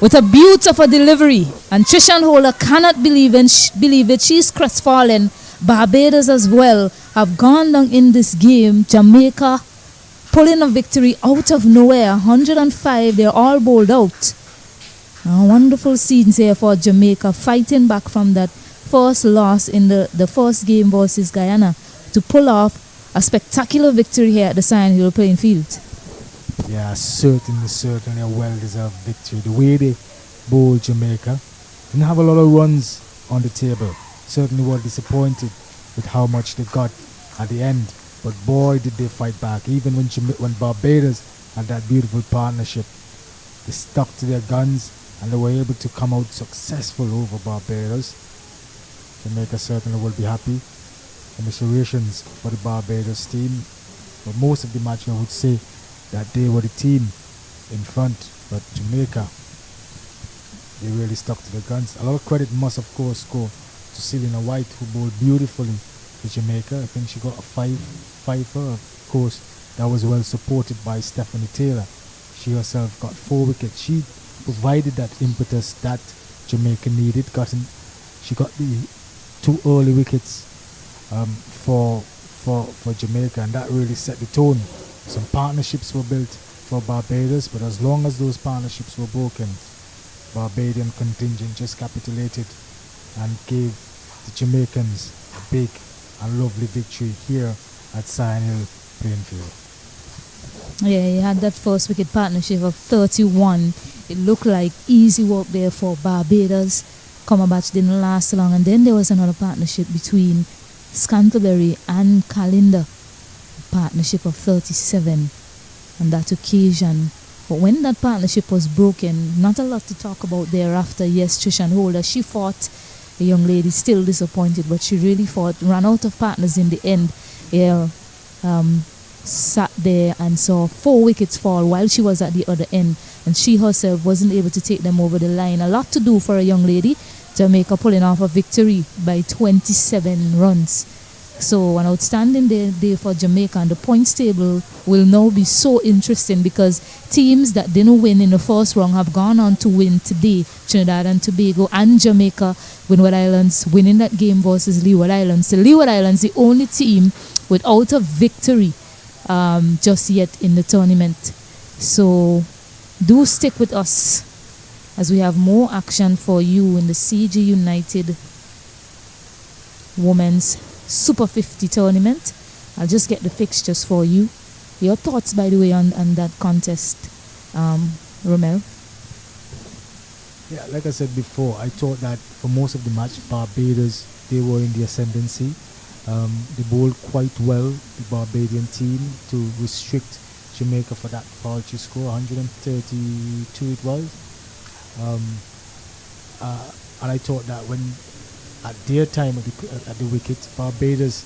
with a beautiful delivery. And Trishan Holder cannot believe it. She's crestfallen. Barbados as well have gone down in this game. Jamaica pulling a victory out of nowhere. 105, they're all bowled out. Wonderful scenes here for Jamaica, fighting back from that first loss in the first game versus Guyana to pull off a spectacular victory here at the Sand Hill playing field. Yeah, certainly a well-deserved victory. The way they bowled Jamaica, didn't have a lot of runs on the table. Certainly were disappointed with how much they got at the end, but boy did they fight back. Even when Barbados had that beautiful partnership, they stuck to their guns and they were able to come out successful over Barbados. Jamaica certainly will be happy. Commiserations for the Barbados team. But most of the match, I would say that they were the team in front, but Jamaica, they really stuck to the guns. A lot of credit must, of course, go to Selena White, who bowled beautifully for Jamaica. I think she got a fiver. Of course, that was well supported by Stephanie Taylor. She herself got 4 wickets. She provided that impetus that Jamaica needed. She got the 2 early wickets for Jamaica, and that really set the tone. Some partnerships were built for Barbados, but as long as those partnerships were broken, Barbadian contingent just capitulated and gave the Jamaicans a big and lovely victory here at Sion Hill playing field. Yeah, he had that first wicket partnership of 31. It looked like easy work there for Barbados. Cumberbatch didn't last long, and then there was another partnership between Scantlebury and Kalinda, a partnership of 37 on that occasion. But when that partnership was broken, not a lot to talk about thereafter. Yes, Trishan Holder, she fought. The young lady still disappointed, but she really fought, ran out of partners in the end. Yeah, sat there and saw 4 wickets fall while she was at the other end, and she herself wasn't able to take them over the line. A lot to do for a young lady. Jamaica pulling off a victory by 27 runs. So an outstanding day for Jamaica, and the points table will now be so interesting because teams that didn't win in the first round have gone on to win today. Trinidad and Tobago and Jamaica, Windward Islands winning that game versus Leeward Islands. The Leeward Islands, the only team without a victory just yet in the tournament. So do stick with us as we have more action for you in the CG United Women's Super 50 tournament. I'll just get the fixtures for you. Your thoughts, by the way, on that contest, Romel? Yeah, like I said before, I thought that for most of the match, Barbados, they were in the ascendancy. They bowled quite well, the Barbadian team, to restrict Jamaica for that paltry score, 132 it was. And I thought that when at their time at the wicket, Barbados,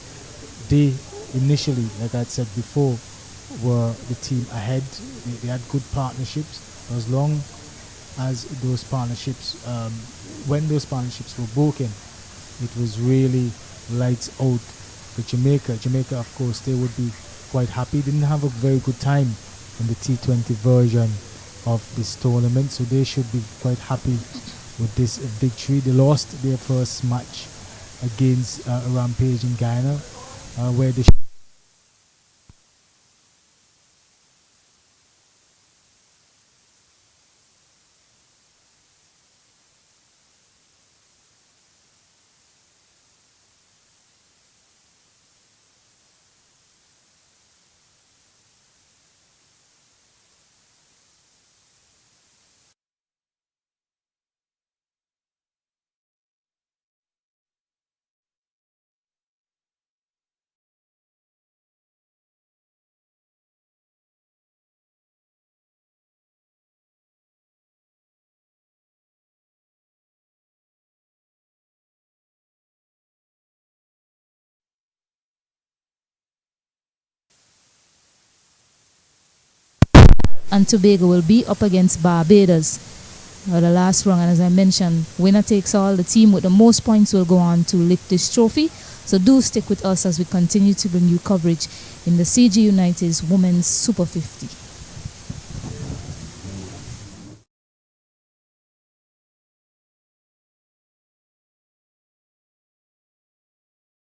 they initially, like I said before, were the team ahead. They had good partnerships. As long as those partnerships, when those partnerships were broken, it was really lights out for Jamaica. Jamaica, of course, they would be quite happy. Didn't have a very good time in the T20 version of this tournament, so they should be quite happy with this victory. They lost their first match against Rampage in Guyana, where they and Tobago will be up against Barbados for the last round. And as I mentioned, winner takes all. The team with the most points will go on to lift this trophy. So do stick with us as we continue to bring you coverage in the CG United's Women's Super 50.